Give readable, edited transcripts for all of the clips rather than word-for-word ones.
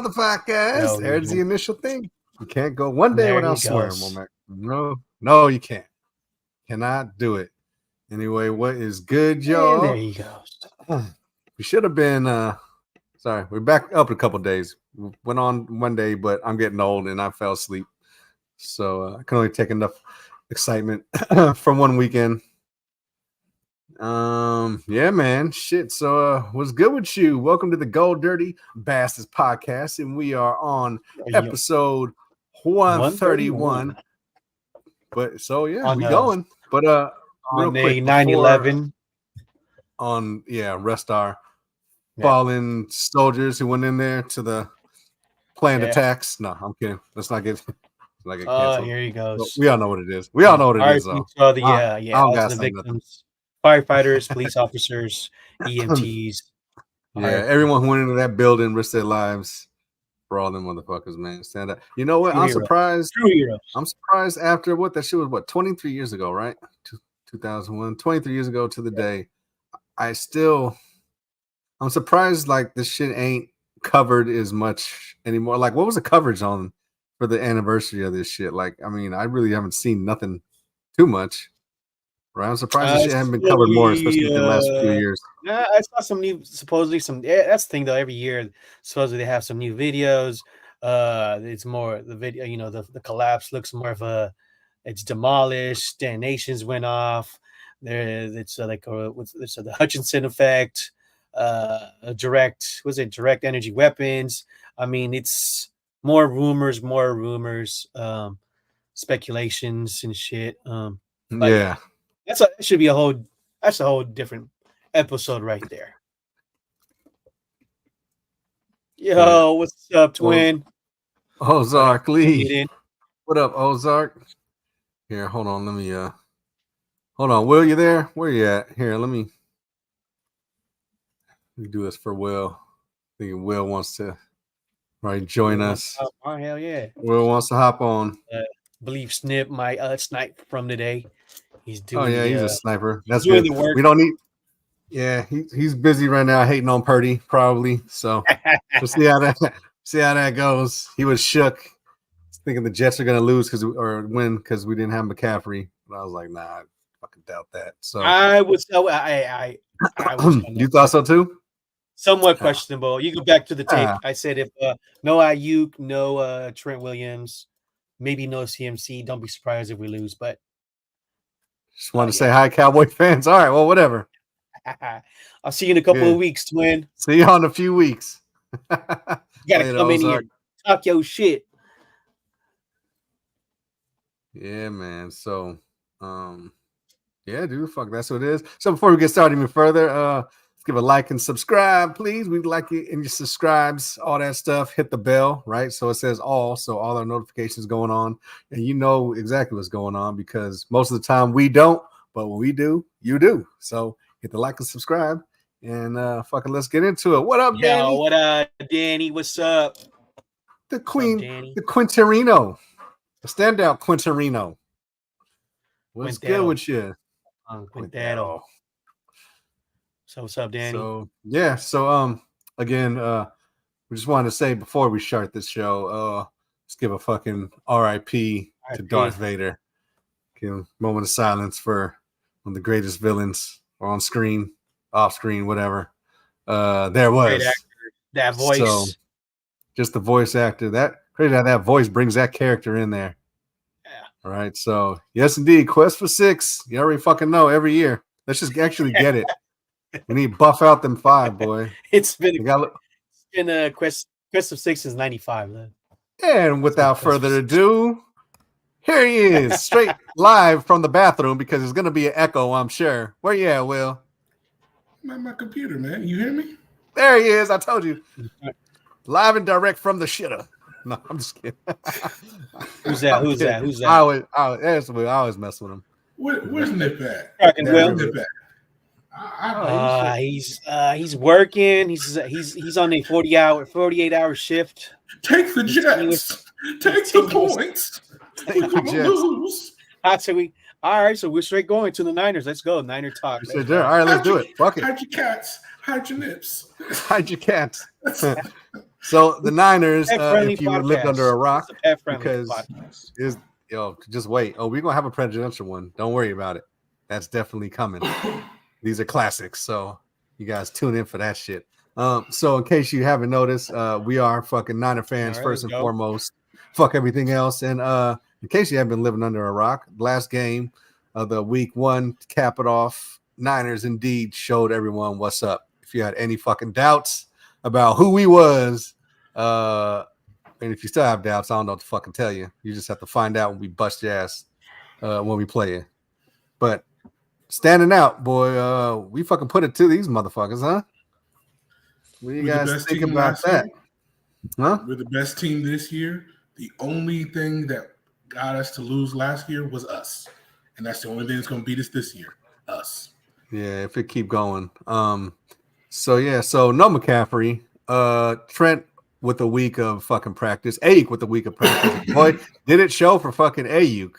the podcast. There we There's go. the initial thing. You can't go one day There without he swearing, goes. Womack. No, you can't. Cannot do it. Anyway, what is good, And y'all? there he goes. We should have been sorry, we're back up in a couple days. We went on one day, but I'm getting old and I fell asleep. So I can only take enough excitement from one weekend. Yeah, man. Shit. So what's good with you? Welcome to the Gold Dirty Bastards podcast, and we are on episode 131. But so yeah, On, we going. But real on quick, a 9/11. on rest our fallen soldiers who went in there to the planned attacks. No, I'm kidding. Let's not get canceled. Here he goes. But we all know what it is. We all know what it is, though. So the the victims, firefighters, police officers, EMTs. Yeah, everyone who went into that building risked their lives for all them motherfuckers, man. Stand up. You know what? I'm surprised. True heroes. I'm surprised after what that shit was, 23 years ago, right? 2001, 23 years ago to the day. I'm surprised like this shit ain't covered as much anymore. Like, what was the coverage on for the anniversary of this shit? Like, I mean, I really haven't seen nothing too much. Right? I'm surprised this shit hasn't been covered more, especially in the last few years. Yeah, I saw some new, supposedly some. Yeah, that's the thing though. Every year, supposedly they have some new videos. It's more the video. You know, the collapse looks more of it's demolished. Detonations went off. It's the Hutchinson effect. Direct energy weapons. I mean, it's more rumors, speculations and shit. Yeah. That should be a whole different episode right there. Yo, what's up, twin? Ozark Lee. What up, Ozark? Here, hold on. Let me hold on. Will, you there? Where you at? Here, let me do this for Will. I think Will wants to join us. Oh, hell yeah. Will wants to hop on. Believe Snip might snipe from today. He's doing. Oh yeah, he's a sniper. That's good. The work. We don't need. Yeah, he's busy right now, hating on Purdy probably. So we'll see how that goes. He was shook, thinking the Jets are gonna lose or win because we didn't have McCaffrey. But I was like, nah, I fucking doubt that. So I was. You thought so too? Somewhat questionable. You go back to the tape. I said if no Ayuk, no Trent Williams, maybe no CMC. Don't be surprised if we lose. But just wanted to say hi, Cowboy fans. All right, well, whatever. I'll see you in a couple of weeks, twin. See you in a few weeks. You gotta come in here and talk your shit. Yeah, man. So, yeah, dude, fuck, that's what it is. So before we get started even further, let's give a like and subscribe, please. We'd like you and your subscribes, all that stuff. Hit the bell, right? So it says all, so all our notifications going on, and you know exactly what's going on because most of the time we don't, but when we do, you do. So hit the like and subscribe, and fucking let's get into it. What up, Danny? What up, Danny? What's up? The Queen, the Quinterino, the standout Quinterino. What's good with you? Quintero. So what's up, Danny? So yeah, so again, we just wanted to say before we start this show, let's give a fucking R.I.P. to Darth Vader. Give a moment of silence for one of the greatest villains on screen, off screen, whatever. There was great actor, that voice. So, just the voice actor. That crazy how that voice brings that character in there. Yeah. All right. So yes, indeed. Quest for 6. You already fucking know every year. Let's just actually get it. We need to buff out them 5, boy. It's been a Quest of 6 since 95. Then. And without further ado, here he is, straight live from the bathroom because there's gonna be an echo, I'm sure. Where you at, Will? I'm at my computer, man. You hear me? There he is. I told you. Live and direct from the shitter. No, I'm just kidding. Who's that? I always mess with him. Where's Nip at? He's working. He's on a 48-hour shift. Take the Jets. Take the points. We're gonna lose. All right, so we're straight going to the Niners. Let's go. Niner talk. All right, let's do it. Fuck it. Hide your cats. Hide your nips. Hide your cats. So the Niners, Pet-friendly if you lived under a podcast. rock, It's a pet-friendly because podcast. just wait. Oh, we're gonna have a presidential one. Don't worry about it. That's definitely coming. These are classics, so you guys tune in for that shit. So in case you haven't noticed, we are fucking Niner fans All right, first let's and go. foremost. Fuck everything else. And in case you haven't been living under a rock, last game of the week one, to cap it off, Niners indeed showed everyone what's up. If you had any fucking doubts about who we was, and if you still have doubts, I don't know what to fucking tell you. You just have to find out when we bust your ass when we play it. But standing out, boy, we fucking put it to these motherfuckers, huh? What do you guys think about that? Huh? We're the best team this year. The only thing that got us to lose last year was us. And that's the only thing that's going to beat us this year. Us. Yeah, if it keep going. So no McCaffrey. Trent with a week of fucking practice. Ayuk with a week of practice. Boy, did it show for fucking Ayuk.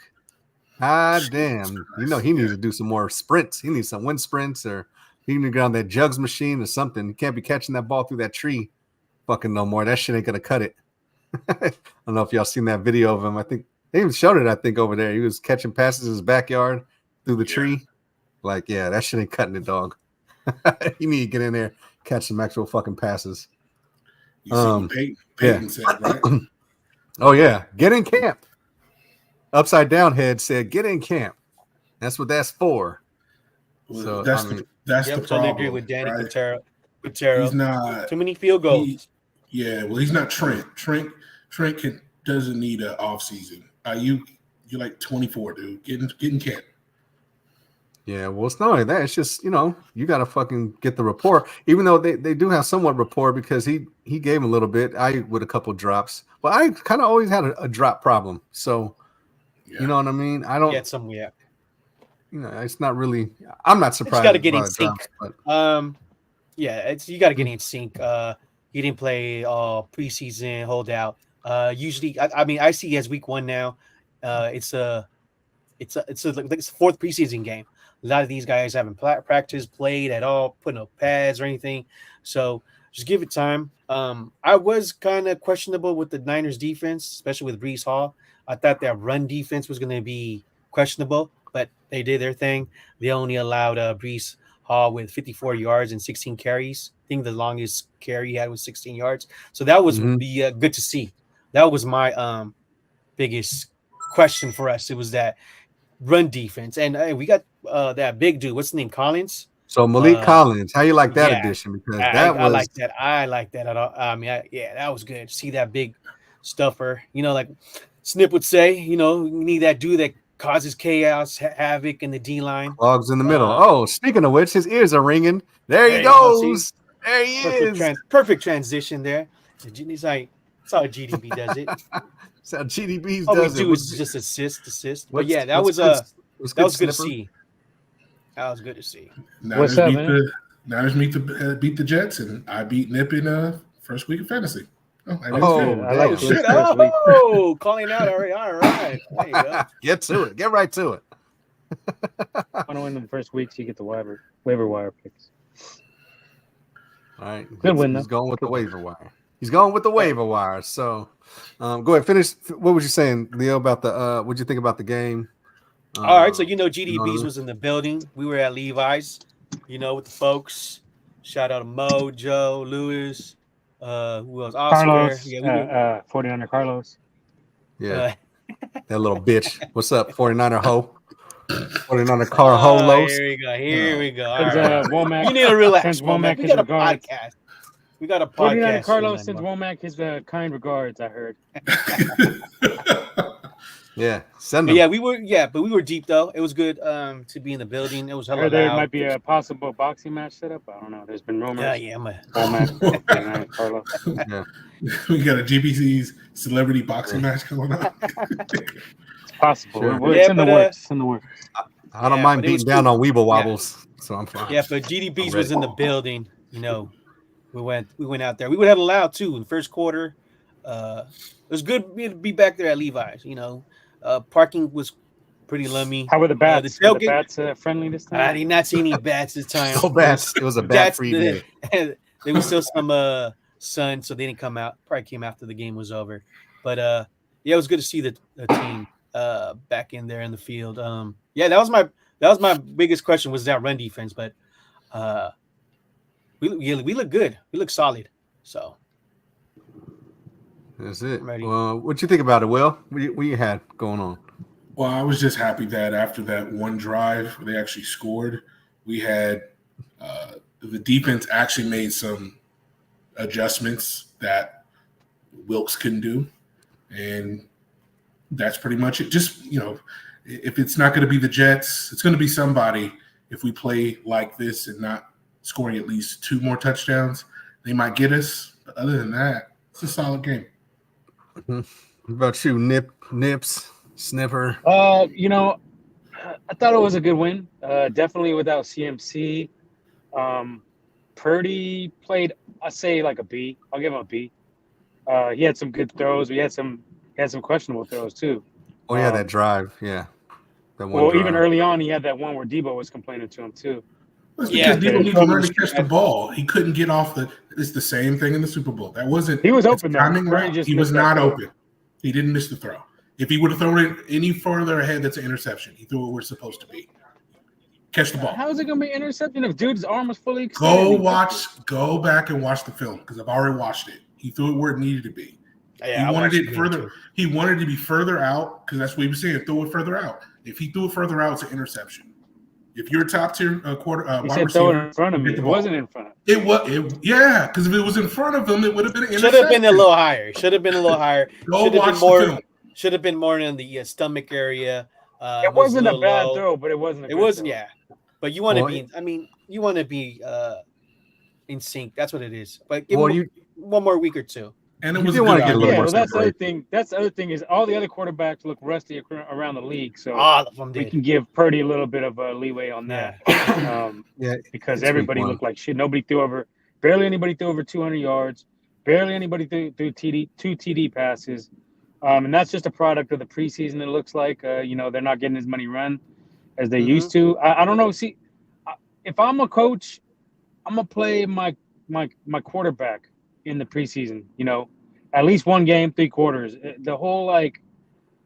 Ah, damn. You know, he needs to do some more sprints. He needs some wind sprints, or he needs to get on that jugs machine or something. He can't be catching that ball through that tree fucking no more. That shit ain't gonna cut it. I don't know if y'all seen that video of him. I think they even showed it, over there. He was catching passes in his backyard through the tree. Like, yeah, that shit ain't cutting it, dog. You need to get in there, catch some actual fucking passes. You see what Peyton said, right? Oh, yeah. Get in camp. Upside down head said, get in camp. That's what that's for. Well, So that's the problem. Totally agree with Danny right? Patero. He's not Too many field goals. He's not Trent. Trent doesn't need an off season. You're like 24, dude. Get in camp. Yeah, well, it's not only that. It's just, you got to fucking get the rapport. Even though they do have somewhat rapport, because he gave him a little bit. I with a couple drops. But I kind of always had a drop problem. So, you know what I mean? I don't. It's not really. I'm not surprised. You got to get in sync. Drops, you got to get in sync. He didn't play preseason holdout. Usually, I see as week one now. It's a fourth preseason game. A lot of these guys haven't practiced, played at all, put no pads or anything. So just give it time. I was kind of questionable with the Niners defense, especially with Breece Hall. I thought that run defense was going to be questionable, but they did their thing. They only allowed Breece Hall with 54 yards and 16 carries. I think the longest carry he had was 16 yards. So that was good to see. That was my biggest question for us. It was that run defense. And we got that big dude. What's his name? Collins? So Malik Collins. How you like that addition? Because I like that. I like that. That was good. See that big stuffer. Like Snip would say, we need that dude that causes chaos, havoc in the D line. Clogs in the middle. Speaking of which, his ears are ringing. There he goes. There he is. Perfect transition there. He's like, that's how GDB does it. That's how GDB all does we it. do is just assist. But yeah, that was good to see. That was good to see. Niners beat the Jets, and I beat Nip in first week of fantasy. I like shit. Oh, calling out. All right. There you go. Get to it. Get right to it. Want to win the first weeks, you get the waiver wire picks. All right. Good win, though. He's going with the waiver wire. He's going with the waiver wire. So, go ahead. Finish. What was you saying, Leo, about the? What'd you think about the game? All right. So GDBs was in the building. We were at Levi's. With the folks. Shout out to Mo, Joe, Lewis. Who else? Oscar. Carlos. 49er Carlos. Yeah. That little bitch. What's up, 49er hoe? 49er car holos. Here we go. All right. Womack, you need to relax, Womack. We got a podcast. We got a podcast. 49er Carlos sends Womack his kind regards, I heard. Yeah, send them. Yeah, we were deep though. It was good to be in the building. It was hella loud. There might be a possible boxing match set up. I don't know. There's been rumors. Womack, Carlos. Yeah. We got a GBC's celebrity boxing match going on. It's possible. Sure. It's in the works. It's in the works. I don't mind beating down on Weeble Wobbles, so I'm fine. Yeah, but GDBs was in the building. We went out there. We would have allowed too in the first quarter. It was good to be back there at Levi's. Parking was pretty lummy. How were the bats? The bats friendly this time? I did not see any bats this time. No bats. It was a bat-free day. There was still some son, so they didn't come out. Probably came after the game was over. But yeah, it was good to see the team back in there in the field. Yeah, that was my biggest question was that run defense, but we look good. We look solid. So That's it. Ready. Well, what you think about it, Will? What you had going on? Well, I was just happy that after that one drive, they actually scored. We had the defense actually made some adjustments that Wilkes couldn't do, and that's pretty much it. Just, if it's not going to be the Jets, it's going to be somebody. If we play like this and not scoring at least 2 more touchdowns, they might get us. But other than that, it's a solid game. What about you, Nips, Snipper? I thought it was a good win. Definitely without CMC. Purdy played, I say like a B. I'll give him a B. He had some good throws. He had some questionable throws too. Oh yeah, that drive. Yeah, that one. Well, drive. even early on, he had that one where Debo was complaining to him too. That's because Debo needs to learn to catch the ball. He couldn't get off it's the same thing in the Super Bowl. That wasn't. He was open though. Right. He was not open. He didn't miss the throw. If he would have thrown it any further ahead, that's an interception. He threw it where it's supposed to be. Catch the ball. How is it going to be an interception if dude's arm was fully extended? Go back and watch the film because I've already watched it. He threw it where it needed to be. Yeah, he wanted it further. He wanted to be further out because that's what he was saying. Throw it further out. If he threw it further out, it's an interception. If you're a top tier wide receiver, throw it in front of me. It wasn't in front. Yeah, because if it was in front of him, it would have been an interception. Should have been a little higher. Should have been a little higher. Go watch the film. Should have been more in the stomach area. It wasn't a bad throw, but it wasn't. It wasn't. Yeah, but you want to be. I mean, you want to be in sync. That's what it is. But give one more week or two. And it was a good idea. Well, that's the other thing. That's the other thing is all the other quarterbacks look rusty around the league. So all of them we can give Purdy a little bit of a leeway on that. Because everybody looked like shit. Barely anybody threw over 200 yards. Barely anybody threw two TD passes. And that's just a product of the preseason. It looks like they're not getting as many run as they used to. I don't know. See, if I'm a coach, I'm gonna play my quarterback in the preseason. At least one game, 3 quarters. The whole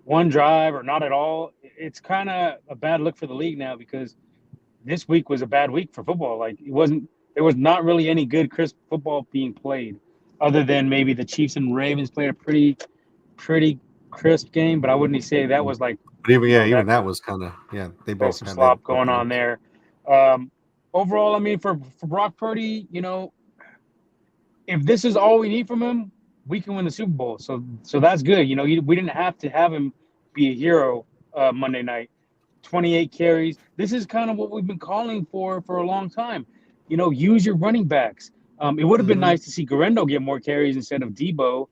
one drive or not at all. It's kind of a bad look for the league now because this week was a bad week for football. There was not really any good crisp football being played, other than maybe the Chiefs and Ravens played a pretty crisp game, but I wouldn't say that was like. But even that was kind of they both some slop going on there. Overall, I mean, for Brock Purdy, if this is all we need from him, we can win the Super Bowl. So that's good. We didn't have to have him be a hero Monday night. 28 carries. This is kind of what we've been calling for a long time. Use your running backs. It would have been nice to see Garendo get more carries instead of Debo.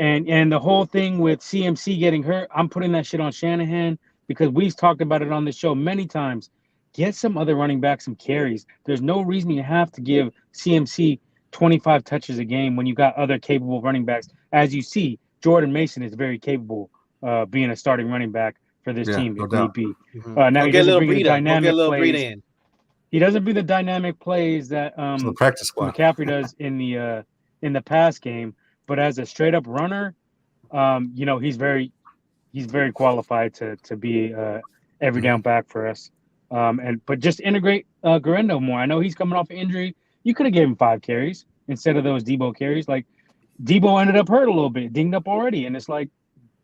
And the whole thing with CMC getting hurt, I'm putting that shit on Shanahan because we've talked about it on the show many times. Get some other running backs some carries. There's no reason you have to give CMC 25 touches a game when you got other capable running backs. As you see, Jordan Mason is very capable being a starting running back for this team if need be. Now he doesn't bring the dynamic plays. He doesn't bring the dynamic plays that the practice squad McCaffrey does in the pass game. But as a straight up runner, he's very qualified to be every down back for us. But just integrate Garendo more. I know he's coming off an injury. You could have given him 5 carries instead of those Debo carries. Like Debo ended up hurt a little bit, dinged up already, and it's like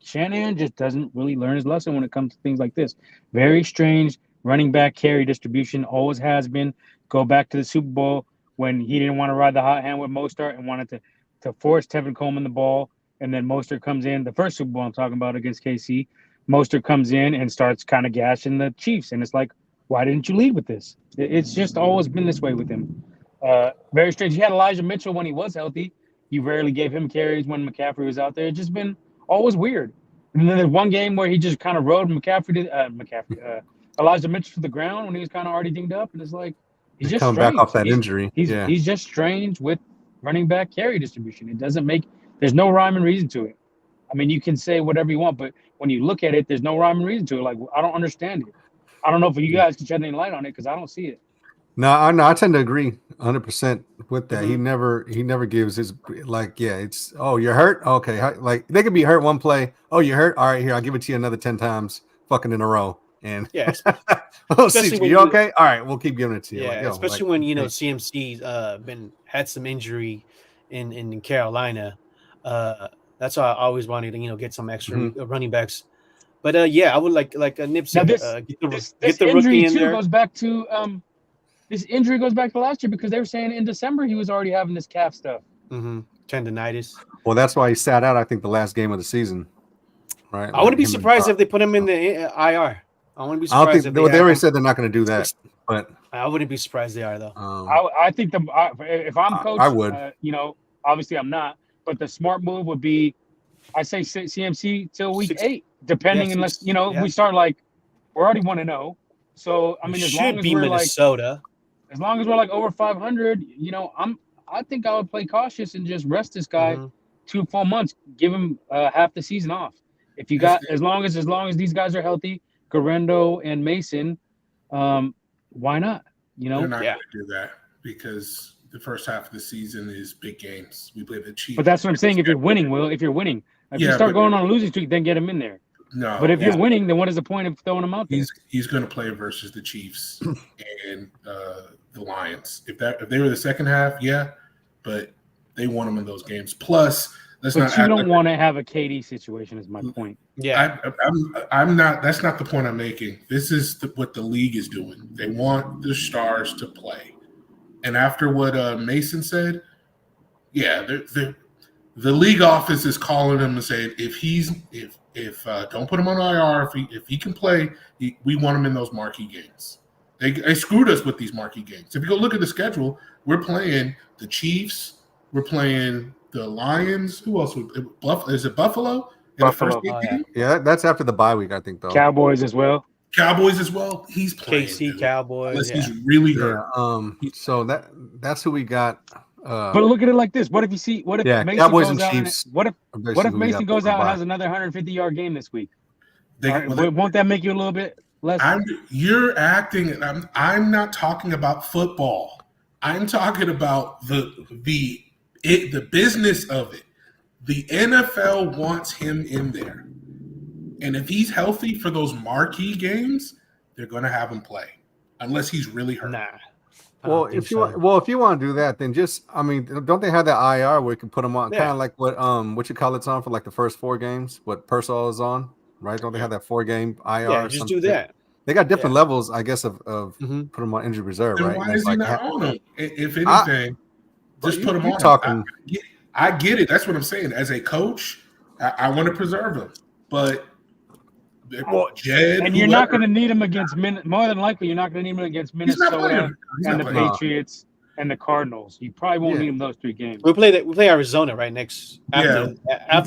Shanahan just doesn't really learn his lesson when it comes to things like this. Very strange running back carry distribution, always has been. Go back to the Super Bowl when he didn't want to ride the hot hand with Mostert and wanted to force Tevin Coleman the ball, and then Mostert comes in. The first Super Bowl I'm talking about against KC, Mostert comes in and starts kind of gashing the Chiefs, and it's like, why didn't you lead with this? It's just always been this way with him. Very strange. You had Elijah Mitchell when he was healthy. You rarely gave him carries when McCaffrey was out there. It's just been always weird. And then there's one game where he just kind of rode Elijah Mitchell to the ground when he was kind of already dinged up, and it's like he's just coming back off that injury. He's just strange with running back carry distribution. It doesn't make – there's no rhyme and reason to it. I mean, you can say whatever you want, but when you look at it, there's no rhyme and reason to it. Like, I don't understand it. I don't know if you guys can shed any light on it because I don't see it. No, I tend to agree 100% with that. He Mhm. never gives his it's you're hurt. Okay, like they could be hurt one play. Oh, you're hurt. All right, here I'll give it to you another 10 times, fucking in a row, and Yeah, we'll see. especially when You you okay? All right, we'll keep giving it to you. Like yeah, yo, like especially when hey, CMC's been had some injury in Carolina. Uh, that's why I always wanted to get some extra mhm. running backs. But yeah, I would like Nip Now said, get this the injury rookie in too there. goes back to this injury goes back to last year because they were saying in December he was already having this calf stuff. Tendonitis. Well, that's why he sat out. I think the last game of the season, right? I Like wouldn't be him and surprised if they put him in the IR. I wouldn't be I don't surprised think if they they have already him. said they're not going to do that, but I wouldn't be surprised they are though. I think if I'm I coach, would. obviously I'm not, but the smart move would be I say CMC till week Six, 8, yeah, depending unless six, if yeah. we start like we're already 1-0. So I It mean, should be Minnesota. as long as we're like over 500, I think I would play cautious and just rest this guy hmm 2 full months, give him half the season off. If you If got as long as these guys are healthy, Garendo and Mason, why not? they're not Yeah. going to do that because the first half of the season is big games. We play the But Chiefs. that's what I'm saying. If you're winning, if you Yeah, start but going on a losing streak, then get him in there. But no, if you're winning, then what is the point of throwing him out there? he's going to play versus the Chiefs and the Lions. If they were the second half, yeah, but they won them in those games. Plus, let's But not you act don't like want to have a KD situation. Is my point. Yeah. I'm not. That's not the point I'm making. This is what the league is doing. They want the stars to play, and after what Mason said, yeah, the league office is calling him and saying if don't put him on IR if he can play, we want him in those marquee games. They screwed us with these marquee games. If you go look at the schedule, we're playing the Chiefs, we're playing the Lions. Who else? Is it Buffalo in the first Buffalo, game? Yeah, that's after the bye week, I think, though. Cowboys as well. Cowboys as well. He's playing, KC dude. Cowboys. Unless Yeah. he's really Yeah. hurt. So that's who we got. But look at it like this: what if Yeah, Mason Cowboys and goes out Chiefs. what are if basically who we Mason got goes before the out and bye. has another 150-yard game this week? They, Won't that make you a little bit less? You're acting. I'm not talking about football. I'm talking about the business of it. The NFL wants him in there, and if he's healthy for those marquee games, they're going to have him play, unless he's really hurt. Nah. Well, if you want to do that, then don't they have that IR where you can put them on, kind of like what you call it's on for like the first 4 games? What Persol is on, right? Don't they have that 4-game IR? Yeah, or just something? do that. They got different levels, I guess, of put them on injured reserve, Then right? why And is it's he like not on him? If anything, just put him on. Talking. I get it. That's what I'm saying. As a coach, I want to preserve him, but. Jed, and you're not going to need him against more than likely. You're not going to need him against Minnesota and the Patriots and the Cardinals. You probably won't need him those 3 games. We play Arizona right next after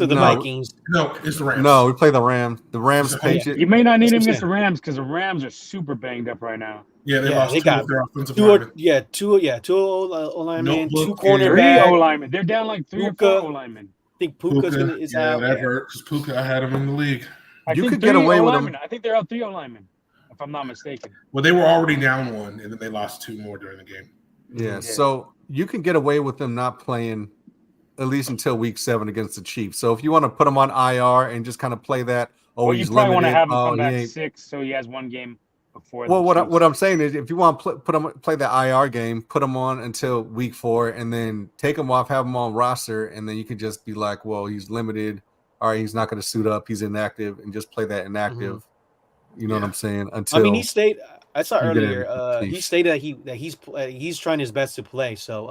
the Vikings. No, it's the Rams. No, we play the Rams. The Rams, Patriots. You may not need him against the Rams because the Rams are super banged up right now. Yeah, they lost 2 of their offensive linemen. Two O-linemen, 2 cornerbacks. 3 O-linemen. They're down like 3 or 4 O-linemen. I think Puka's out. That hurt because Puka, I had him in the league. You could get away with them. I think they're out 3 O-linemen, if I'm not mistaken. Well, they were already down 1, and then they lost 2 more during the game. Yeah, so you can get away with them not playing at least until week 7 against the Chiefs. So if you want to put him on IR and just kind of play that, you probably want to have him come back 6, so he has 1 game before. Well, what I'm saying is, if you want to play the IR game, put him on until week 4, and then take him off, have him on roster, and then you could just be like, well, he's limited. All right, he's not going to suit up. He's inactive, and just play that inactive. Mm-hmm. You know what I'm saying? Until he stayed. I saw earlier. He stated that he's trying his best to play. So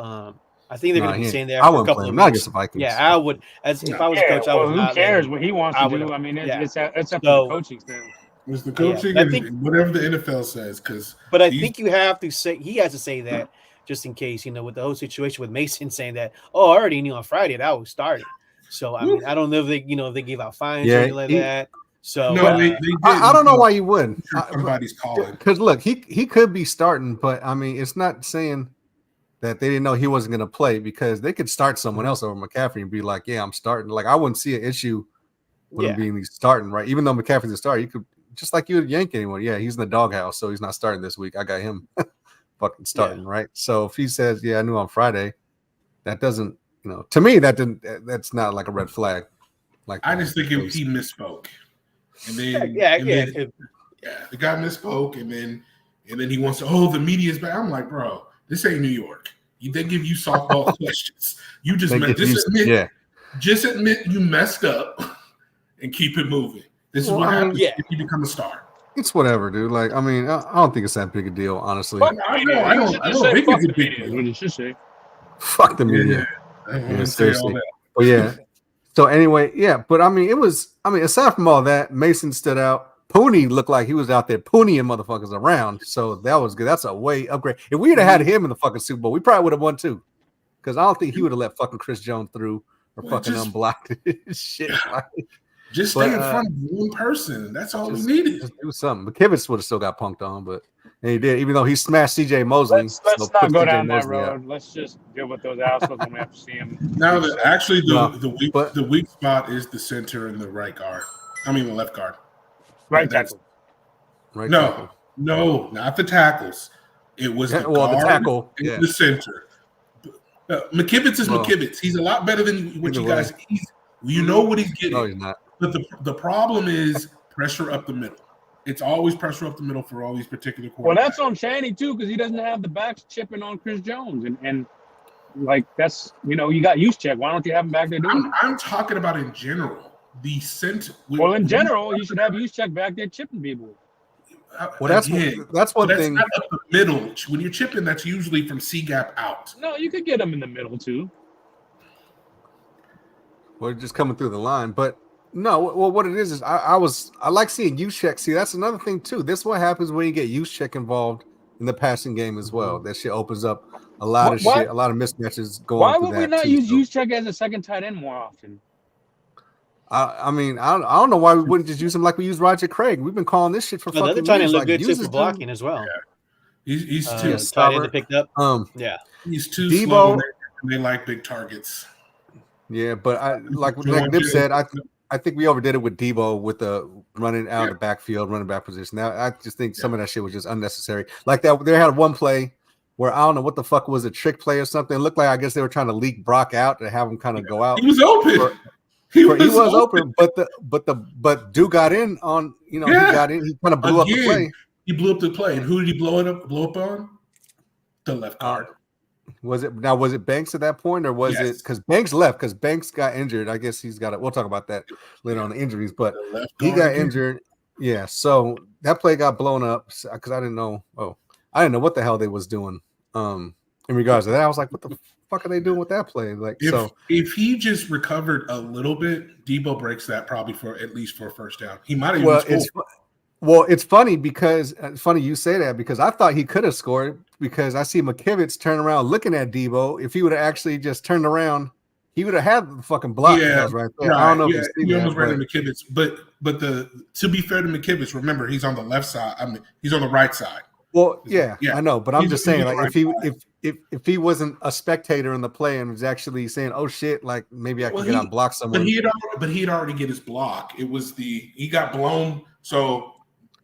I think they're going to be saying there for a couple of weeks. Yeah, I would. If I was a coach, I would. Who cares what he wants to do? I mean, it's up to the coaching staff. It's the coaching and whatever the NFL says. But I think you have to say he has to say that just in case, with the whole situation with Mason saying that. Oh, I already knew on Friday that was starting. So I mean, I don't know if they give out fines or anything like that. So no, they I don't know why you wouldn't. Somebody's calling because look, he could be starting, but I mean, it's not saying that they didn't know he wasn't going to play because they could start someone else over McCaffrey and be like, "Yeah, I'm starting." Like I wouldn't see an issue with him being starting, right? Even though McCaffrey's a starter, you could just like you would yank anyone. Yeah, he's in the doghouse, so he's not starting this week. I got him. fucking starting, right? So if he says, "Yeah, I knew on Friday," that doesn't, to me, that's not like a red flag. Like I that. just think he misspoke, and then Yeah. the guy misspoke, and then he wants to. Oh, the media's back. I'm like, bro, this ain't New York. They give you softball questions. You just admit you messed up and keep it moving. This is what happens if you become a star. It's whatever, dude. Like, I mean, I don't think it's that big a deal, honestly. I don't think it's a big deal. You should say. Fuck the media. Yeah, seriously. But yeah. So anyway, but I mean, aside from all that, Mason stood out. Pooney looked like he was out there poonieing motherfuckers around. So that was good. That's a way upgrade. If we had had him in the fucking Super Bowl, we probably would have won too. Because I don't think he would have let fucking Chris Jones through or fucking unblocked shit. Just stay in front of one person. That's all we needed. Just do something. McKivitz would have still got punked on, but he did, even though he smashed CJ Mosley. Let's not go down that road. Let's just deal with those assholes when we have to see them. Now, the weak spot is the center and the right guard. I mean, the left guard. Right tackle. No, not the tackles. It was the guard the tackle. The center. McKivitz is McKivitz. He's a lot better than what you guys. You know what he's getting. No, he's not. But the problem is pressure up the middle. It's always pressure up the middle for all these particular quarterbacks. Well, that's on Shanny too, because he doesn't have the backs chipping on Chris Jones, and like that's you got Juszczyk. Why don't you have him back there doing it? I'm talking about in general. The center. Well, in general, you should have Juszczyk back there chipping people. Well, that's one thing. Not up the middle. When you're chipping, that's usually from C gap out. No, you could get him in the middle too. Well, just coming through the line, but no. Well, what it is I like seeing Juszczyk. See, that's another thing too. This is what happens when you get Juszczyk involved in the passing game as well. That shit opens up a lot of shit, a lot of mismatches going. Why would we not use Juszczyk as a second tight end more often? I mean, I don't know why we wouldn't just use him like we use Roger Craig. We've been calling this shit for fucking years. The other tight end look good too for blocking as well. Yeah. He's too tight end picked up. He's too slow. And they like big targets. Yeah, but like Nip said, I think we overdid it with Debo with the running out of the backfield, running back position. Now I just think some of that shit was just unnecessary. Like that, they had one play where I don't know what the fuck was, a trick play or something. It looked like I guess they were trying to leak Brock out to have him kind of go out. He was open. He was open, but dude got in on he got in. He kind of blew up the play. He blew up the play, and who did he blow up on? The left guard. Was it Banks at that point, or was it because Banks left because Banks got injured? I guess he's got it. We'll talk about that later on the injuries, but he got injured. Yeah, so that play got blown up because I didn't know. I didn't know what the hell they was doing. In regards to that, I was like, what the fuck are they doing with that play? Like, if he just recovered a little bit, Debo breaks that probably for at least for a first down. He might have even scored. It's funny because you say that because I thought he could have scored because I see McKivitz turn around looking at Debo. If he would have actually just turned around, he would have had the fucking block right there. I don't know if he almost ran into McKivitz, but to be fair to McKivitz, remember he's on the left side. I mean, he's on the right side. Well, yeah, I know, but I'm just saying, like, if he wasn't a spectator in the play and was actually saying, "Oh shit," like maybe I could get out and block someone. But he'd already get his block. It was he got blown. So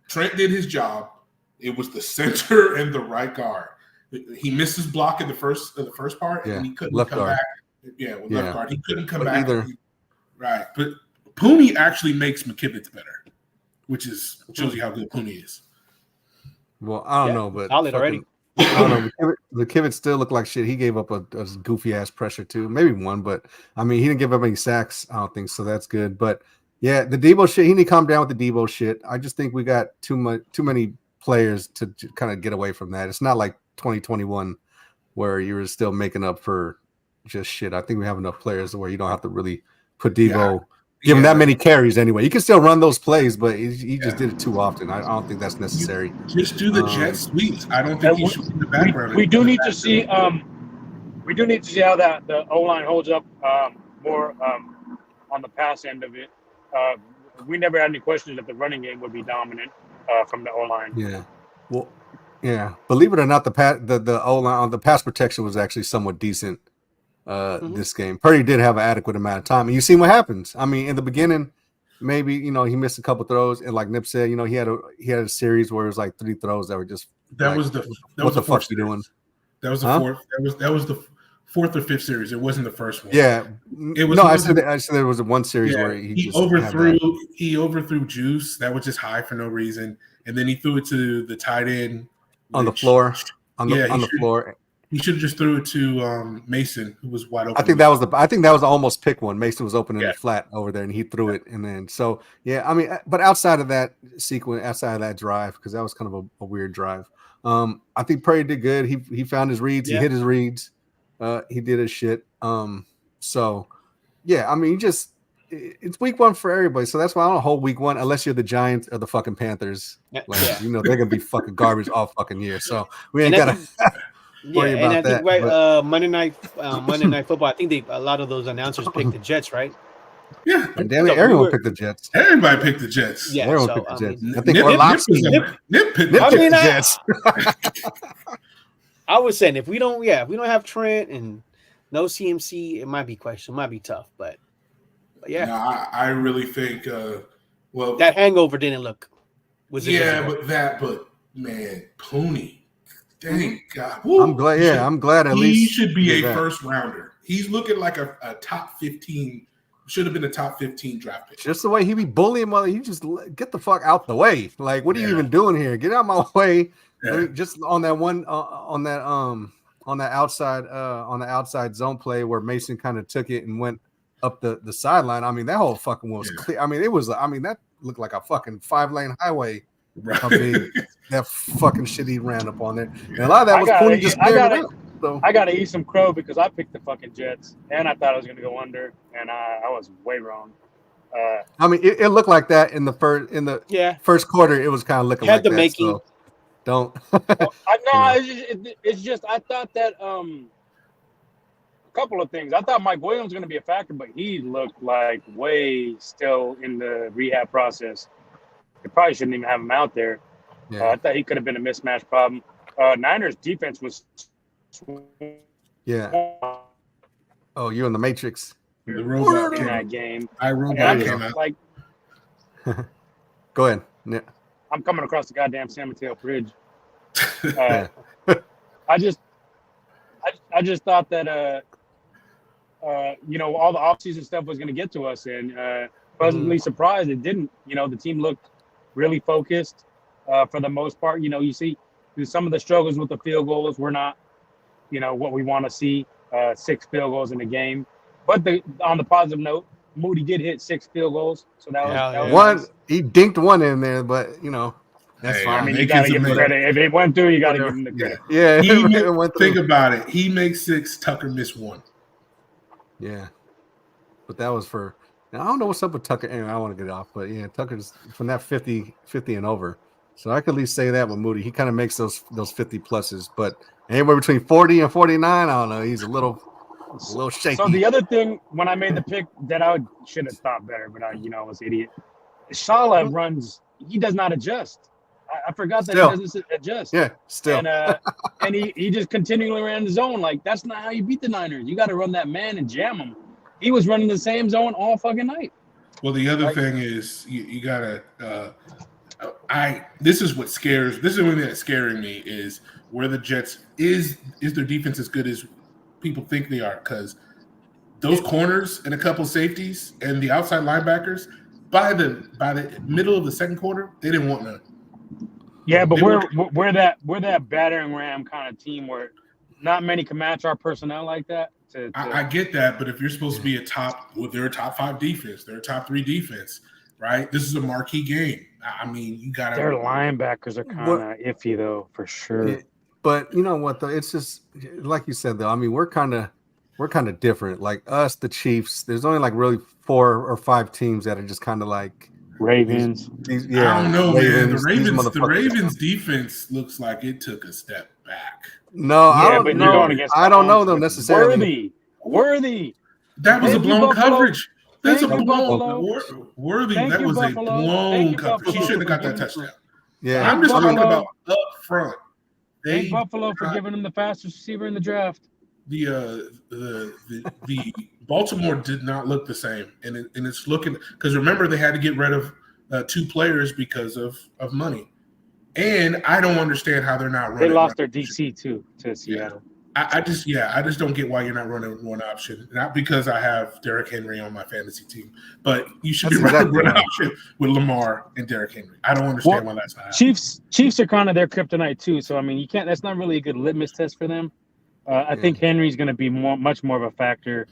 Trent did his job. It was the center and the right guard. He missed his block in the first part, and he couldn't come back. Yeah, with left guard, he couldn't come back either. Right, but Pooney actually makes McKivitz better, which shows you how good Pooney is. Well, I don't know, but solid already. I don't know. The Kivitz still looked like shit. He gave up a goofy ass pressure too, maybe one, but I mean, he didn't give up any sacks. I don't think so. That's good. But yeah, the Debo shit. He need to calm down with the Debo shit. I just think we got too many players to kind of get away from that. It's not like 2021 where you were still making up for just shit. I think we have enough players where you don't have to really put Debo. Give him that many carries anyway. You can still run those plays, but he just did it too often. I don't think that's necessary. Just do the jet sweeps. I don't think he should in the background. We do need to see. We do need to see how the O line holds up more on the pass end of it. We never had any questions that the running game would be dominant from the O line. Yeah. Well, yeah. Believe it or not, the O line on the pass protection was actually somewhat decent. This game, Purdy did have an adequate amount of time, and you see what happens. I mean, in the beginning, maybe he missed a couple throws, and like Nip said, he had a series where it was like 3 throws that were just That like, was the what the fuck fourth you doing? That was the fourth. That was the fourth or fifth series. It wasn't the first one. Yeah, I said there was one series where he just overthrew Juice. That was just high for no reason, and then he threw it to the tight end on the floor. On the floor. He should have just threw it to Mason, who was wide open. I think that was the almost pick one. Mason was open in the flat over there, and he threw it. And then but outside of that sequence, outside of that drive, because that was kind of a weird drive. I think Prairie did good. He found his reads. He hit his reads. He did his shit. It's week 1 for everybody. So that's why I don't hold week 1 unless you're the Giants or the fucking Panthers. They're gonna be fucking garbage all fucking year. So we ain't gotta. I think Monday night football. I think a lot of those announcers picked the Jets, right? Yeah, and damn it, everyone picked the Jets. Everybody picked the Jets. Yeah, everyone picked the Jets. I think Nip picked the Jets. I was saying if we don't have Trent and no CMC, it might be question, might be tough, but yeah. No, I really think that hangover didn't look. But man, Pony. Thank God. Woo. I'm glad at least he should be a first rounder. He's looking like a top 15. Should have been a top 15 draft pick. Just the way he be bullying mother. You just get the fuck out the way. Like, what are you even doing here? Get out of my way. Yeah. Just on that one on the outside zone play where Mason kind of took it and went up the sideline. I mean, that whole fucking was clear. I mean, that looked like a fucking 5-lane highway. Right. I mean, that fucking shit he ran up on there. And a lot of that was Pony just I got to eat some crow because I picked the fucking Jets, and I thought I was going to go under, and I was way wrong. I mean, it looked like that in the first quarter. It was kind of looking like that. Making. So don't. It's just I thought that a couple of things. I thought Mike Williams was going to be a factor, but he looked like way still in the rehab process. They probably shouldn't even have him out there. Yeah. I thought he could have been a mismatch problem. Niners defense was. Yeah. Oh, you're in the Matrix. The robot in that game. iRobot came out. Like, go ahead. Yeah. I'm coming across the goddamn San Mateo Bridge. I just thought that all the offseason stuff was going to get to us, and pleasantly surprised it didn't. The team looked really focused for the most part. You see some of the struggles with the field goals were not, what we want to see. 6 field goals in a game, but on the positive note, Moody did hit 6 field goals, so that was one. Nice. He dinked one in there, but that's fine. I mean, you gotta give him credit. If it went through, you gotta give him the credit. Yeah. Think about it. He makes 6. Tucker missed 1. Yeah, but that was for. Now, I don't know what's up with Tucker. Anyway, I want to get off, but yeah, Tucker's from that 50 and over. So I could at least say that with Moody. He kind of makes those 50 pluses, but anywhere between 40 and 49, I don't know. He's a little shaky. So the other thing, when I made the pick that I should have thought better, but I was an idiot. Shala runs. He does not adjust. I forgot that he doesn't adjust. Yeah, still. And he just continually ran the zone. Like, that's not how you beat the Niners. You got to run that man and jam him. He was running the same zone all fucking night. Well, the other thing is you gotta. This is what scares. This is the only thing that's scaring me is where the Jets is their defense as good as people think they are, because those corners and a couple safeties and the outside linebackers by the middle of the second quarter they didn't want none. Yeah, but we're that battering ram kind of team where not many can match our personnel like that. I get that, but if you're supposed to be they're a top 5 defense, they're a top 3 defense, right? This is a marquee game. I mean, you got to. Their linebackers are kind of iffy, though, for sure. Yeah, but you know what, though? It's just like you said, though. I mean, we're kind of different. Like us, the Chiefs. There's only like really 4 or 5 teams that are just kind of like Ravens. I don't know, man. The Ravens defense looks like it took a step back. No, I don't know. I don't know them necessarily. Worthy. That was a blown coverage. That's a blown Worthy. That was a blown coverage. He shouldn't have got that touchdown. Yeah, I'm just talking about up front. Thank Buffalo for giving him the fastest receiver in the draft. The Baltimore did not look the same, and it's looking because remember they had to get rid of 2 players because of money, and I don't understand how they're not running. They lost their DC too to Seattle. I just don't get why you're not running one option. Not because I have Derrick Henry on my fantasy team, but you should be running one option with Lamar and Derrick Henry. I don't understand why that's not happening. Chiefs are kind of their kryptonite too. So I mean, you can't. That's not really a good litmus test for them. I think Henry's going to be much more of a factor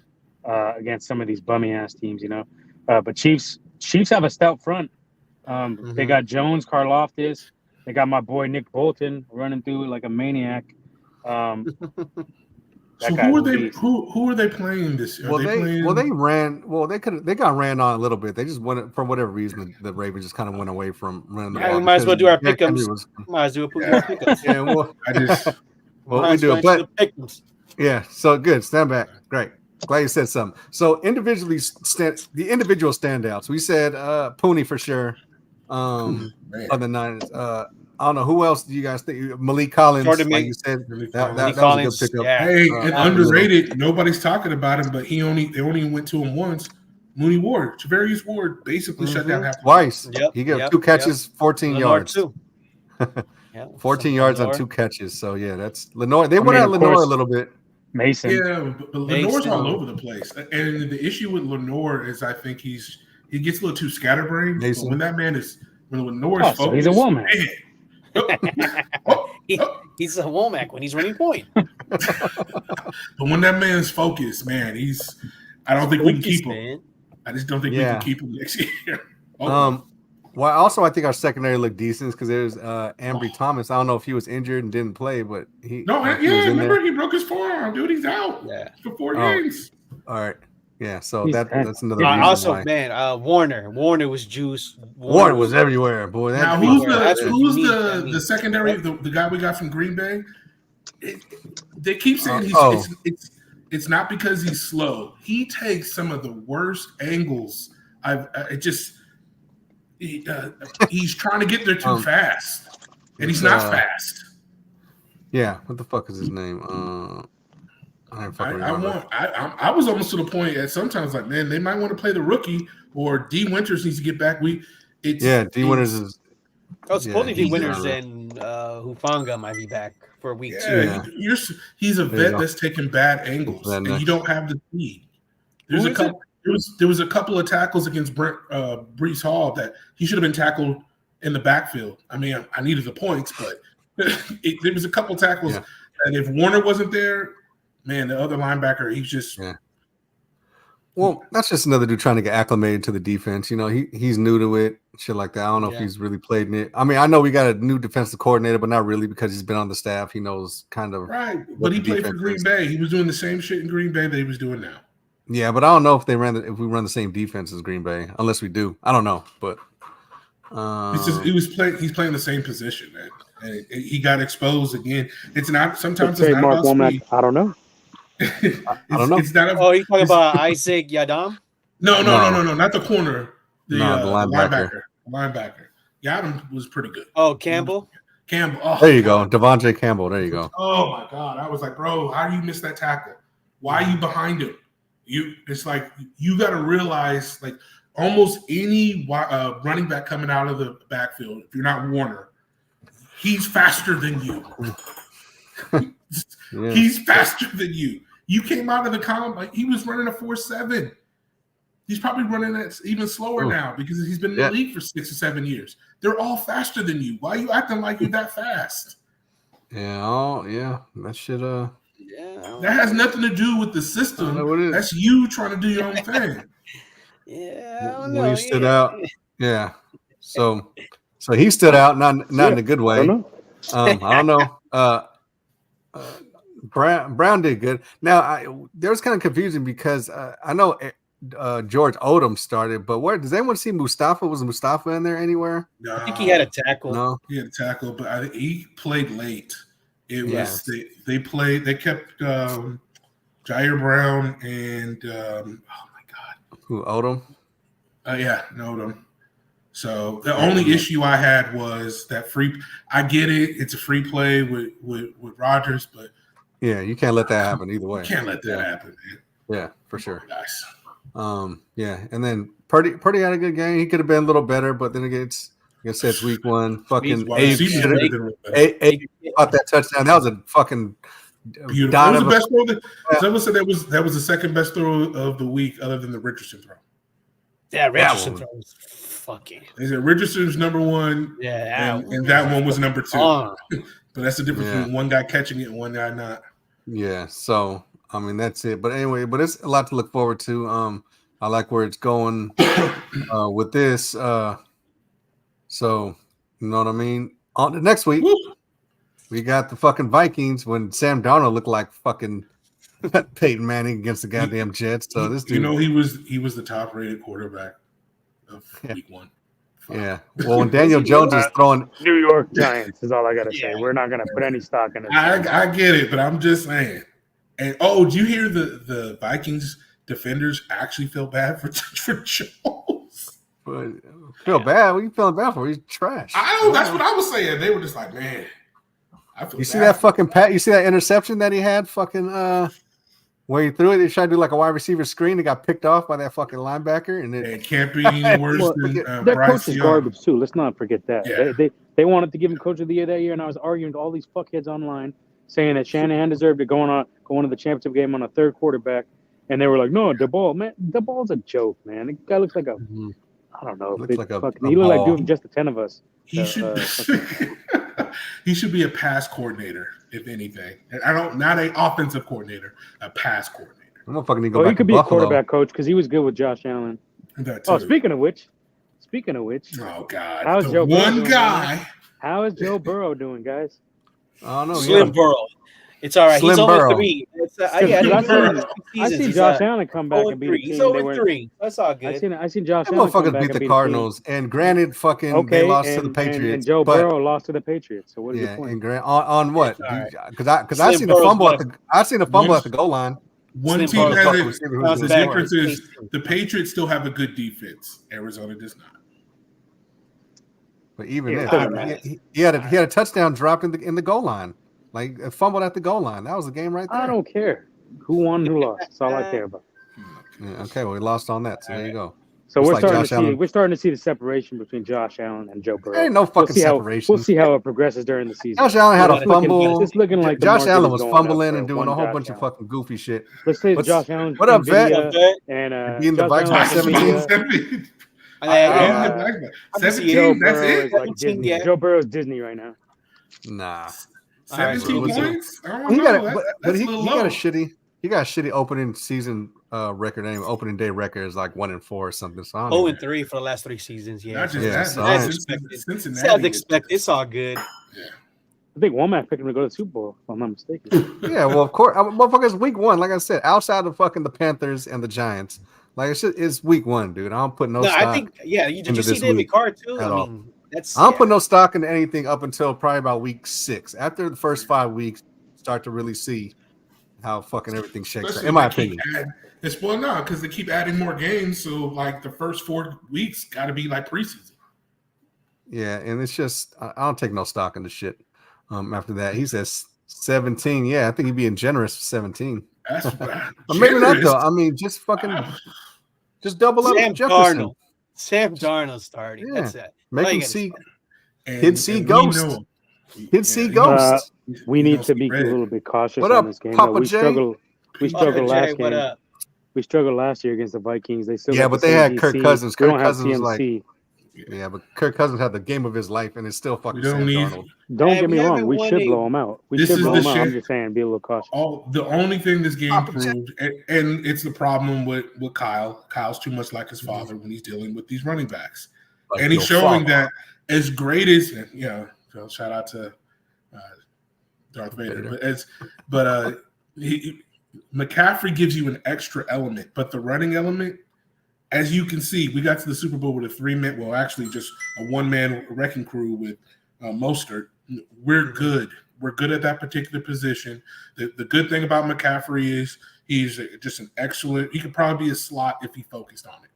against some of these bummy ass teams, you know. But Chiefs have a stout front. They got Jones, Karlaftis. They got my boy Nick Bolton running through like a maniac. So who are they playing this year? They got ran on a little bit. They just went for whatever reason. The Ravens just kind of went away from running the ball. We might as well do our pickems. Might as well put our pickems. Yeah, we do it. But yeah, so good. Stand back. Great. Glad you said something. So the individual standouts. We said Pooney for sure. Other Niners. I don't know who else do you guys think? Malik Collins, like you said, that was a good pickup. Yeah. Hey, and underrated. Nobody's talking about him, but they only went to him once. Mooney Ward, Javarius Ward, basically shut down half twice. He got 2 catches, 14 yards. 14 yards on 2 catches. So yeah, that's Lenore. They went at Lenore a little bit. Mason. Yeah, but Lenore's all over the place. And the issue with Lenore is I think he gets a little too scatterbrained. But when Lenore's focused, he's a woman. He's a Womack when he's running point. But when that man's focused, man, I don't think we can keep him. I just don't think we can keep him next year. Well, also I think our secondary looked decent because there's Ambry Thomas. I don't know if he was injured and didn't play, but remember he broke his forearm, dude. He's out for 4 games. All right. Yeah, so that's another reason also, why. man, Warner was juice. Warner was everywhere, boy. Now, who's the secondary? The guy we got from Green Bay? They keep saying it's not because he's slow. He takes some of the worst angles. He's trying to get there too fast, and he's not fast. Yeah, what the fuck is his name? I was almost to the point that sometimes like, man, they might want to play the rookie or D Winters needs to get back. D Winters is. Supposedly D Winters and Hufanga might be back for week 2. He's a vet that's taking bad angles, and you don't have the speed. There was a couple of tackles against Breece Hall that he should have been tackled in the backfield. I mean, I needed the points, but there was a couple tackles that if Warner wasn't there. Man, the other linebacker, he's just. Yeah. Well, that's just another dude trying to get acclimated to the defense. You know, he's new to it, shit like that. I don't know if he's really played in it. I mean, I know we got a new defensive coordinator, but not really because he's been on the staff. He knows kind of. Right, but he played for Green Bay. He was doing the same shit in Green Bay that he was doing now. Yeah, but I don't know if we run the same defense as Green Bay, unless we do. I don't know, but. He's playing the same position, man. And he got exposed again. It's not sometimes it's not Mark about Womack, speed. I don't know. I don't know. It's not you talking about Isaac Yadam? No, not the corner. The linebacker. Yadam was pretty good. Oh, Campbell. Oh, there you go, Devontae Campbell. There you go. Oh my God, I was like, bro, how do you miss that tackle? Why are you behind him? It's like you got to realize, like almost any running back coming out of the backfield, if you're not Warner, he's faster than you. He's faster than you. You came out of the column like he was running a 4.7. He's probably running that even slower now because he's been in the league for 6 or 7 years. They're all faster than you. Why are you acting like you're that fast? That shit. That has nothing to do with the system. That's you trying to do your own thing. I don't know. When he stood out, So he stood out, not in a good way. I don't know. Brown did good. Now, there was kind of confusing because I know George Odom started, but where does anyone see Mustafa? Was Mustafa in there anywhere? No, I think he had a tackle. No, he had a tackle, but he played late. It was they played. They kept Jair Brown and oh my God, who Odom? Odom. So the only issue I had was that free. I get it; it's a free play with Rodgers, but you can't let that happen either way. You can't let that happen, man. Yeah, for sure. Nice. Yeah, and then Purdy had a good game. He could have been a little better, but then again, like I said, it's week one. Fucking Wide Abe receivers should could have have done a little better. Abe caught that touchdown. That was a fucking Beautiful. dot That was of the best throw. Yeah. Someone said that was the second best throw of the week, other than the Richardson throw. Yeah, Richardson one. throws fucking. They said Richardson's number one, Yeah, and that one was number two. But that's the difference Yeah. between one guy catching it and one guy not. Yeah, so I mean that's it. But anyway, but it's a lot to look forward to. I like where it's going with this. So you know what I mean? On the next week, Woo. we got the fucking Vikings when Sam Darnold looked like fucking Peyton Manning against the goddamn Jets. So this dude, you know, he was the top rated quarterback of week one. Yeah. Well, when Daniel Jones is throwing New York Giants is all I gotta say. We're not gonna put any stock in it. I get it, but I'm just saying. And did you hear the Vikings defenders actually feel bad for Jones? Feel bad? What are you feeling bad for? He's trash. I know that's what I was saying. They were just like, man. I feel you see that fucking you see that interception that he had? Fucking where he threw it, they tried to do like a wide receiver screen. It got picked off by that fucking linebacker, and it can't be any worse than their Bryce coach is Young. garbage too. Let's not forget that. Yeah. They wanted to give him coach of the year that year, and I was arguing with all these fuckheads online saying that Shanahan deserved to go into the championship game on a third quarterback, and they were like, "No, the ball's a joke, man. The guy looks like a I don't know. Looks like a he looked like ball. doing just the 10 of us. He should he should be a pass coordinator, if anything. And not an offensive coordinator, a pass coordinator. I'm gonna fucking go back he could to be Buffalo. a quarterback coach because he was good with Josh Allen. Speaking of which, oh god, how's the Joe one Burrow guy? Doing, how is Joe Burrow doing, guys? I don't know. Slim Burrow. It's all right. He's 0-3. I see Josh Allen come back and beat a team. He's 0-3. That's all good. I seen Josh Allen come back beat and the Cardinals, and granted, fucking they lost to the Patriots. And Joe Burrow lost to the Patriots. So what is your point? And on what? Because I seen a fumble at the goal line. One team has the difference is the Patriots still have a good defense. Arizona does not. But even he had a touchdown dropped in the goal line. Like fumbled at the goal line. That was the game right there. I don't care who won, who lost. That's all I care about. Yeah, okay, well, we lost on that. So there you go. So we're starting to see the separation between Josh Allen and Joe Burrow. There ain't no fucking separation. We'll see how it progresses during the season. Josh Allen had a fumble. It's looking like Josh Allen was fumbling and doing a whole bunch of fucking goofy shit. Let's say Josh Allen. What up, Vet? And being the Vikings by 17. 17. That's it. Like Disney. Joe Burrow is Disney right now. Nah. 17 points. He got a shitty opening season record. Anyway, opening day record is like 1-4 or something. So 0-3 for the last 3 seasons. Yeah, that's expected. Sounds expected. It's all good. Yeah. I think Womack picked him to go to the Super Bowl, if I'm not mistaken. Yeah, well, of course, motherfuckers. Week 1, like I said, outside of fucking the Panthers and the Giants, like it's week 1, dude. I don't put no stock. I think did you see David Carr too? I mean, I don't put no stock into anything up until probably about week 6. After the first 5 weeks, start to really see how fucking everything shakes out, in my opinion. It's because they keep adding more games. So like the first 4 weeks got to be like preseason. Yeah, and it's just I don't take no stock in the shit. After that, he says 17. Yeah, I think he'd be generous for 17. That's maybe not though. I mean, just fucking, just double up Jefferson. Sam Darnold starting. Yeah. That's it. Make him see. He'd see ghosts. He'd see ghosts. We need to be a little bit cautious on this game. Papa J? We struggled last game. We struggled last year against the Vikings. They still but they had Kirk Cousins. Kirk Cousins was like, but Kirk Cousins had the game of his life, and it's still fucking Sam Darnold. Don't get me wrong. We should blow him out. I'm just saying, be a little cautious. The only thing this game proved, and it's the problem with Kyle. Kyle's too much like his father when he's dealing with these running backs, and he's showing that as great as shout out to Darth Vader, McCaffrey gives you an extra element, but the running element, as you can see, we got to the Super Bowl with a 3-man, well, actually just a 1-man wrecking crew with Mostert. We're good. We're good at that particular position. The good thing about McCaffrey is he's just an excellent. He could probably be a slot if he focused on it.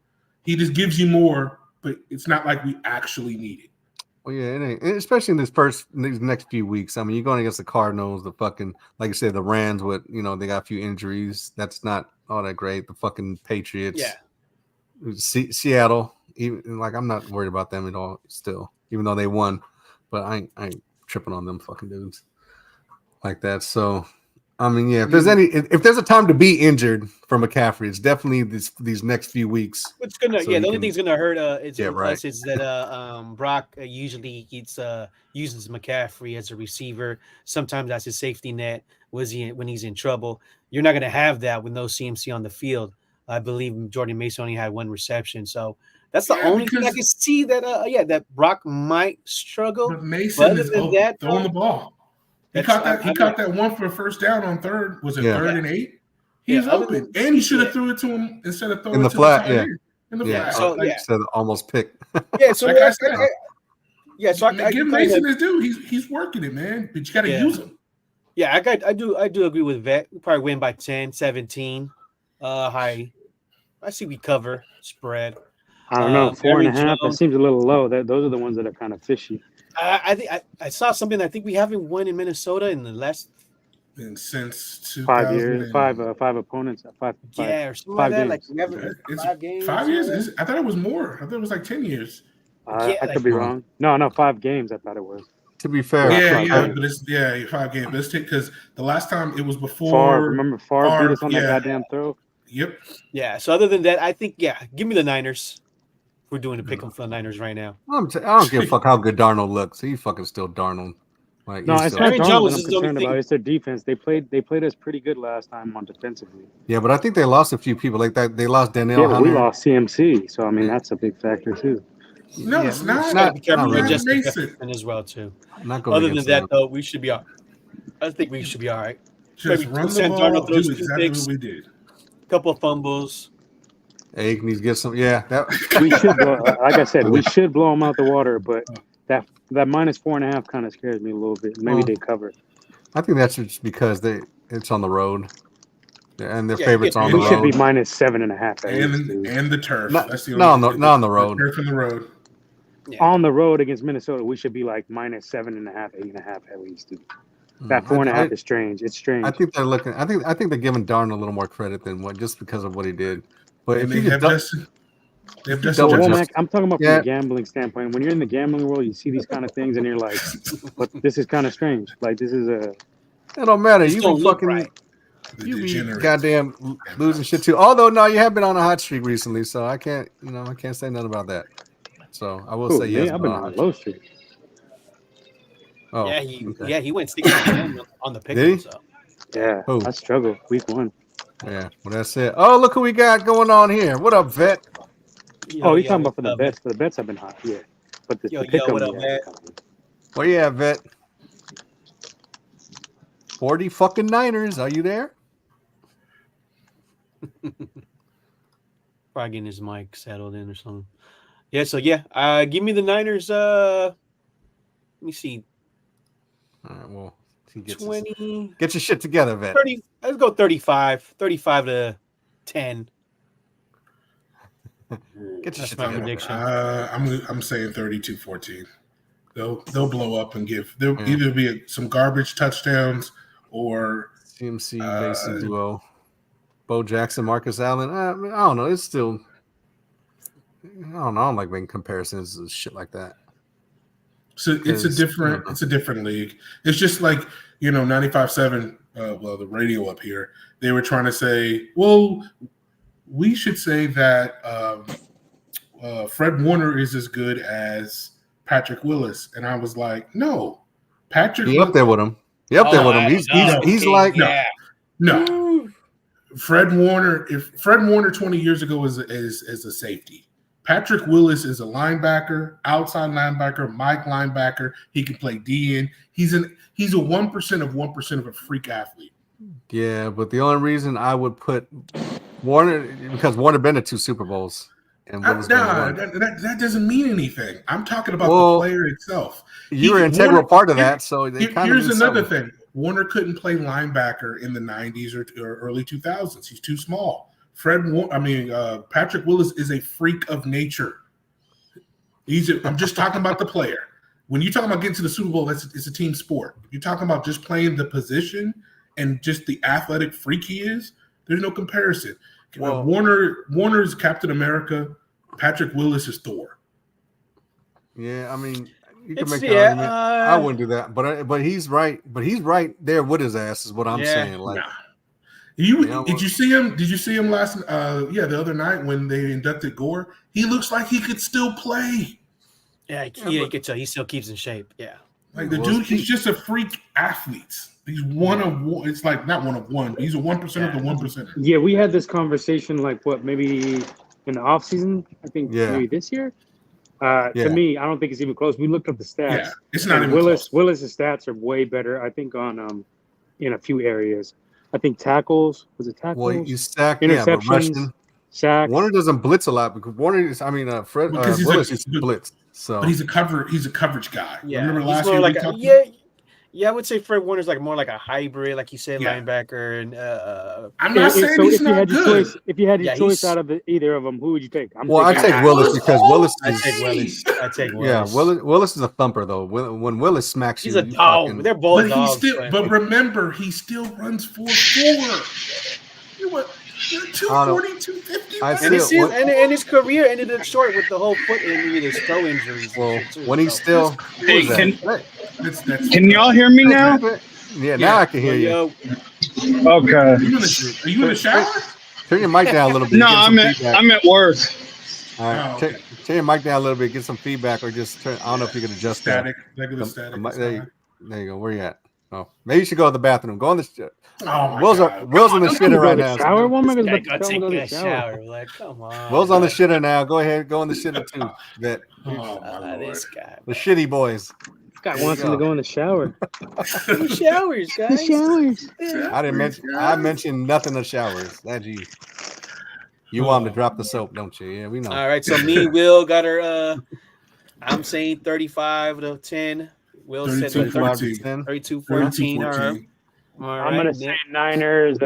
He just gives you more, but it's not like we actually need it. Well, yeah, it ain't. Especially in these next few weeks. I mean, you're going against the Cardinals, the fucking, like I said, the Rams with, they got a few injuries. That's not all that great. The fucking Patriots. Yeah. Seattle. Even like I'm not worried about them at all. Still, even though they won, but I ain't tripping on them fucking dudes like that. So, I mean, yeah. If there's a time to be injured for McCaffrey, it's definitely these next few weeks. What's gonna So the he only can- thing's gonna hurt right. us is that Brock usually uses McCaffrey as a receiver. Sometimes that's his safety net when he's in trouble. You're not gonna have that with no CMC on the field. I believe Jordan Mason only had one reception, so that's the only thing I can see that that Brock might struggle. But Mason is throwing the ball. He caught that one for a first down on third. Was it 3rd and 8? He was open, and he should have threw it to him instead of throwing in it the to flat. the tight end. In the flat. So instead of almost pick. Yeah, so like I said, so I give Mason his due. He's working it, man. But you got to use him. Yeah, I do agree with Vet. We probably win by 10, 17. High. I see we cover spread. I don't know, 4.5. That seems a little low. Those are the ones that are kind of fishy. I think I saw something. I think we haven't won in Minnesota in the last since 5 years. Five opponents. Five. Yeah, or something five like that. games. Like we haven't 5 games. 5 years. I thought it was more. I thought it was like 10 years. I could be wrong. No, 5 games. I thought it was. To be fair, but it's 5 games. Let's take because the last time it was before. Favre beat us on that goddamn throw. Yep. Yeah. So other than that, I think give me the Niners. We're doing a pick 'em for the Niners right now. I don't give a fuck how good Darnold looks. He fucking still Darnold. Like, no, it's not Aaron Darnold Jones that is I'm the only concerned thing. about. It's their defense. They played us pretty good last time on defensively. Yeah, but I think they lost a few people like that. They lost Danielle. Yeah, but we lost CMC, so I mean that's a big factor too. No, it's not. Not be careful with really. Justin Mason. Jefferson as well too. Not going Other than against that, them. though, we should be all. I think we should be all right. Just Maybe run the Sam ball. Darnold Do throws exactly 2 picks. what we did. Couple of fumbles. Hey, can you get some? Yeah, that. We should, like I said, we should blow them out the water, but that minus 4.5 kind of scares me a little bit. Maybe they cover. I think that's just because it's on the road, and their favorites on the We road. should be minus 7.5. And the turf. Not on the road. The turf and the road. Yeah. On the road against Minnesota, we should be like minus 7.5, 8.5 at least. Dude. That 4.5 is strange. It's strange. I think they're looking. I think they're giving Darnold a little more credit than what just because of what he did. But And if they you have just double Justin. Mac, I'm talking about from a gambling standpoint. When you're in the gambling world, you see these kind of things, and you're like, "But this is kind of strange. Like this is a." It don't matter. Just You don't been look fucking. right. You be degenerate. goddamn losing shit too. Although no, you have been on a hot streak recently, so I can't say nothing about that. So I will say yes. I've been on a low streak. Oh, Yeah, okay. he went 6 on the pick. Did he? So. Yeah, Who? I struggled week 1. Yeah, well that's it. Oh, look who we got going on here. What up, vet? You're Talking about for the bets. The bets have been hot, yeah. But the pick what up, man? Where you at, vet? 40 fucking Niners. Are you there? Probably getting his mic settled in or something. Yeah, so give me the Niners. Let me see. All right, well, he gets 20. get your shit together, vet. 30. Let's go 35. 35 to 10. Get your That's shit my together. prediction. I'm saying 32-14. They'll blow up and there'll either be some garbage touchdowns or CMC Mason duo. Bo Jackson, Marcus Allen. I don't know. It's still. I don't know. I don't like making comparisons and shit like that. So it's a different league. It's just like 95.7. The radio up here, they were trying to say, well, we should say that Fred Warner is as good as Patrick Willis, and I was like, no, Patrick. He up there with him. He's like no. Fred Warner. If Fred Warner 20 years ago is a safety, Patrick Willis is a linebacker, outside linebacker, Mike linebacker. He can play DN. He's a 1% of 1% of a freak athlete. Yeah, but the only reason I would put Warner because Warner been to 2 Super Bowls. And that doesn't mean anything. I'm talking about the player itself. You were an integral part of that. So here's another thing. Warner couldn't play linebacker in the 90s or early 2000s. He's too small. Patrick Willis is a freak of nature. I'm just talking about the player. When you're talking about getting to the Super Bowl, it's a team sport. If you're talking about just playing the position and just the athletic freak he is, There's no comparison. Well- Warner's Captain America. Patrick Willis is Thor. Yeah, I mean, you can It's- make the yeah, argument. I wouldn't do that, but he's right. But he's right there with his ass, is what I'm Yeah. saying. Like, Nah. Yeah, Did you see him? Did you see him last? The other night when they inducted Gore. He looks like he could still play. Yeah, you could tell he still keeps in shape. Yeah. Like the Well, dude, he's just a freak athlete. He's one of one. It's like not one of one. But he's a 1% of the 1%. Yeah, we had this conversation like maybe in the off season. I think Yeah. maybe this year. Yeah. To me, I don't think it's even close. We looked up the stats. Yeah, it's not And even Willis's close. stats are way better. I think on in a few areas. I think tackles tackles, well, you stack, yeah, but interceptions, rushing. sacks. Warner doesn't blitz a lot because Fred Because he's Willis a- used to blitz. So But he's a coverage guy. Yeah. Remember He's last more year like we a, talked yeah. Yeah, I would say Fred Warner's like more like a hybrid, like you said, Yeah. linebacker and I'm not saying So he's if you not had your good. choice, if you had your Yeah, choice he's- out of either of them, who would you take? well, I taking- take Willis because Willis I is take Willis. I take yeah, Willis. Willis is a thumper though. When Willis smacks He's you, a you dog. fucking- They're both But he dogs. still. But remember, he still runs 4.4. You're 240, 250. I And his, still- season, and his career ended up short with the whole foot injury, his toe injuries. well, too, when he's so. still Hey, what was that? That's Can y'all hear me now? Yeah, now I can hear you. Yo, Okay. Are you in the shower? Turn your mic down a little bit. No, get some feedback. I'm at work. All right, Oh, okay. turn your mic down a little bit, get some feedback, or just turn. I don't know if you can adjust that. Static, regular The static. mic- is there, you, fine. there you go. Where you at? Oh, maybe you should go to the bathroom. Go on the. Oh my Will's God. Will's in the I'm shitter gonna right go now. to the shower. What am I I gonna gotta tell him take to go to a the shower? shower. Like, come on. Will's on the shitter now. Go ahead, go on the shitter too. That Oh my Lord. This guy. the shitty boys. This guy There wants you him to go. go in the shower. Who showers, guys? I didn't mention. I mentioned nothing of showers. That's you. You want him to drop the soap, don't you? Yeah, we know. All right, so me, Will got her. I'm saying 35-10. Will said 32, 30, 14. 32-14. 32, All right. 14. All I'm right. gonna say Niners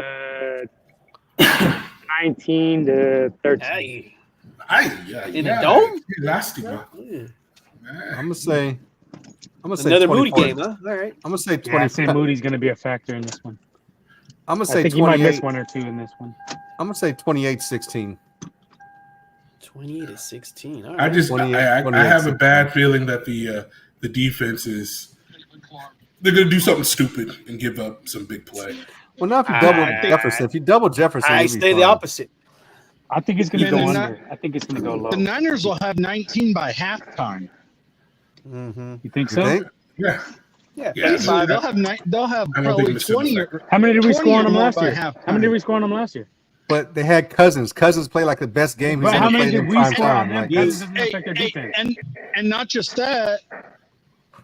19-13. Hey. In the dome? Lástima. Yeah. I'm gonna say. Another Moody 24. game, huh? All right. I'm gonna say Yeah, I say 20. Moody's gonna be a factor in this one. I'm gonna I say think he might miss 28. one or two in this one. I'm gonna say 28-16. 20-16. All I right. just 28, I 28, have a 16. bad feeling that the defense is they're gonna do something stupid and give up some big play. Well, now if you double I- Jefferson, if you double Jefferson, I you'll be say the fine. opposite. I think it's gonna Yeah, go they're under. I think it's gonna go low. The Niners will have 19 by halftime. Mm-hmm. You think You so? think? Yeah, Yeah. Yeah. Actually, they'll have I don't probably think it's gonna 20 affect or How many did we 20 score on or them more last by year? halftime. How many did we score on them last year? But they had Cousins. Cousins played like the best game he's But how ever many played did in we prime score on time. them? Like, Cousins that's- doesn't affect their defense. and not just that,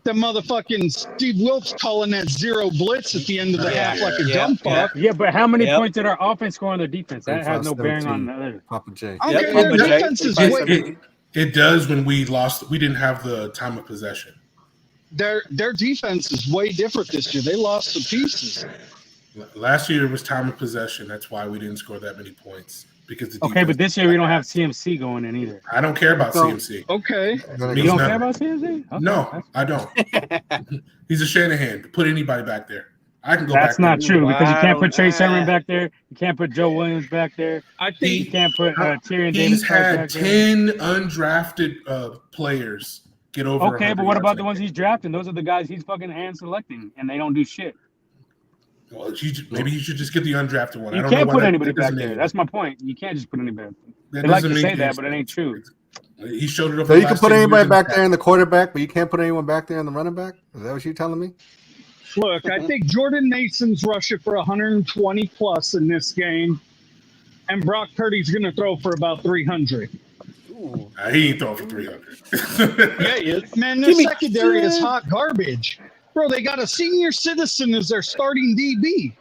the motherfucking Steve Wilkes calling that zero blitz at the end of the Yeah. half like a Yeah. dumb Yeah. fuck. Yeah, but how many Yep. points did our offense score on their defense? That has no bearing on 17. the other. Papa J. I Yep. don't care. But Their Jay- defense is but- way, it does when we lost. We didn't have the time of possession. their defense is way different this year. They lost some pieces. Last year it was time of possession. That's why we didn't score that many points because the Okay, but defense- this year we don't have CMC going in either. I don't care about So- CMC. Okay. Gonna You go- You He's don't not- care about CMC? Okay, No, I don't. He's a Shanahan. Put anybody back there. I can go That's back not there. true because you can't put Trey Wow. Sermon back there. You can't put Joe Williams back there. I You think can't put Tyrion Davis He's had back there. 10 undrafted players get over. Okay, 100 but what yards about the like ones that. he's drafting? Those are the guys he's fucking hand selecting, and they don't do shit. Well, maybe you should just get the undrafted one. I You don't can't know why put that- anybody that back doesn't there. make- That's my point. You can't just put anybody. that They like doesn't to make say any that, but it ain't sense. true. He showed it up. So the you can last put 10 years anybody in the back past. there in the quarterback, but you can't put anyone back there in the running back. Is that what you're telling me? Look, I think Jordan Mason's rushing for 120 plus in this game, and Brock Purdy's going to throw for about 300. Ooh. He ain't throwing for 300. Yeah, man, their Give me- secondary is hot garbage. Bro, they got a senior citizen as their starting DB.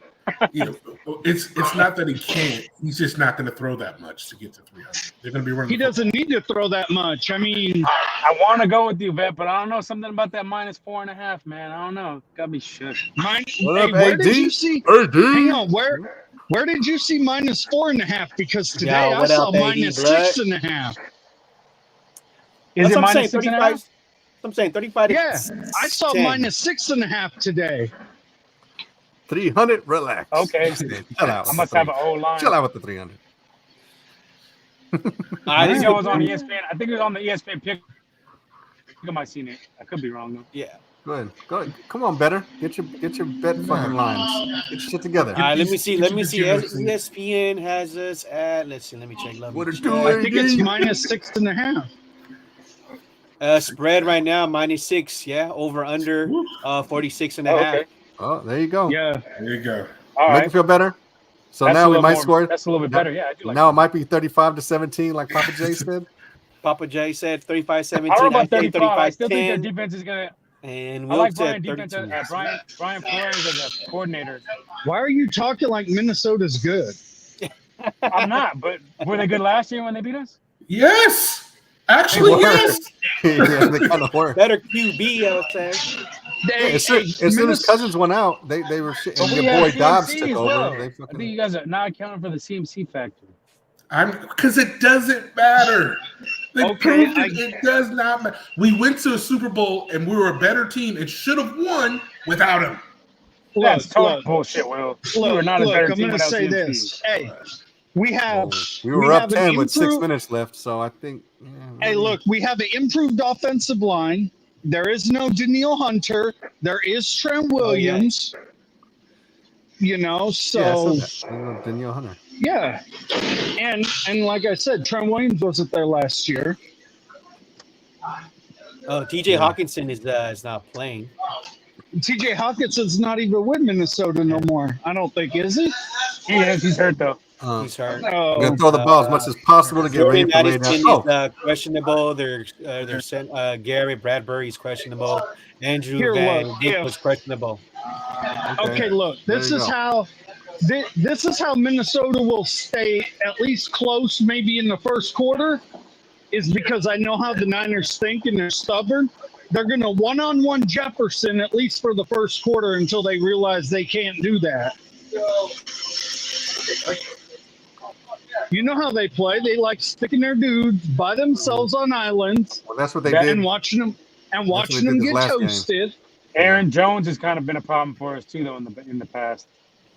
You know, it's not that he can't. He's just not going to throw that much to get to 300. They're going to be running. He doesn't need to throw that much. I mean, I want to go with you, Vet, but I don't know something about that -4.5, man. I don't know. Got me shook. What up, where AD? did you see? Hey, dude. Hang on, where did you see -4.5? Because today Yo, I what saw up, AD, -6.5. Is That's it what I'm saying. -6.5? 35. I'm saying 35. Yeah, I saw -10. -6.5 today. 300. Relax. Okay. Chill out. I with must the have an 300. O line. Chill out with the 300. I think this that was is- on ESPN. I think it was on the ESPN pick. I might have seen it. I could be wrong though. Yeah. Go ahead. Go ahead. Come on, better. Get your bet fucking lines. Get your shit together. All right, let me these- see. get Let your me see. degenerates in. ESPN has us at. Let's see. Let me check. Let me What it check. do, I think it's AD? minus 6.5. Spread right now -6. Yeah, over under Woo. 46 and Oh, a half. okay. Oh, there you go. Yeah. There you go. All Make right. it feel better. So That's a now we little might more- score. That's a little bit now- better. Yeah, I do like Now that. it might be 35-17, like Papa J said. Papa J said 35-17. I don't know about I say 35. I still think their 35-10. defense is gonna. And I Will like said Brian defense. 32. Brian Flores as a coordinator. Why are you talking like Minnesota's good? I'm not, but were they good last year when they beat us? Yes. Actually, They were. yes. Yeah, they kind of were. Better QB, I would say. As soon as Cousins went out, they were shit. And But we your had boy Dobbs CMC took as over. well. They I think fucking, you guys are not accounting for the CMC factor. Because it doesn't matter. They Okay, proved it does not matter. We went to a Super Bowl and we were a better team and should have won without him. That's total look, bullshit, Will. We look, were not a look, better I'm team going to without say CMC. this. Hey, we have. we were up have an 10 with 6 improved- minutes left. So I think. Yeah, Hey, look, we have an improved offensive line. There is no Daniil Hunter. There is Trent Williams. You know, so Danielle Hunter. yeah. And like I said, Trent Williams wasn't there last year. Oh, TJ Hawkinson is not playing. TJ Hawkinson's not even with Minnesota no more. I don't think, is he? He is. He's hurt though. He's hurt. We're Oh, gonna throw the ball as much as possible to get ready Jordan for Ray Addison down. is questionable. They're Gary Bradbury is questionable. Andrew Here, Van look, Dyke yeah. was questionable. okay. Look, this There you is go. how. This is how Minnesota will stay at least close, maybe in the first quarter, is because I know how the Niners think and they're stubborn. They're going to one-on-one Jefferson at least for the first quarter until they realize they can't do that. You know how they play. They like sticking their dudes by themselves on islands Well, that's what they That- did. and watching them what they did get this last game. toasted. Aaron Jones has kind of been a problem for us too, though, in the past.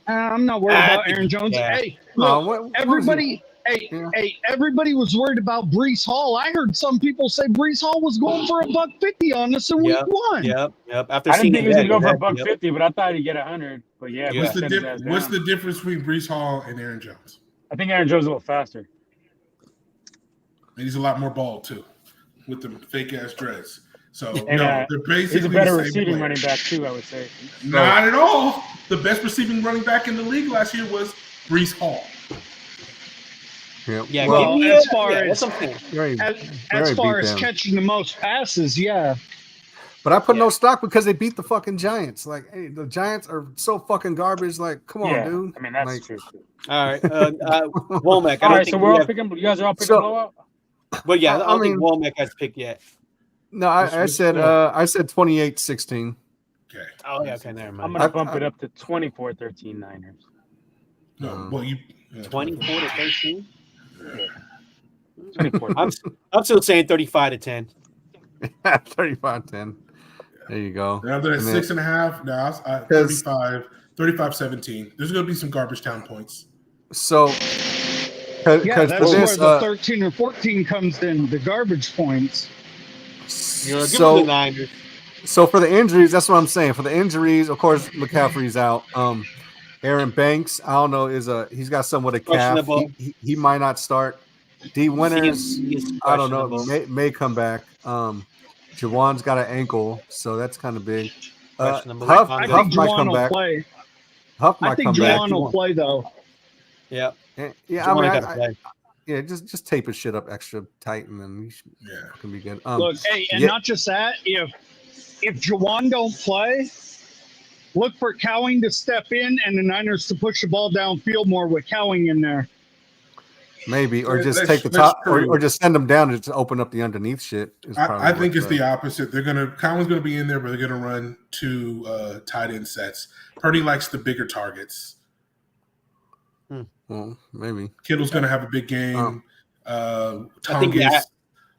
I'm not worried about Aaron Jones. Yeah. Hey, Oh, look, what was everybody. Yeah. Hey, everybody was worried about Brees Hall. I heard some people say Brees Hall was going for $150 on us in week Yep. 1. Yep. After I didn't seeing think he was that, gonna go for that- $150, but I thought he'd get 100. But yeah, Yeah. What's, we the sent his ass what's down. the difference between Brees Hall and Aaron Jones? I think Aaron Jones is a little faster. And he's a lot more bald too, with the fake ass dreads. So And, no, they're basically He's a better the same receiving player. running back too, I would say. Not at all. The best receiving running back in the league last year was Brees Hall. Yeah. Yeah, Well, give me as a- far yeah, as- that's what I'm saying. Very, As very far beat as down. catching the most passes, yeah. But I put no Yeah. stock because they beat the fucking Giants. Like, hey, the Giants are so fucking garbage. Like, come on, Yeah, dude. I mean that's Like, true. Too. All right, Womack. I All don't right, think so we we're all have, picking. You guys are all picking So- blowout. but yeah, I I don't think mean- Womack has picked yet. No, I said 28-16. Okay. Oh yeah, okay, never I'm mind. gonna bump it up to 24-13 Niners. No, well you 24-13. 24. I'm still saying 35-10. 35-10. There you go. Now they're at And then- 6.5. Now 35-17. There's going to be some garbage town points. So, Yeah, because that's for where this, the 13 or 14 comes in, the garbage points. You know, give so me the Niners. So for the injuries, that's what I'm saying. For the injuries, of course, McCaffrey's out. Aaron Banks, I don't know, he's got something with a calf. Questionable. He might not start. D Winters, CMC is I don't know, questionable. may come back. Jawan's got an ankle, so that's kind of big. Questionable. Huff I Huff think might Juwan come will back. play. Huff I might think come back. Juwan will play, though. Yeah, Yeah, I mean, gotta play. yeah, just tape his shit up extra tight, and then he Yeah. can be good. Look, hey, and yeah. not just that, if Juwan don't play, look for Cowing to step in and the Niners to push the ball downfield more with Cowing in there. Maybe, or Yeah, just that's- take the that's top, or true. just send them down and just open up the underneath shit. Is probably I think what it's the opposite. Cowan's gonna be in there, but they're gonna run two tight end sets. Purdy likes the bigger targets. Well, maybe Kittle's gonna have a big game. I think Tongus,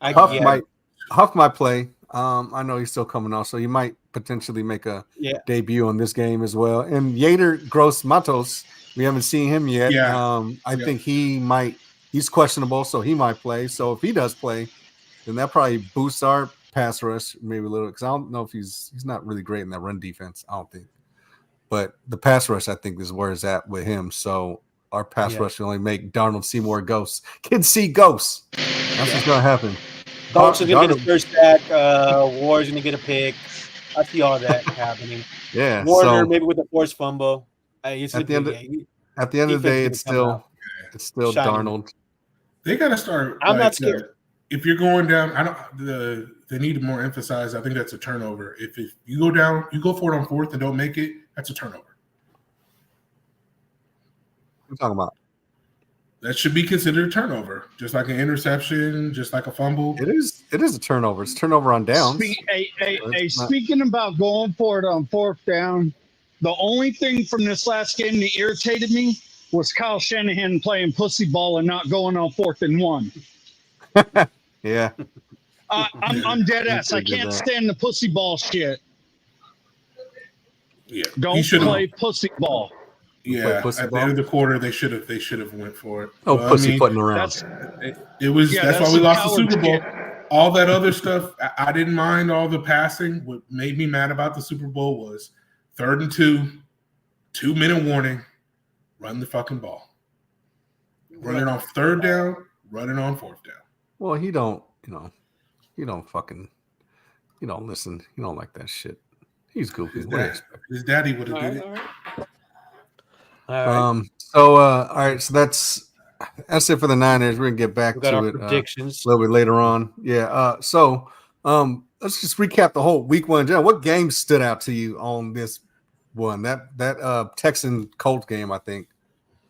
that- Huff might play. I know he's still coming off, so he might potentially make a Yeah. debut on this game as well. And Yader Gross Matos, we haven't seen him yet. Yeah. I think he's questionable, so he might play. So if he does play, then that probably boosts our pass rush maybe a little, because I don't know if he's not really great in that run defense, I don't think. But the pass rush, I think, is where it's at with him. So our pass rush will only make Darnold see more ghosts. Kids see ghosts. That's what's going to happen. Colts are going to get a first sack. Ward's going to get a pick. I see all that happening. Yeah. Warner maybe with a forced fumble. At the end of the day, it's still Darnold. They got to start. I'm not scared. If you're going down, they need to more emphasize. I think that's a turnover. If you go down, you go for it on fourth and don't make it, that's a turnover. What are you talking about? That should be considered a turnover, just like an interception, just like a fumble. It is a turnover. It's turnover on downs. Speaking about going for it on fourth down, the only thing from this last game that irritated me was Kyle Shanahan playing pussy ball and not going on 4th and 1. Yeah. I'm dead ass. I can't stand the pussy ball shit. Yeah. Don't play pussy ball. Yeah, at the end of the quarter, they should have went for it. Oh, pussyfooting around. That's why we lost the Super Bowl. All that other stuff, I didn't mind all the passing. What made me mad about the Super Bowl was 3rd and 2, 2-minute warning, run the fucking ball. Run it on 3rd down, run it on 4th down. Well, he don't listen. He don't like that shit. He's goofy. His daddy would have did it. All right. All right. So that's it for the Niners. We're gonna get back to it predictions a little bit later on. Yeah. So let's just recap the whole week 1. John, what games stood out to you on this one? That Texan Colts game, I think,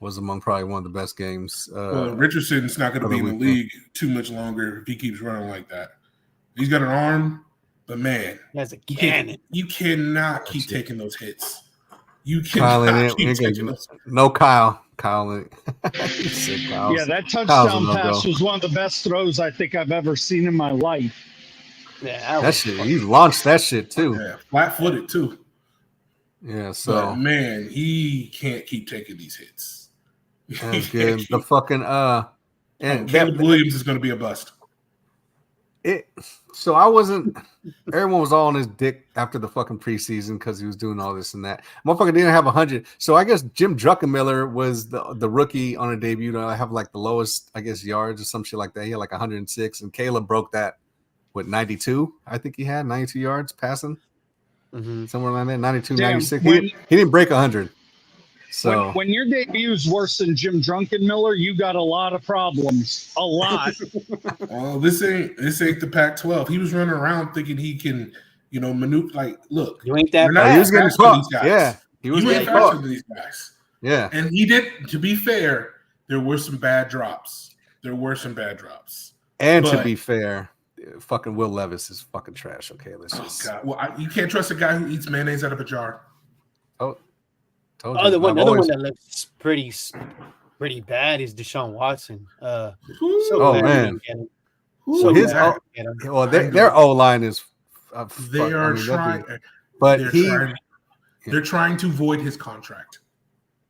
was among probably one of the best games. Richardson's not going to be in the league too much longer if he keeps running like that. He's got an arm, but man, he has a cannon. You cannot keep taking those hits. You cannot keep taking those. No Kyle. Kyle. Kyle. Yeah, that touchdown pass was one of the best throws I think I've ever seen in my life. Yeah, that shit. He launched that shit too. Yeah, flat-footed too. Yeah, so but man, he can't keep taking these hits. That's good. The fucking and Caleb Williams is going to be a bust. So I wasn't. Everyone was all on his dick after the fucking preseason because he was doing all this and that. Motherfucker didn't have 100. So I guess Jim Druckenmiller was the rookie on a debut to have like the lowest, I guess, yards or some shit like that. He had like 106, and Caleb broke that with 92. I think he had 92 yards passing, somewhere like that. 92, 96. He didn't break 100. So when your debut is worse than Jim Druckenmiller, you got a lot of problems. A lot. Well, this ain't the Pac-12. He was running around thinking he can, maneuver. Like, look, you ain't that. He was getting caught. Yeah, he was getting faster than these guys. Yeah, and he did. To be fair, there were some bad drops. And to be fair, fucking Will Levis is fucking trash. Okay, let's just. God. Well, you can't trust a guy who eats mayonnaise out of a jar. Another one that looks pretty bad is Deshaun Watson. Man. Their O line is. They're trying to void his contract.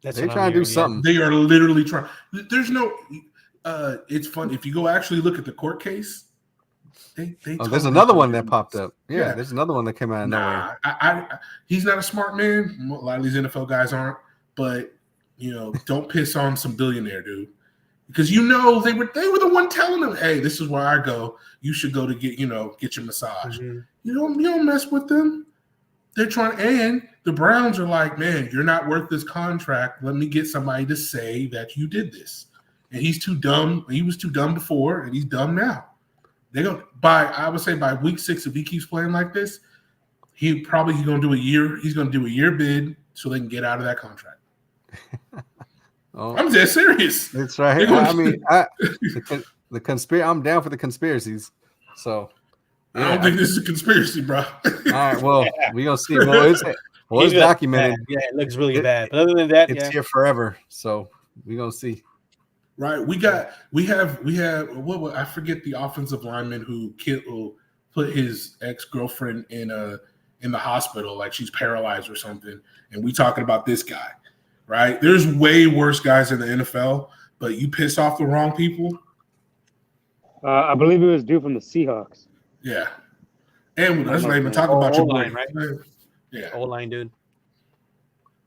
They're trying to do something. They are literally trying. There's no. It's fun if you go actually look at the court case. There's another one that popped up. Yeah, there's another one that came out of nowhere. He's not a smart man. A lot of these NFL guys aren't. But don't piss on some billionaire dude, because they were the one telling him, "Hey, this is where I go. You should go to get your massage." Mm-hmm. You don't mess with them. They're trying, and the Browns are like, "Man, you're not worth this contract. Let me get somebody to say that you did this." And he's too dumb. He was too dumb before, and he's dumb now. I would say by week 6, if he keeps playing like this, he's gonna do a year. He's gonna do a year bid so they can get out of that contract. I'm dead serious. That's right. I mean, the conspiracy. I'm down for the conspiracies. So I don't think this is a conspiracy, bro. All right. Well, we gonna see. Well, it's documented. Yeah, it looks really bad. But other than that, it's here forever. So we gonna see. Right. We have what I forget the offensive lineman who put his ex-girlfriend in the hospital, like she's paralyzed or something, and we talking about this guy, right? There's way worse guys in the NFL, but you piss off the wrong people. I believe it was due from the Seahawks. Yeah. And let's not even talk about your boy, right? Yeah. O-line, dude.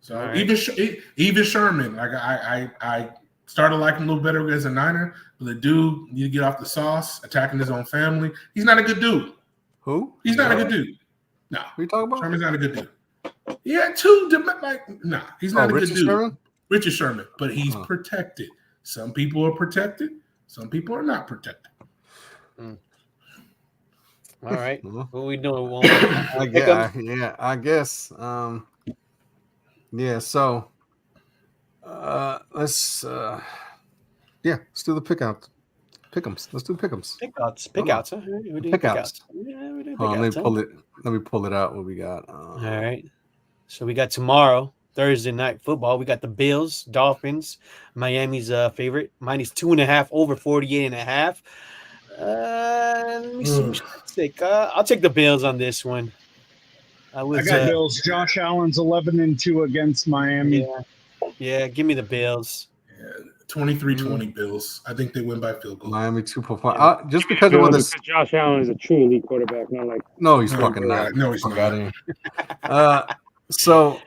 So right. even Sherman, like I started liking him a little better as a Niner, but the dude need to get off the sauce, attacking his own family. He's not a good dude. Who? He's not a good dude. No. What are you talking about? Sherman's not a good dude. Yeah, he's not a good dude. Sherman? Richard Sherman, but he's protected. Some people are protected. Some people are not protected. All right. What are we doing? I guess. Yeah, so let's do the pickouts. Pick'ems. Let's do pick'ems. Pickouts. Huh? Pickouts. Yeah, we do Let pickouts, me pull it out. What we got? All right. So we got tomorrow, Thursday night football. We got the Bills, Dolphins, Miami's favorite, -2.5 over 48.5. Let me see. I'll take the Bills on this one. I got Bills. Josh Allen's 11-2 against Miami. Yeah, give me the Bills. 23-20 Bills. I think they win by field goal. Miami 2.5. Just because of this. Josh Allen is a true elite quarterback, not like. No, he's fucking not. No, he's not. So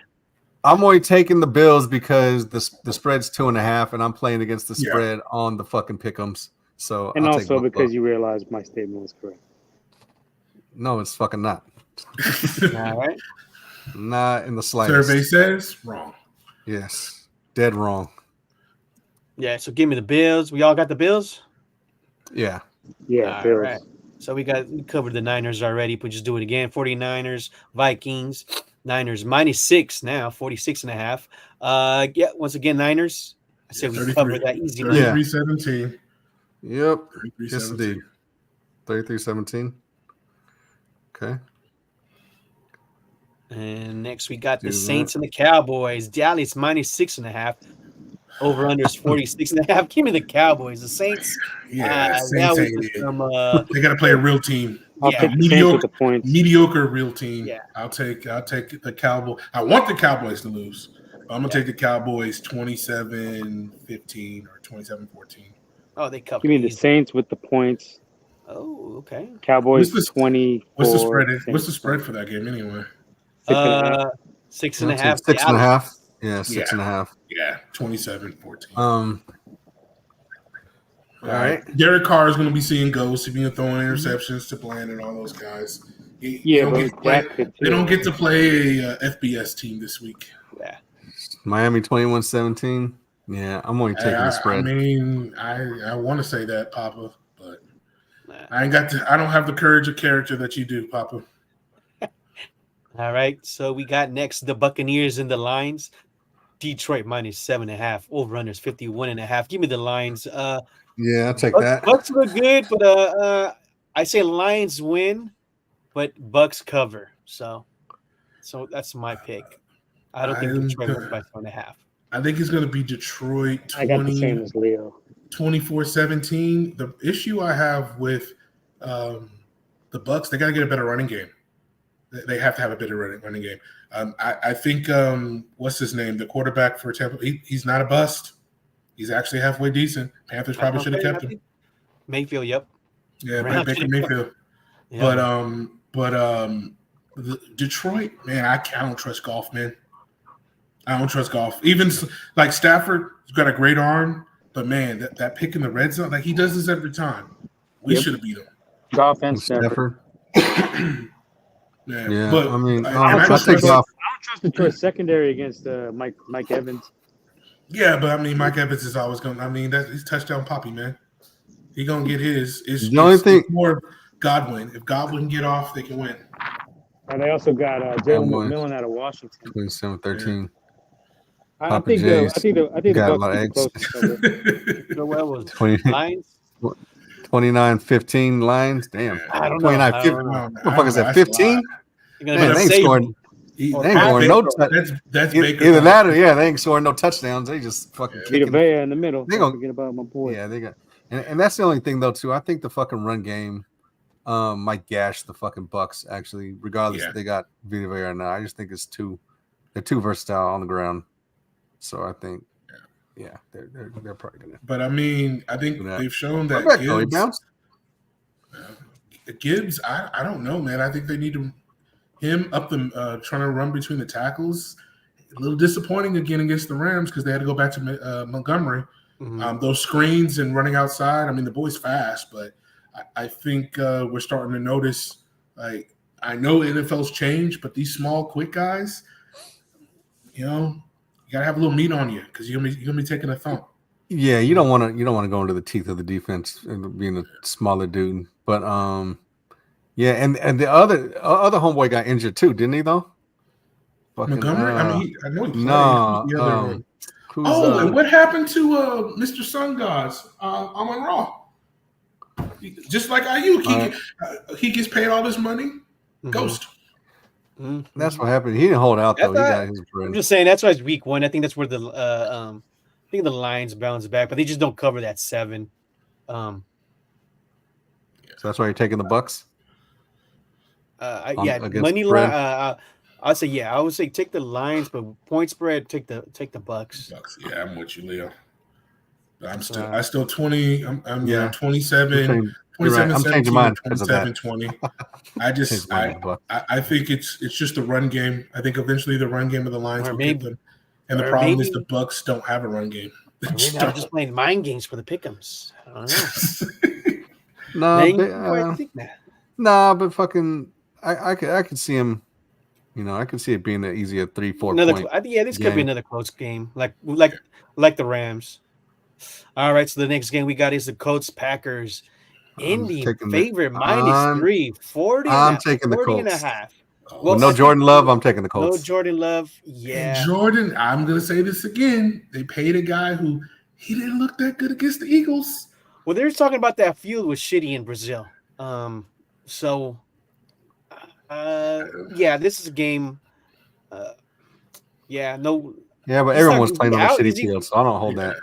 I'm only taking the Bills because the spread's 2.5, and I'm playing against the spread on the fucking pick'ems. So and also because you realize my statement was correct. No, it's fucking not. All right. Not in the slightest. Survey says wrong. Yes, dead wrong. Yeah, so give me the Bills. We all got the Bills? Yeah. Yeah, Bills. Right. So we covered the Niners already, but just do it again. 49ers, Vikings, Niners -6 now, 46.5. Once again, Niners. I said we covered that easy. 33-17. Yep. Yes, indeed. 33-17. Okay. And next we got the Saints and the Cowboys. Dallas -6.5. Over under is 46.5. Give me the Cowboys. The Saints. Yeah, Saints they got to play a real team. I'll take the Saints with the points. Mediocre real team. Yeah. I'll take the Cowboys. I want the Cowboys to lose. I'm gonna take the Cowboys 27-15 or 27-14. Oh, they cover. Give me the Saints with the points. Oh, okay. Cowboys 20. What's the spread? What's the spread for that game anyway? 6.5. 6.5. Yeah, 6.5. Yeah, 27-14. All right. Derek Carr is going to be seeing ghosts. He's been throwing interceptions to Bland and all those guys. They don't get to play a FBS team this week. Yeah. Miami 21-17. Yeah, I'm only taking the spread. I mean, I want to say that, Papa, but I don't have the courage of character that you do, Papa. All right. So we got next the Buccaneers and the Lions. Detroit -7.5. Over under is 51.5. Give me the Lions. Yeah, I'll take that. Bucks look good, but I say Lions win, but Bucks cover. So that's my pick. I don't think Detroit wins by 4.5. I think it's going to be Detroit 20, I got the same as Leo. 24-17. The issue I have with the Bucks, they got to get a better running game. They have to have a better running game. I think what's his name? The quarterback for Tampa. He's not a bust. He's actually halfway decent. Panthers probably should have kept him. Mayfield, yep. Yeah, Baker Mayfield. Yeah. But Detroit, man, I don't trust Goff, man. I don't trust Goff. Even like Stafford, he's got a great arm, but man, that pick in the red zone, like he does this every time. We should have beat him. Goff and Stafford. Yeah, but I mean, I don't trust Detroit's secondary against Mike Evans. Yeah, but I mean, Mike Evans is always going. I mean, he's touchdown poppy, man. He gonna get his. The only thing more Godwin. If Godwin get off, they can win. And they also got Jalen McMillan out of Washington. 27-13. I think the got a Bucks lot of eggs. 29-15 Lions. Damn. I don't know. 29-15. What the fuck is that? 15? Man, they ain't scoring. They ain't scoring no touchdowns. That's Baker. Either that or they ain't scoring no touchdowns. They just fucking kicking. Vea in the middle. They gonna forget about my boy. Yeah, they got. And that's the only thing though too. I think the fucking run game might gash the fucking Bucks. Actually, regardless if they got Vita Vea or not, I just think they're too versatile on the ground. So I think, they're probably gonna. But I mean, I think they've shown that Gibbs. I don't know, man. I think they need him up the trying to run between the tackles. A little disappointing again against the Rams because they had to go back to Montgomery. Mm-hmm. Those screens and running outside. I mean, the boy's fast, but I think we're starting to notice. Like, I know NFL's changed, but these small, quick guys, you gotta have a little meat on you because you're gonna be taking a thump. Yeah, you don't want to go into the teeth of the defense and being a smaller dude. But and the other homeboy got injured too, didn't he though? Montgomery. I know he played. No. And what happened to Mr. Sun Gods on Raw? Just like Ayuk, he gets paid all this money. Mm-hmm. Ghost. Mm-hmm. That's what happened. He didn't hold out though. He got his friend. I'm just saying that's why it's week 1. I think that's where the I think the Lions bounce back, but they just don't cover that 7. So that's why you're taking the Bucks. Money line. I'd say I would say take the Lions, but point spread take the Bucks. Yeah, I'm with you, Leo. I still 20. I'm 27. 27, I'm changing mine because of that. 27-20. I think it's just a run game. I think eventually the run game of the Lions will get them. And the problem is the Bucks don't have a run game. They're just playing mind games for the Pickems. I don't know. But fucking, I could see him. I could see it being an easier 3-4 point. This could be another close game, like the Rams. All right, so the next game we got is the Colts-Packers. Indy favorite -3, 40. I'm taking the Colts. 40.5. Well, no Jordan Love. I'm taking the Colts. No Jordan Love. Yeah. And Jordan, I'm going to say this again. They paid a guy who he didn't look that good against the Eagles. Well, they're talking about that field was shitty in Brazil. This is a game. But everyone was playing on a shitty field, so I don't hold that.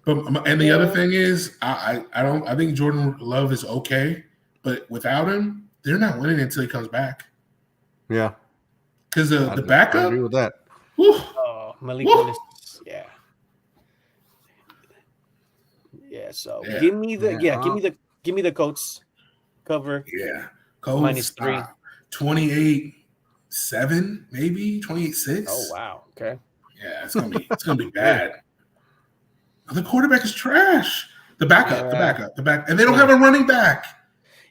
And the other thing is, I think Jordan Love is okay, but without him, they're not winning until he comes back. Yeah, because the backup. I agree with that. Malik Willis. Yeah. So give me the Colts cover. Yeah, Colts -3. 28-7, maybe 28-6. Oh wow. Okay. Yeah, it's gonna be bad. The quarterback is trash. The backup, and they don't have a running back.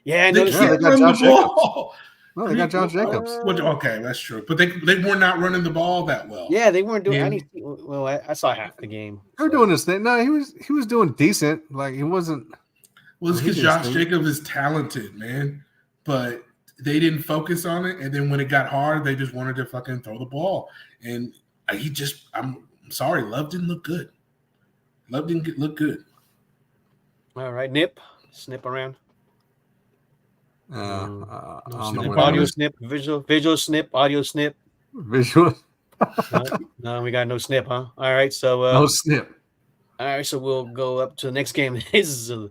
Yeah, they can't run the ball. No, they got Josh Jacobs. Okay, that's true. But they were not running the ball that well. Yeah, they weren't doing anything. Well, I saw half the game. They were doing this thing. No, he was doing decent. Like he wasn't. Well, it's because Josh Jacobs is talented, man. But they didn't focus on it, and then when it got hard, they just wanted to fucking throw the ball. And I'm sorry, Love didn't look good. Love didn't look good. All right, snip around. Audio snip, visual snip, audio snip. Visual. No, we got no snip, huh? All right, so no snip. All right, so we'll go up to the next game. This is a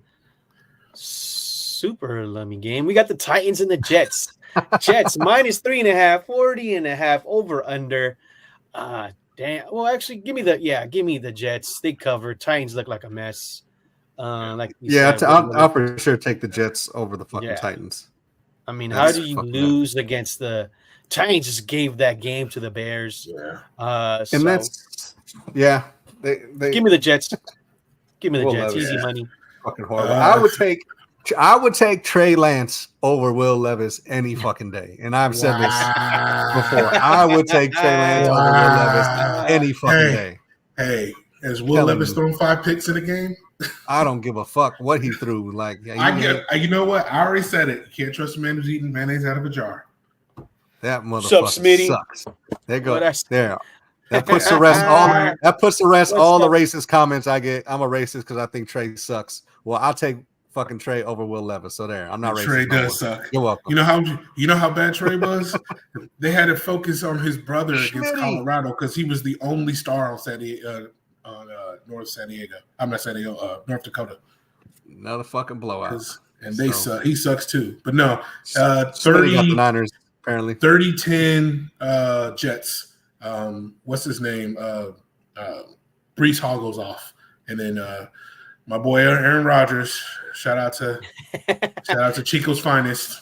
super lummy game. We got the Titans and the Jets. Jets -3.5, 40.5 over under. Damn. Well, actually, give me the Jets. They cover. Titans look like a mess. I'll for sure take the Jets over the fucking Titans. I mean, how do you lose against the Titans? Just gave that game to the Bears. Yeah. They give me the Jets. Give me the Jets. Easy money. Fucking horrible. I would take Trey Lance over Will Levis any fucking day. And I've said this before. I would take Trey Lance over Will Levis any fucking day. Hey, has Will Levis thrown 5 picks in a game? I don't give a fuck what he threw. Like, you know what? I already said it. You can't trust a man who's eating mayonnaise out of a jar. That motherfucker sucks. There goes. There. That puts to rest all the racist comments I get. I'm a racist because I think Trey sucks. Well, I'll take fucking Trey over Will Levis. So there, I'm not racist. Trey does suck. You're welcome. You know how bad Trey was? They had to focus on his brother against Colorado because he was the only star on North Dakota. Another fucking blowout. and they So- suck. He sucks too. But no, Somebody got the 30, Niners apparently. 30-10 Jets. What's his name? Brees Hall goes off, and then my boy Aaron Rodgers. Shout out to Chico's finest.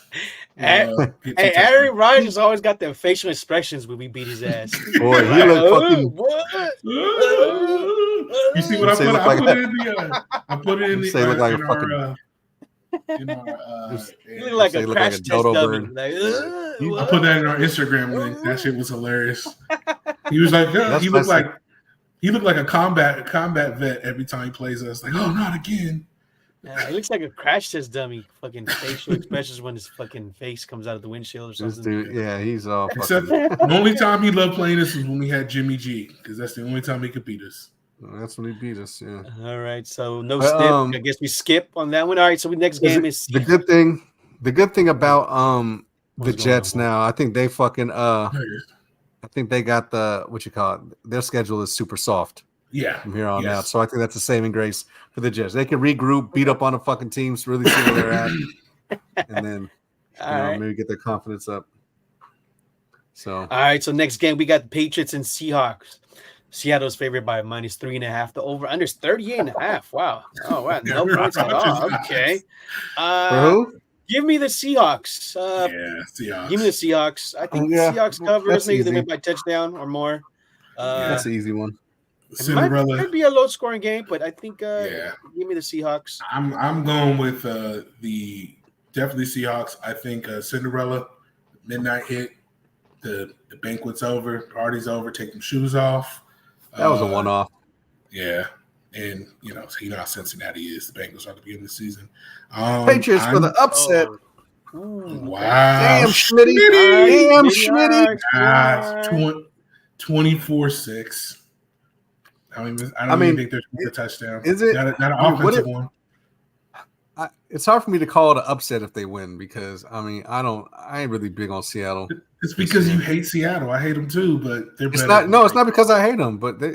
Hey, Aaron Rodgers always got the facial expressions when we beat his ass. Boy, he Like, looked fucking. what? You see what I Say put? look I like put it in the. I put it in the. Say look like in a our, fucking- in our, You look like Say a look like crash a test dodo dummy. bird. Like, I put that in our Instagram link. That shit was hilarious. He was like, That's he looked nice. like a combat vet every time he plays us. Like, oh, not again. It looks like a crash test dummy. Fucking facial expressions when his fucking face comes out of the windshield or This something. dude, yeah, he's all Except fucking. the only time he loved playing us was when we had Jimmy G, because that's the only time he could beat us. That's when he beat us. Yeah. All right, so no But, snip. I guess we skip on that one. All right, so the next game is the good thing. The good thing about the What's going Jets on? now, I think they fucking I think they got the what you call it. Their schedule is super soft Yeah. from here on Yes. out. So I think that's a saving grace for the Jets. They can regroup, beat up on the fucking teams, really see where they're at, and then All right. maybe get their confidence up. So All right, so next game we got the Patriots and Seahawks. Seattle's favored by -3.5. The over under is 38.5. Wow. Oh wow, no points at all. Okay. for who? Give me the Seahawks. Yeah, Seahawks. Give me the Seahawks. I think the Yeah, Seahawks covers. that's Maybe they easy. win by touchdown or more. That's an easy one. It might Cinderella. be a low scoring game, but I think Yeah. give me the Seahawks. I'm going with the definitely Seahawks. I think Cinderella, midnight hit, the banquet's over, party's over, take them shoes off. That was a one-off. Yeah. And you know how Cincinnati is. The Bengals are at the beginning of the season. Patriots for the upset. Oh. Ooh, Wow. Damn, Schmitty. Schmitty. Damn, Schmitty. Seahawks. 24-6. I don't even think there's a touchdown. Is it? Not an I mean, would offensive it- one. It's hard for me to call it an upset if they win because I ain't really big on Seattle. It's because you hate Seattle. I hate them too, but they're It's better. not. It's not because I hate them, but but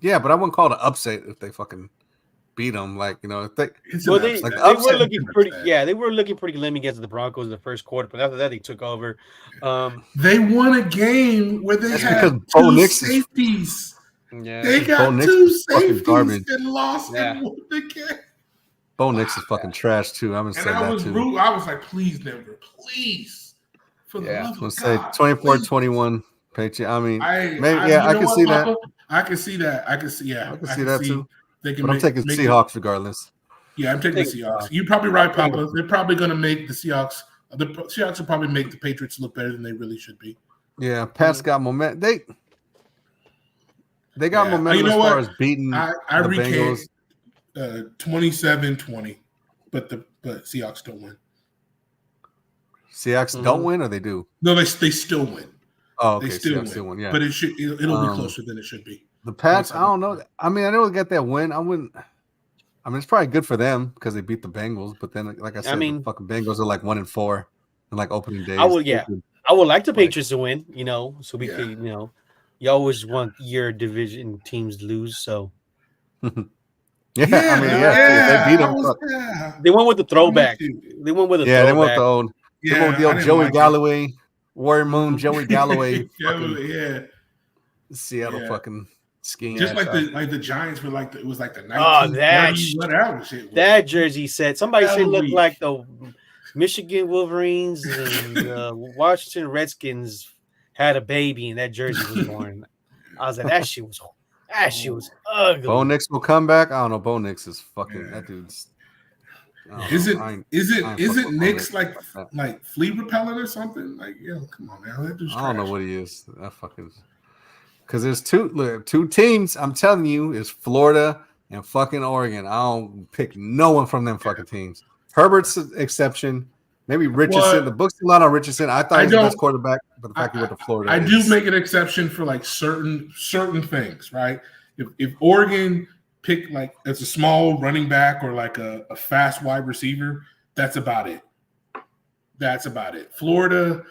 I wouldn't call it an upset if they fucking beat them. Like if they. It's Well, an they, upset. Like, they upset were looking is an pretty. upset. Yeah, they were looking pretty lame against the Broncos in the first quarter, but after that they took over. They won a game where they That's had because Bo two Nix is- safeties. Yeah, They Bo got Nix two is fucking safeties garbage. and lost Yeah. and won the game. Bo Nix is fucking trash too. I'm gonna say And I that was too. rude. I was like, please, Denver, please. For the Yeah. love I'm of gonna say God, 24-21 Patriots. I mean, maybe, maybe you I know can what, see that, Papa? I can see that. I can see that too. They can but I'm taking make Seahawks regardless. Yeah, I'm taking the Take Seahawks. Seahawks. You're probably right, Papa. They're probably going to make the Seahawks. The Seahawks will probably make the Patriots look better than they really should be. Yeah, Pat's got momentum. They got Yeah. momentum You know as far what? as beating I the recant Bengals. 27-20, but Seahawks don't win. Seahawks don't win, or they do. No, they still win. Oh, okay. They still Seahawks win. Yeah, But it'll be closer than it should be. the Pats. I don't know. I mean, I know they get that win. I mean, it's probably good for them because they beat the Bengals. But then, like I said, the fucking Bengals are like 1-4 in like opening days. I would like the Patriots to win. So we could. You always want your division teams to lose. So they beat them. They went with the throwback. They went with a They went with throwback. the old. They went with the old Joey Galloway, Warrior Moon, Joey Galloway. Seattle fucking scheme. Just like the Giants were like it was like the 1930s whatever shit. That jersey said somebody said looked Week. like the Michigan Wolverines and the Washington Redskins had a baby and that jersey was born. I was like, that shit was ugly. Bo Nix will come back. I don't know. Bo Nix is fucking that dude's. Is it Nick's like flea repellent or something? Like, come on, man. That dude's I don't trash. know what he is. That fucking because there's two teams. I'm telling you, it's Florida and fucking Oregon. I don't pick no one from them fucking teams. Herbert's an exception. Maybe Richardson. The book's a lot on Richardson. I thought he was the best quarterback, but the fact he went to Florida. I do make an exception for like certain things, right? If Oregon pick like as a small running back or like a fast wide receiver, that's about it. Florida,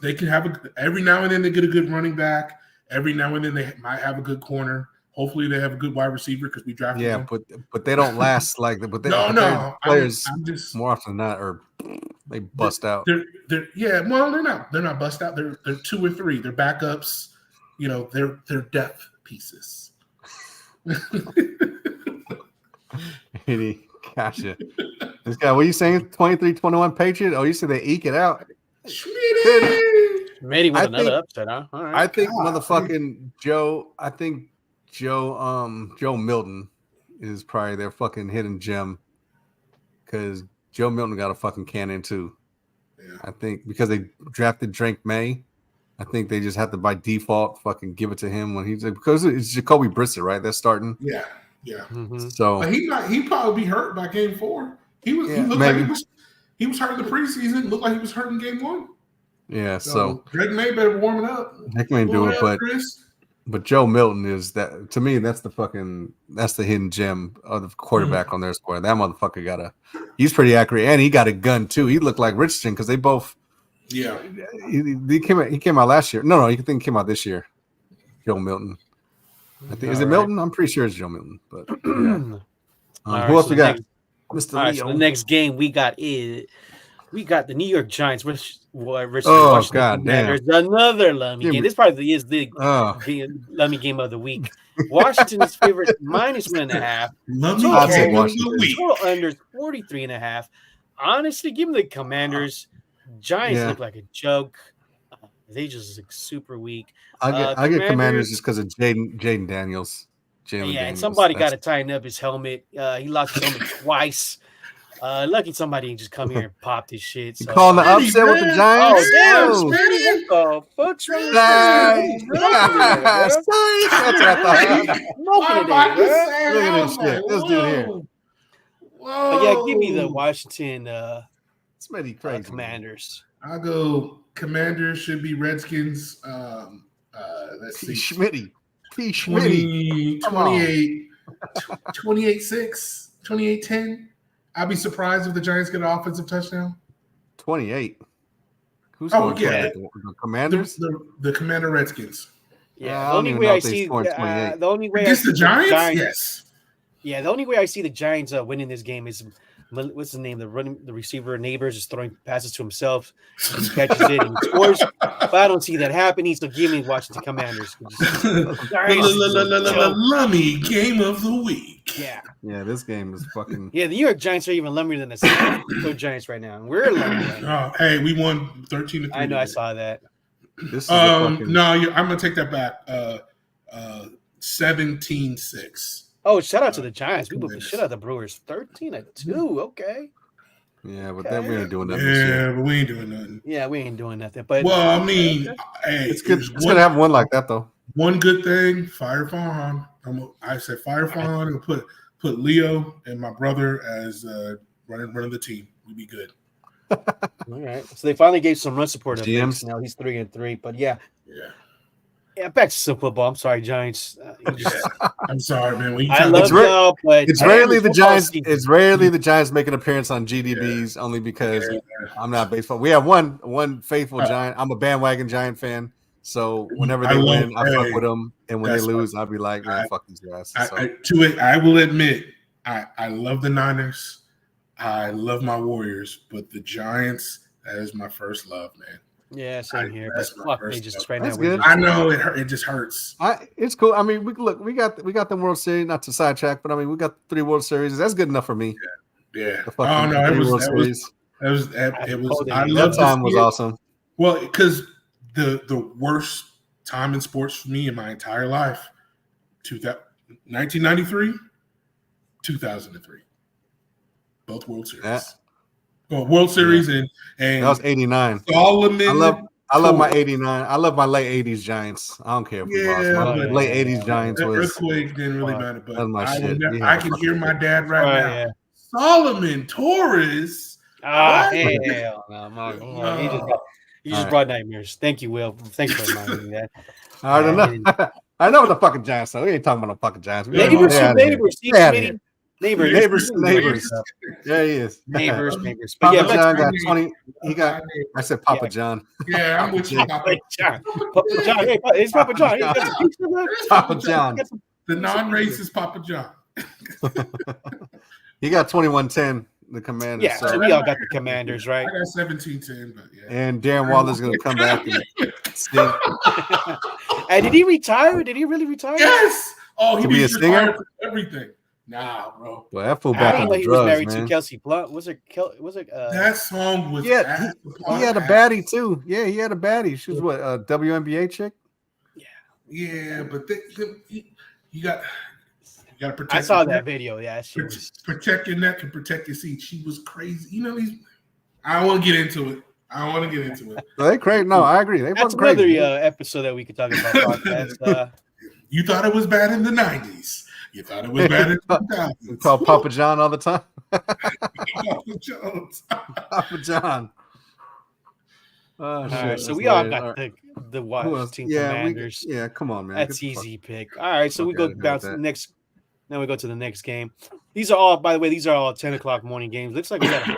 they can have every now and then they get a good running back. Every now and then they might have a good corner. Hopefully they have a good wide receiver because we drafted them. but they don't last like that. But No. players I'm just more often than not or they bust out. They're not bust out. They're 2 or 3. They're backups. You know, they're depth pieces. Gotcha. This guy, what are you saying? 23-21 Patriot? Oh, you said they eke it out. Maybe with another upset, huh? All right. I think motherfucking Joe. I think Joe Milton is probably their fucking hidden gem because Joe Milton got a fucking cannon too. Yeah. I think because they drafted Drake May, I think they just have to by default fucking give it to him when he's because it's Jacoby Brissett, right? That's starting. Yeah. Mm-hmm. So but he probably be hurt by game 4. He looked like he was hurt in the preseason. Looked like he was hurt in game 1. Yeah. So Drake May better warm it up. Drake May do it, but Chris. But Joe Milton is that to me. That's the hidden gem of the quarterback on their squad. That motherfucker he's pretty accurate, and he got a gun too. He looked like Richardson because they both. Yeah, he came out last year. No, he came out this year. Joe Milton. I think it Milton? I'm pretty sure it's Joe Milton. But yeah. Who else we got? Mr. Leo. So the next game we got the New York Giants. Oh God damn! There's another Lummy game. This probably is the Lummy game of the week. Washington's favorite -1.5. Total under 43.5. Honestly, give them the Commanders. Giants look like a joke. They just look super weak. I get Commanders just because of Jaden Daniels. And somebody got to tighten up his helmet. He lost his helmet twice. Lucky somebody didn't just come here and pop this shit. So. You calling the upset with the Giants? Oh, damn. What the fuck's wrong with That's what I thought. Look at this shit. This dude here. Whoa. But yeah, give me the Washington crazy. Commanders. I'll go Commanders should be Redskins. Let's see. Schmitty. 28-6, 28-10. I'll be surprised if the Giants get an offensive touchdown. 28. Who's going the Commanders? The Commander Redskins. Yeah, the only way I see against the Giants, yes. Yeah, the only way I see the Giants winning this game is what's the name? The receiver Neighbors is throwing passes to himself. He catches it and scores. But I don't see that happening. So give me Washington Commanders. Lummy game of the week. Yeah. Yeah, this game is fucking. Yeah, the New York Giants are even lummier than the San Francisco Giants right now. We're lummy right now. Hey, we won 13-3. I know, I saw that. This is I'm gonna take that back. 17-6. Oh, shout out to the Giants. We put the shit out of the Brewers. 13-2. Okay. Yeah, but then we ain't doing nothing. Yeah, but we ain't doing nothing. Yeah, we ain't doing nothing. But well, I mean, hey, it's good. It's good to have one like that though. One good thing, fire Farhan. I said fire Farhan and put Leo and my brother as running the team. We'd be good. All right. So they finally gave some run support. GMs. Now he's 3-3. But yeah. Back to some football. I'm sorry, Giants. I'm sorry, man. I love y'all, but it's rarely the Giants. It's rarely the Giants make an appearance on GDBs only because I'm not baseball. We have one faithful Giant. I'm a bandwagon Giant fan. So whenever they win, I fuck with them, and when they lose, I'll be like, man, fuck these guys. I will admit, I love the Niners. I love my Warriors, but the Giants, that is my first love, man. Yeah, same here. But fuck me, just right now. Good. I know it just hurts. It's cool. I mean, we got the World Series, not to sidetrack, but I mean, we got 3 World Series. That's good enough for me. Yeah. Oh no, it was. I love that time was awesome. Well, because the worst time in sports for me in my entire life, 1993, 2003, both World Series. World Series and that was 89. Solomon. I love my 89. I love my late 80s Giants. I don't care if we lost. My late 80s Giants was earthquake didn't really matter, but that's my shit. I can hear my dad right now. Yeah. Solomon Torres. Hell no. He just brought neighbors. Thank you, Will. Thanks for reminding me that. I don't know. I know the fucking Giants, so we ain't talking about no fucking Giants. Neighbors. Yeah, he is. Neighbors. Papa John got 20. I said Papa John. Yeah, I'm with you. Papa John. Papa John. Hey, it's Papa John. Papa John. The non-racist Papa John. He got 21-10, the Commanders. Yeah, so we all got the Commanders, right? I got 17-10, but yeah. And Darren Waller's going to come back and sing. And did he retire? Did he really retire? Yes. Oh, he To be was a singer? retired for everything. Nah, bro. Well, that fool I back didn't on know the he was drugs, married man. to Kelsey Blunt. Was it? That song was. Yeah, he had a baddie too. Yeah, he had a baddie. She was what, a WNBA chick? Yeah, but you got to protect. I saw that video. Yeah, she was. Protect your neck and protect your seat. She was crazy. You know these. I don't want to get into it. No, they crazy. No, I agree. They That's fucking crazy. another episode that we could talk about. Podcast. You thought it was bad in the 90s. You thought it was bad in the 2000s. We call Papa John all the time. Papa Jones. Papa John. Oh, All shit, right, so that's we all hilarious. got the Who else? Washington Yeah, Commanders. come on, man. That's Get the fuck- easy pick. All right, so we fuck go outta here with bounce to that. the next. Now we go to the next game. These are all, by the way, 10:00 morning games. Looks like we got a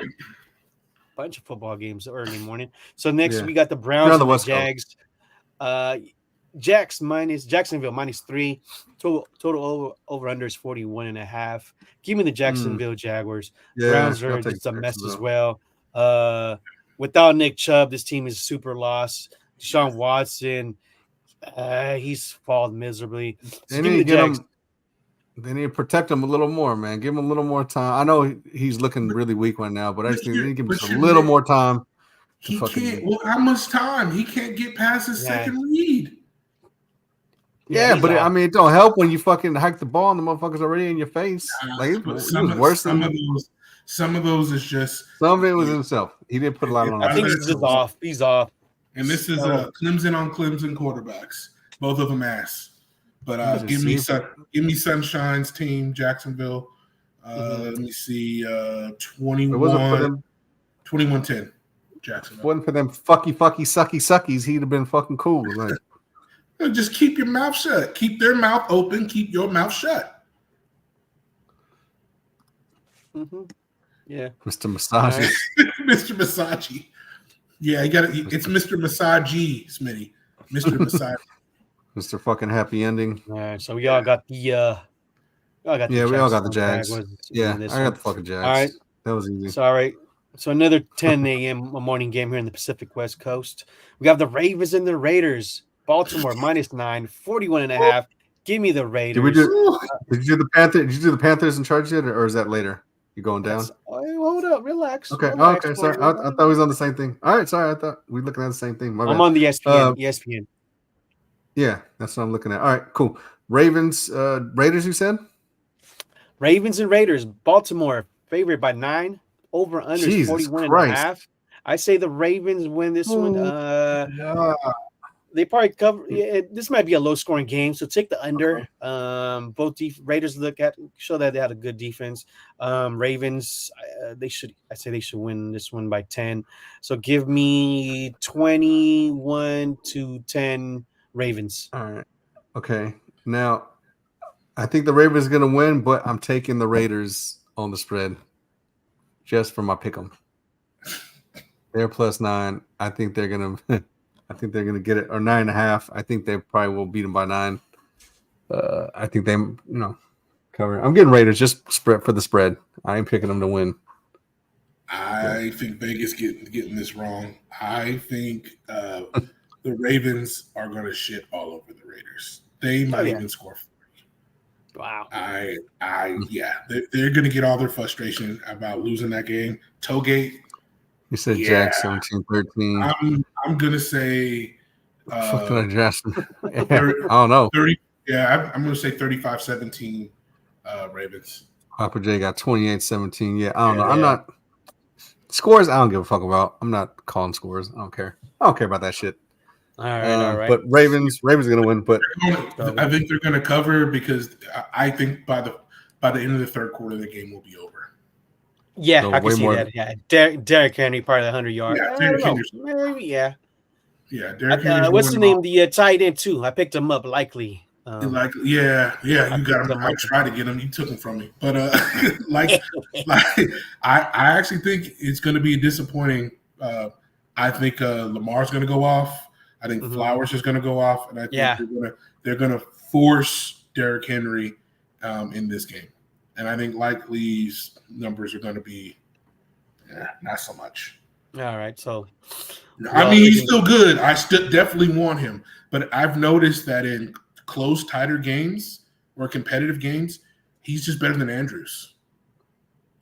bunch of football games early morning. So next Yeah. we got the You're Browns on the and the West Coast. Jags. Jacksonville -3. Total over under is 41.5. Give me the Jacksonville Jaguars. Yeah, Browns I'll are take just a mess as Jacksonville. well. Without Nick Chubb, this team is super lost. Deshaun Watson, he's fallen miserably. So They give need me to the get Jags. him. They need to protect him a little more, man. Give him a little more time. I know he's looking really weak right now, but I just think they need to give him just a little more time. He fucking- can't. Well, how much time? He can't get past his second read. Yeah, he's but off. I mean, it don't help when you fucking hike the ball and the motherfucker's already in your face. Like it But was some worse than of those is just. some of it was himself. He didn't put a lot on. I think him. he's just off. He's off. And this is Clemson on Clemson quarterbacks. Both of them ass. But Just give me Sunshine's team, Jacksonville. Let me see, It wasn't for them. 21-10, If Jacksonville. it wasn't for them sucky suckies, he'd have been fucking cool. Like Just keep your mouth shut. Keep their mouth open. Keep your mouth shut. Yeah. Mr. Massage. Mr. Masaji. Yeah, you got it. It's Mr. Masaji, Smitty. Mr. Masaji. Mr. fucking happy ending. All right. So we all got the. We all got the Jags Jags. on the Yeah, this I got one. the fucking Jags. All right. That was easy. So all right. So another 10 a.m. morning game here in the Pacific West Coast. We have the Ravens and the Raiders. Baltimore -9, 41.5. Give me the Raiders. Did you do the Panthers? Did you do the Panthers and Chargers yet, or is that later? You going down? Hold up, relax. Okay. Relax, Okay. Sorry, I thought we was on the same thing. All right. Sorry, I thought we were looking at the same thing. My I'm bad. on the ESPN. Yeah, that's what I'm looking at. All right, cool. Ravens, Raiders. You said Ravens and Raiders. Baltimore favored by 9. Over under Jesus 41.5. I say the Ravens win this one. yeah. They probably cover. Yeah, this might be a low scoring game, so take the under. Both Raiders show that they had a good defense. Ravens, they should win this one by 10. So give me 21-10 Ravens. All right. Okay. Now, I think the Ravens are gonna win, but I'm taking the Raiders on the spread just for my pick'em. They're +9. I think they're gonna. I think they're gonna get it, or 9.5. I think they probably will beat them by 9. I think they, cover. I'm getting Raiders just spread for the spread. I ain't picking them to win. I think Vegas getting this wrong. I think the Ravens are going to shit all over the Raiders. They might even score 40. Wow. They're going to get all their frustration about losing that game. Toegate. You said Jack 17-13. I'm going to say. Fuck did I draft? I don't know. 30. Yeah, I'm going to say 35-17 Ravens. Papa J got 28-17. Yeah, I don't know. I'm not scores. I don't give a fuck about. I'm not calling scores. I don't care. I don't care about that shit. All right. But Ravens are gonna win. But I think they're gonna cover because I think by the end of the third quarter, the game will be over. Yeah, So I can way see more- that. Yeah, Derrick Henry, probably 100 yards. Yeah, I Derrick don't know. Henderson. Maybe, yeah. Yeah, Derrick Henry. What's the name? The tight end too. I picked him up likely. You got him. I tried to get him. You took him from me. But I actually think it's going to be disappointing. I think Lamar's going to go off. I think Flowers is going to go off, and I think they're going to force Derrick Henry in this game. And I think Likely's numbers are going to be not so much. All right, so I mean, he's still good. I still definitely want him. But I've noticed that in close, tighter games or competitive games, he's just better than Andrews.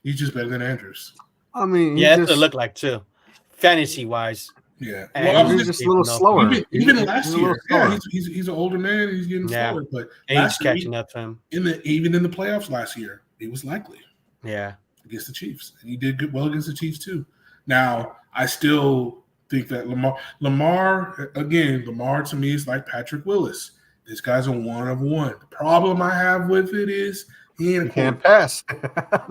He's just better than Andrews. I mean, yeah, that's what it looked like too, fantasy-wise. Yeah, well, he's just a little slower. Even last year, yeah, he's an older man. He's getting slower, but age catching up to him. Even in the playoffs last year, he was Likely. Yeah, against the Chiefs, and he did well against the Chiefs too. Now, I still think that Lamar to me is like Patrick Willis. This guy's a one of one. The problem I have with it is he can't pass.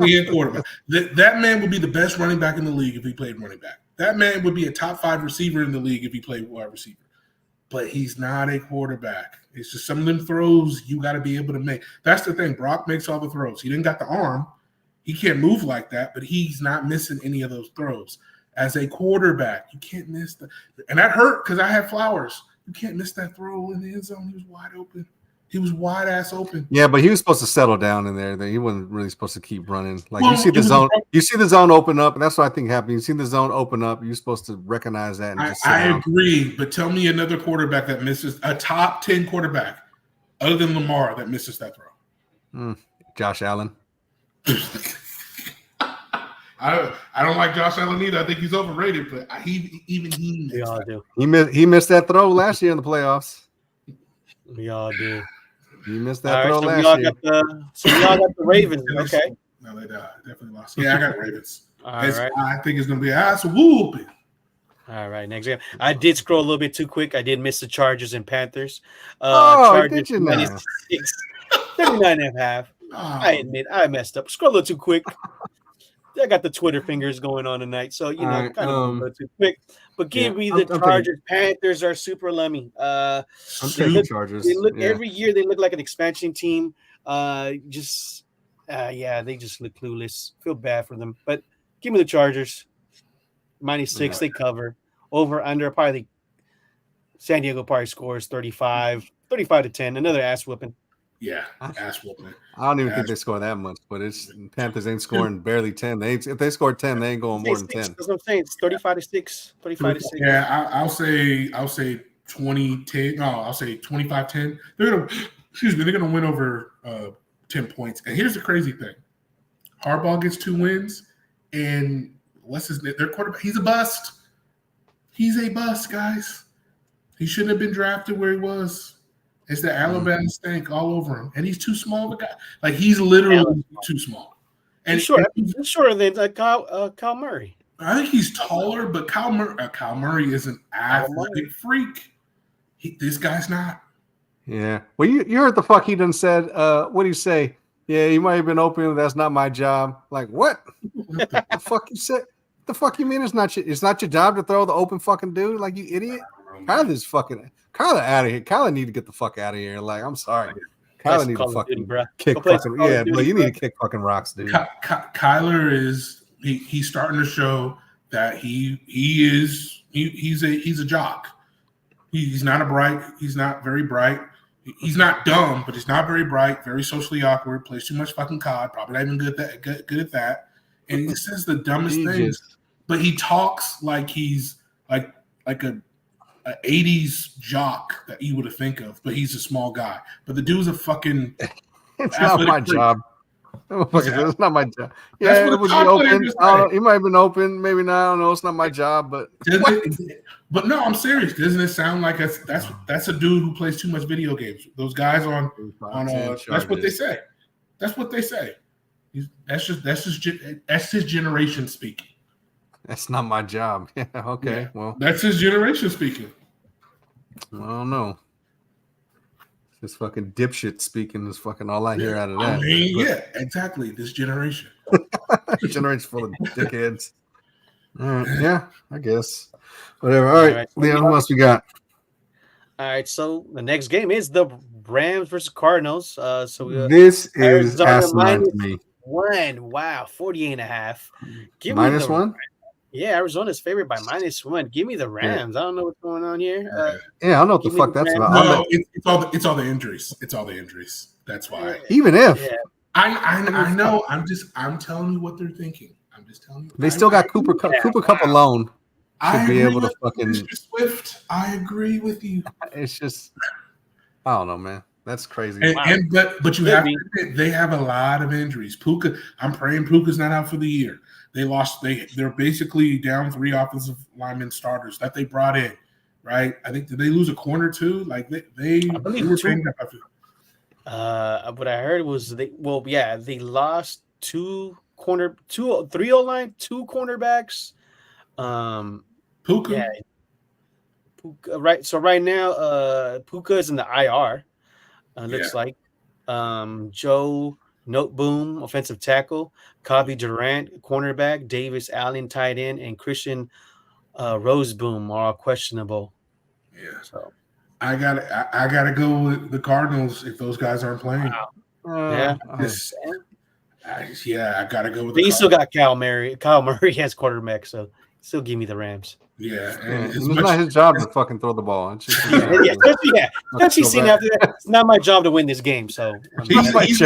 He ain't quarterback. That man would be the best running back in the league if he played running back. That man would be a top 5 receiver in the league if he played wide receiver. But he's not a quarterback. It's just some of them throws you got to be able to make. That's the thing. Brock makes all the throws. He didn't got the arm. He can't move like that, but he's not missing any of those throws. As a quarterback, you can't miss and that hurt because I had Flowers. You can't miss that throw in the end zone. He was wide open. He was wide ass open. Yeah, but he was supposed to settle down in there. He wasn't really supposed to keep running. Like you see the zone open up, and that's what I think happened. You see the zone open up, you're supposed to recognize that. And just I agree, but tell me another quarterback that misses a top 10 quarterback other than Lamar that misses that throw. Josh Allen. I don't like Josh Allen either. I think he's overrated, but he all do. He missed that throw last year in the playoffs. We all do. He missed that throw last year. So we all got the Ravens. Okay. No, they definitely lost. Yeah, I got Ravens. All right. I think it's going to be ass whooping. All right, next game. I did scroll a little bit too quick. I did miss the Chargers and Panthers. Chargers, did you now? 39.5. I admit I messed up. Scroll a little too quick. I got the Twitter fingers going on tonight, so kind of a little too quick. But give me the Chargers. Panthers are super lummy. Chargers. They look every year. They look like an expansion team. They just look clueless. Feel bad for them. But give me the Chargers. -6. They cover. Over under probably. San Diego probably scores 35-10. Another ass whooping. Yeah, ass whooping. I don't even think they score that much, but it's Panthers ain't scoring barely 10. If they score 10, they ain't going more than 10. That's what I'm saying. It's 35-6. 35-6. Yeah, I'll say 20-10. No, I'll say 25-10. They're gonna win over 10 points. And here's the crazy thing: Harbaugh gets 2 wins, and their quarterback? He's a bust. He's a bust, guys. He shouldn't have been drafted where he was. It's the Alabama stink all over him, and he's too small of a guy. Like he's literally too small. And he's shorter than Kyle Murray. I think he's taller, but Kyle Murray is an athletic freak. This guy's not. Yeah. Well, you heard the fuck he done said. What do you say? Yeah, you might have been open. That's not my job. Like what? What the fuck you said? The fuck you mean it's not your job to throw the open fucking dude? Like you idiot. Kyler out of here. Kyler need to get the fuck out of here. Like, I'm sorry. Kyler need to fucking kick fucking but you need to kick fucking rocks, dude. Kyler he's starting to show that he's a jock. He's not very bright. He's not dumb, but he's not very bright, very socially awkward, plays too much fucking COD, probably not even good at that. And he says the dumbest things, but he talks like he's like a 80s jock that you would have think of, but he's a small guy. But the dude's a fucking it's not my job. It's not my job. Yeah, it would be open. He might have been open, maybe not. I don't know. It's not my job, but but no, I'm serious. Doesn't it sound like that's a dude who plays too much video games? Those guys on that's what they say. That's what they say. That's his generation speaking. That's not my job. Yeah, okay. Yeah. Well, that's his generation speaking. I don't know. This fucking dipshit speaking is fucking all I hear out of that. I mean, exactly. This generation. Generation full of dickheads. All right. Yeah, I guess. Whatever. All right. Leon, what else we got? All right. So the next game is the Rams versus Cardinals. This is asinine to me. 1. Wow. 48.5. -1? Yeah, Arizona's favored by -1. Give me the Rams. I don't know what's going on here. Yeah, I don't know what the Give me fuck the that's Rams. about. No, it's all the injuries. It's all the injuries. That's why. Even if Yeah, I know. I'm telling you what they're thinking. I'm just telling you. they still got Cooper Cup alone, should be able to fucking. Mr. Swift. I agree with you. It's just, I don't know, man. That's crazy. But you have to admit, they have a lot of injuries. Puka, I'm praying Puka's not out for the year. They're basically down 3 offensive lineman starters that they brought in, right? I think, did they lose a corner too? Like they were banged up. what I heard was they lost 3 O-line, 2 cornerbacks. Puka. Yeah. Puka, right. So right now, Puka is in the IR. Looks like Joe Noteboom, offensive tackle, Kobe Durant, cornerback, Davis Allen, tight end, and Christian Roseboom are all questionable. Yeah. So I gotta go with the Cardinals if those guys aren't playing. Wow. I gotta go with. But you still got Kyle Murray. Kyle Murray has quarterback, so still give me the Rams. Yeah, and it's not his job to fucking throw the ball. It's just, especially seeing after that. It's not my job to win this game, so he's might as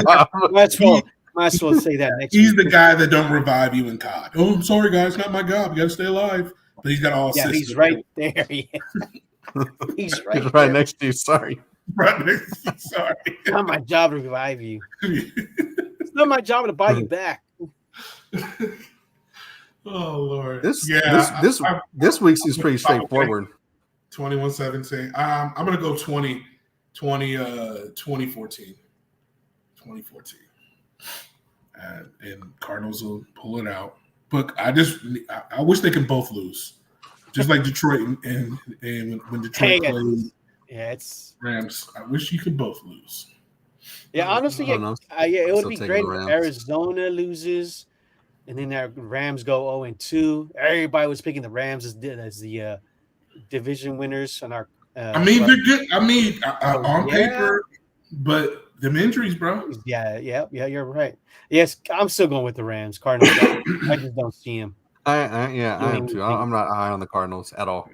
well say that next. He's the guy that don't revive you in COD. Oh, I'm sorry, guys, not my job. You got to stay alive. But he's got all. Yeah, he's right there. Yeah. He's right next to you. Sorry. Right next to you. Sorry. It's not my job to revive you. It's not my job to buy you back. Oh Lord! This week seems pretty straightforward. 21-17. I'm gonna go 2014. 2014. And Cardinals will pull it out. But I wish they can both lose, just like Detroit and when Detroit played it's Rams. I wish you could both lose. Yeah, honestly, it would be great if Arizona loses. And then the Rams go 0-2. Everybody was picking the Rams as the division winners on our. They're good. On paper, but them injuries, bro. Yeah, you're right. Yes, I'm still going with the Rams. Cardinals. I just don't see them. I am too. I'm not high on the Cardinals at all.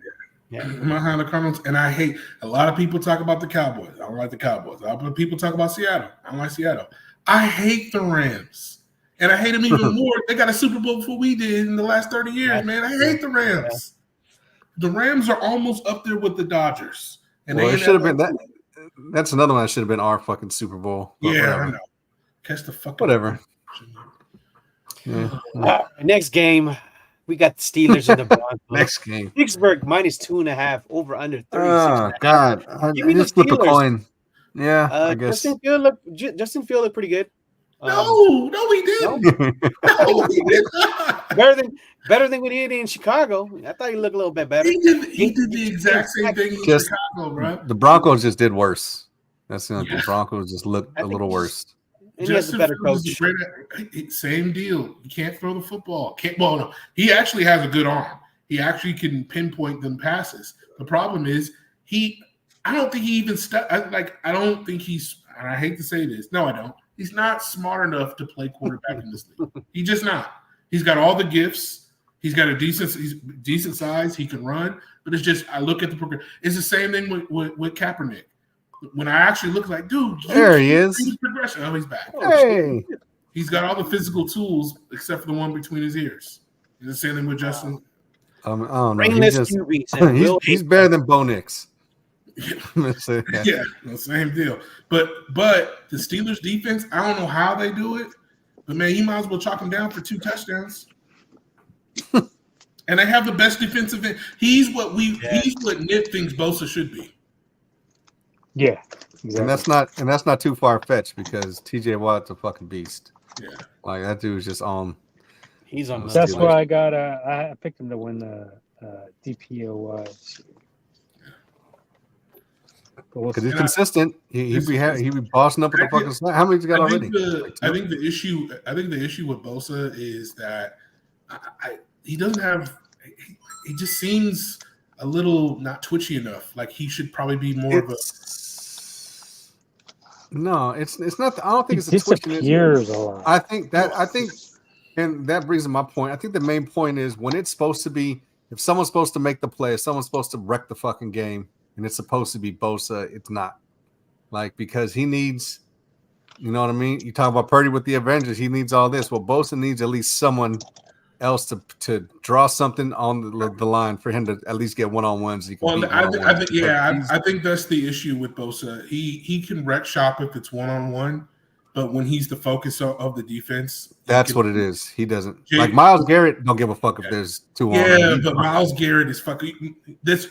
Yeah, I'm not high on the Cardinals, and I hate a lot of people talk about the Cowboys. I don't like the Cowboys. A lot of people talk about Seattle. I don't like Seattle. I hate the Rams. And I hate them even more. They got a Super Bowl before we did in the last 30 years, man. I hate the Rams. The Rams are almost up there with the Dodgers. And it should have been that. That's another one that should have been our fucking Super Bowl. Yeah, I know. Catch the fucking whatever. Yeah. Next game, we got the Steelers and the Broncos. Next game, Pittsburgh -2.5 over under 36. Oh God! I just flip a coin. Yeah, I guess. Justin Field looked pretty good. No, he didn't. No, he did not. Better than what he did in Chicago. I thought he looked a little bit better. He did the exact same thing in Chicago, bro. The Broncos just did worse. That's the Broncos just looked a little worse. And he has a better coach. Same deal. You can't throw the football. No. He actually has a good arm. He actually can pinpoint them passes. The problem is I don't think he even I don't think he's. And I hate to say this. No, I don't. He's not smart enough to play quarterback in this league. He's just not. He's got all the gifts. He's got decent size. He can run. But it's just I look at the program. It's the same thing with Kaepernick. When I actually look like, dude, there he is. Progression. Oh, he's back. Hey. He's got all the physical tools except for the one between his ears. It's the same thing with Justin. I don't know. He's better than Bo Nix. Yeah, same deal. But the Steelers defense, I don't know how they do it, but man, you might as well chalk him down for 2 touchdowns. And they have the best defensive end. He's what Nip thinks Bosa should be. Yeah, exactly. And that's not too far fetched because TJ Watt's a fucking beast. Yeah, like that dude's just on. He's on. That's why I got. I picked him to win the DPOY. Because he's consistent. He be bossing up with the fucking snap. How many he got already? I think the issue with Bosa is that he doesn't have. He just seems a little not twitchy enough. Like he should probably be more of a. No, it's not. I don't think it's a twitchiness. A lot. I think And that brings to my point. I think the main point is when it's supposed to be, if someone's supposed to make the play, if someone's supposed to wreck the fucking game, and it's supposed to be Bosa, it's not. Like, because he needs, you know what I mean? You talk about Purdy with the Avengers, he needs all this. Well, Bosa needs at least someone else to draw something on the line for him to at least get one-on-ones. He can Well, beat I one-on-ones. think yeah, I think that's the issue with Bosa. He can wreck shop if it's one-on-one, but when he's the focus of the defense, That's what it is. He doesn't Jay- like Myles Garrett. Don't give a fuck if there's two on him. Yeah, but Myles Garrett is fucking. These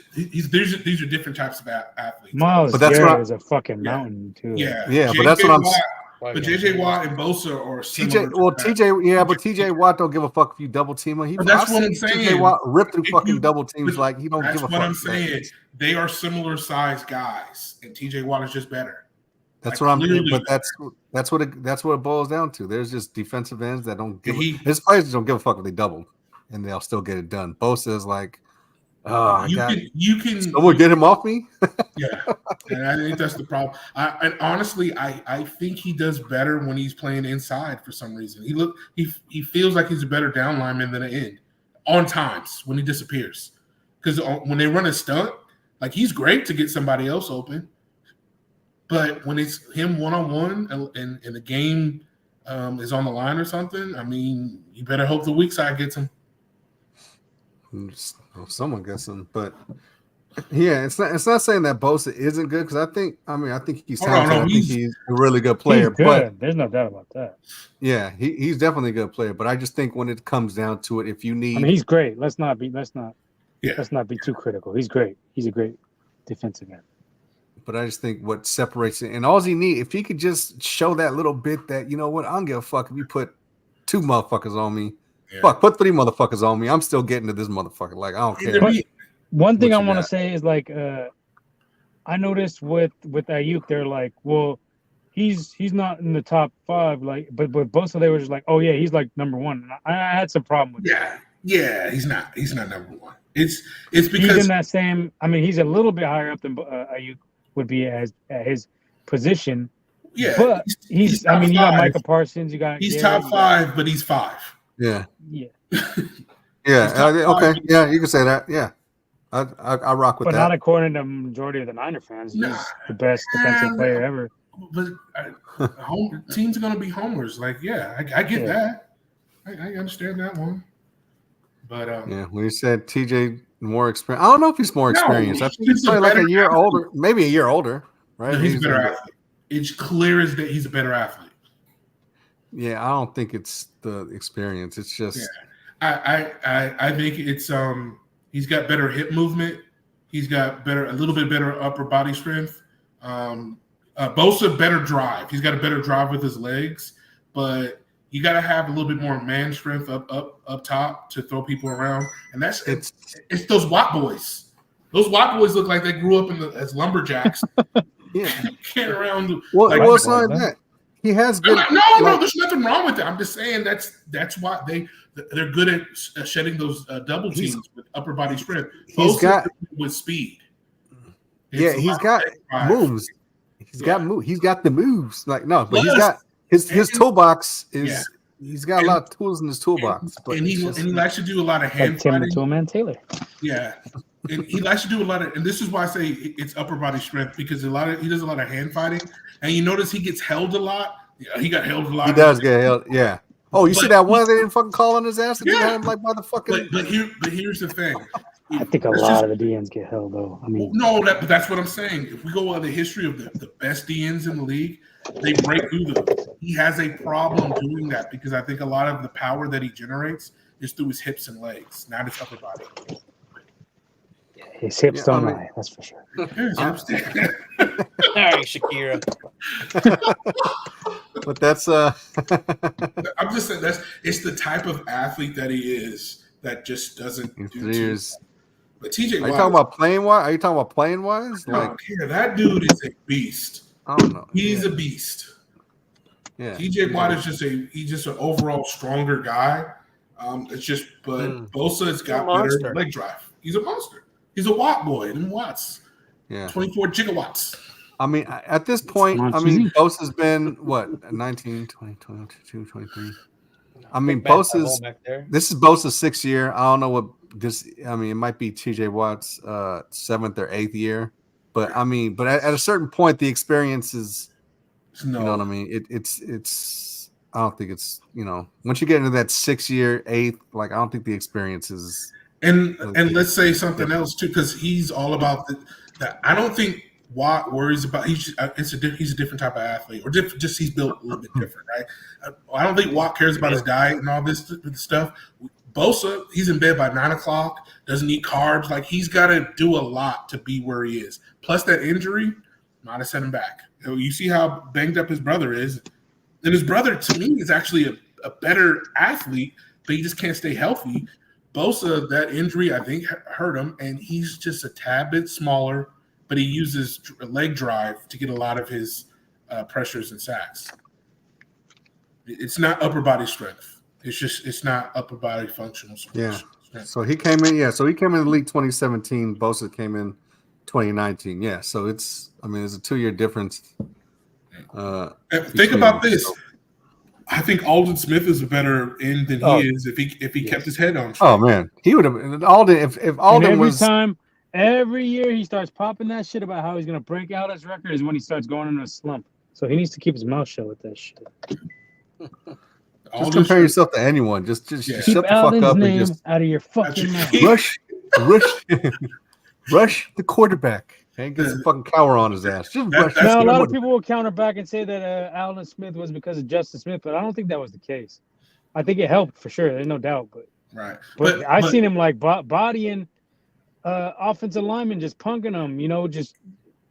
are different types of athletes. Miles But that's Garrett what I- is a fucking mountain too. Yeah, but that's what I'm saying. But JJ Watt and Bosa are TJ, similar. well, TJ, yeah, but TJ Watt don't give a fuck if you double team him. But that's I've what seen I'm saying. TJ Watt rip through If fucking you- double teams like he don't That's give a what fuck. I'm saying. They are similar sized guys, and TJ Watt is just better. That's Like, what I'm. clearly But that's what it boils down to. There's just defensive ends that don't give. He- His players don't give a fuck if they double, and they'll still get it done. Bosa is like, oh, you can someone get him off me. Yeah, and I think that's the problem. And honestly, I think he does better when he's playing inside for some reason. He feels like he's a better down lineman than an end on times when he disappears. Because when they run a stunt, like he's great to get somebody else open, but when it's him one-on-one and the game is on the line or something, I mean, you better hope the weak side gets him. Someone gets him, but yeah, it's not saying that Bosa isn't good because I think he's talented. I think he's a really good player. He's good. But There's no doubt about that. yeah, he's definitely a good player. But I just think when it comes down to it, if you need, I mean, he's great. Let's not be Yeah. too critical. He's great. He's a great defensive end. but I just think what separates it, and all he need, if he could just show that little bit that, you know what, I don't give a fuck if you put 2 motherfuckers on me. Yeah. Fuck, put 3 motherfuckers on me. I'm still getting to this motherfucker. Like, I don't care. Either me- One thing What I you want to got? say is like I noticed with Ayuk, they're like, well, he's not in the top 5, like, but with Bosa they were just like, oh yeah, he's like number 1. And I had some problem with that. Yeah, he's not number 1. It's He's because in that same. I mean, he's a little bit higher up than Ayuk would be at his position. yeah, But he's I top mean, you got 5. Micah Parsons, you got He's Garrett, top 5, but he's 5. Yeah. yeah, Yeah. He's top Okay. 5. Yeah, you can say that. Yeah. I rock with but not that. according to the majority of the Niner fans. He's Nah. the best defensive player ever. But teams are going to be homers. Like, yeah, I get Yeah. that. I understand that one. But Yeah, when you said TJ more experienced, I don't know if he's more No, experienced. I think he's he's a probably like better a year athlete. older, maybe a year older, right? he's a better athlete. It's clear as that he's a better athlete. Yeah, I don't think it's the experience. It's just I think it's he's got better hip movement. He's got a little bit better upper body strength. Bosa better drive. He's got a better drive with his legs, but you got to have a little bit more man strength up top to throw people around. And it's those Watt boys. Those Watt boys look like they grew up as lumberjacks. yeah. Carrying around. Well, like, it's not that. He has good. No, there's nothing wrong with that. I'm just saying that's why they're good at shedding those double teams with upper body strength. He's got with speed. he's got moves. He's got the moves. Like no, but he's got his toolbox is. He's got a lot of tools in his toolbox. But and he likes to do a lot of hand Like Tim the fighting. Toolman Taylor. Yeah. And he likes to do a lot of, and this is why I say it's upper body strength because he does a lot of hand fighting, and you notice he gets held a lot. Yeah, he got held a lot. He does get held. Yeah. Oh, you see that one they didn't fucking call on his ass? And Yeah. him like motherfucking. But here's the thing. I think a lot of the DNs get held though. I mean, but that's what I'm saying. If we go on the history of the best DNs in the league, they break through them. He has a problem doing that because I think a lot of the power that he generates is through his hips and legs, not his upper body. his hips don't lie. That's for sure. His hips. All right, Shakira. But that's I'm just saying it's the type of athlete that he is that just doesn't do too years. But TJ Are Watt, you talking about playing wise? Are you talking about playing wise? I Like don't care. That dude is a beast. I don't know. He's a beast. Yeah. TJ Watt is he's just an overall stronger guy. It's just, but Bosa has got better leg drive. He's a monster. He's a Watt boy in watts. Yeah. 24 gigawatts. I mean, at this point, I mean, Bosa's been what 19, 20, 22, 23. I mean, Big man Bosa's back there. this is Bosa's 6th year. I don't know what this. I mean, it might be T.J. Watt's 7th or 8th year. But I mean, but at a certain point, the experience is. No. You know what I mean? It's. I don't think it's once you get into that 6th year, 8th, like I don't think the experience is. And let's say something else too, because he's all about that. I don't think Watt worries about. He's a different type of athlete, or just he's built a little bit different, right? I don't think Watt cares about his diet and all this stuff. Bosa, he's in bed by 9:00, doesn't eat carbs. Like he's got to do a lot to be where he is. Plus that injury might have set him back. You see how banged up his brother is, and his brother to me is actually a better athlete, but he just can't stay healthy. Bosa, that injury, I think, hurt him, and he's just a tad bit smaller, but he uses leg drive to get a lot of his pressures and sacks. It's not upper body strength. It's not upper body functional strength. Yeah. So he came in. Yeah. So he came in the league 2017. Bosa came in 2019. Yeah. So it's a 2-year difference. Think about this. I think Alden Smith is a better end than he is if he kept his head on straight. Oh man, he would have Alden if Alden was every year he starts popping that shit about how he's gonna break out his record is when he starts going into a slump. So he needs to keep his mouth shut with that shit. Just compare yourself to anyone. Just shut the Alden's fuck up name and just out of your fucking mouth. rush the quarterback. And get some fucking cower on his ass. Now, a lot of people will counter back and say that Alden Smith was because of Justin Smith, but I don't think that was the case. I think it helped for sure. There's no doubt. But I seen him like bodying offensive linemen, just punking them. Just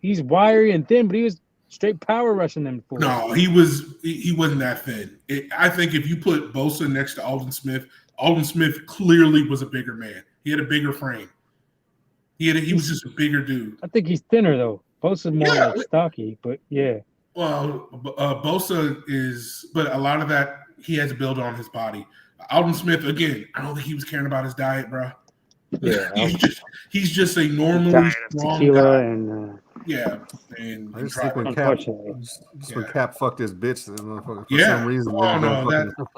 he's wiry and thin, but he was straight power rushing them. No, he wasn't that thin. I think if you put Bosa next to Alden Smith clearly was a bigger man. He had a bigger frame. He was just a bigger dude. I think he's thinner though. Bosa's more stocky, but yeah. Well, Bosa is, but a lot of that he has to build on his body. Alden Smith, again, I don't think he was caring about his diet, bro. Yeah, he's just a normally strong tequila guy. And and I just think when Cap fucked his bitch for some reason. Oh no,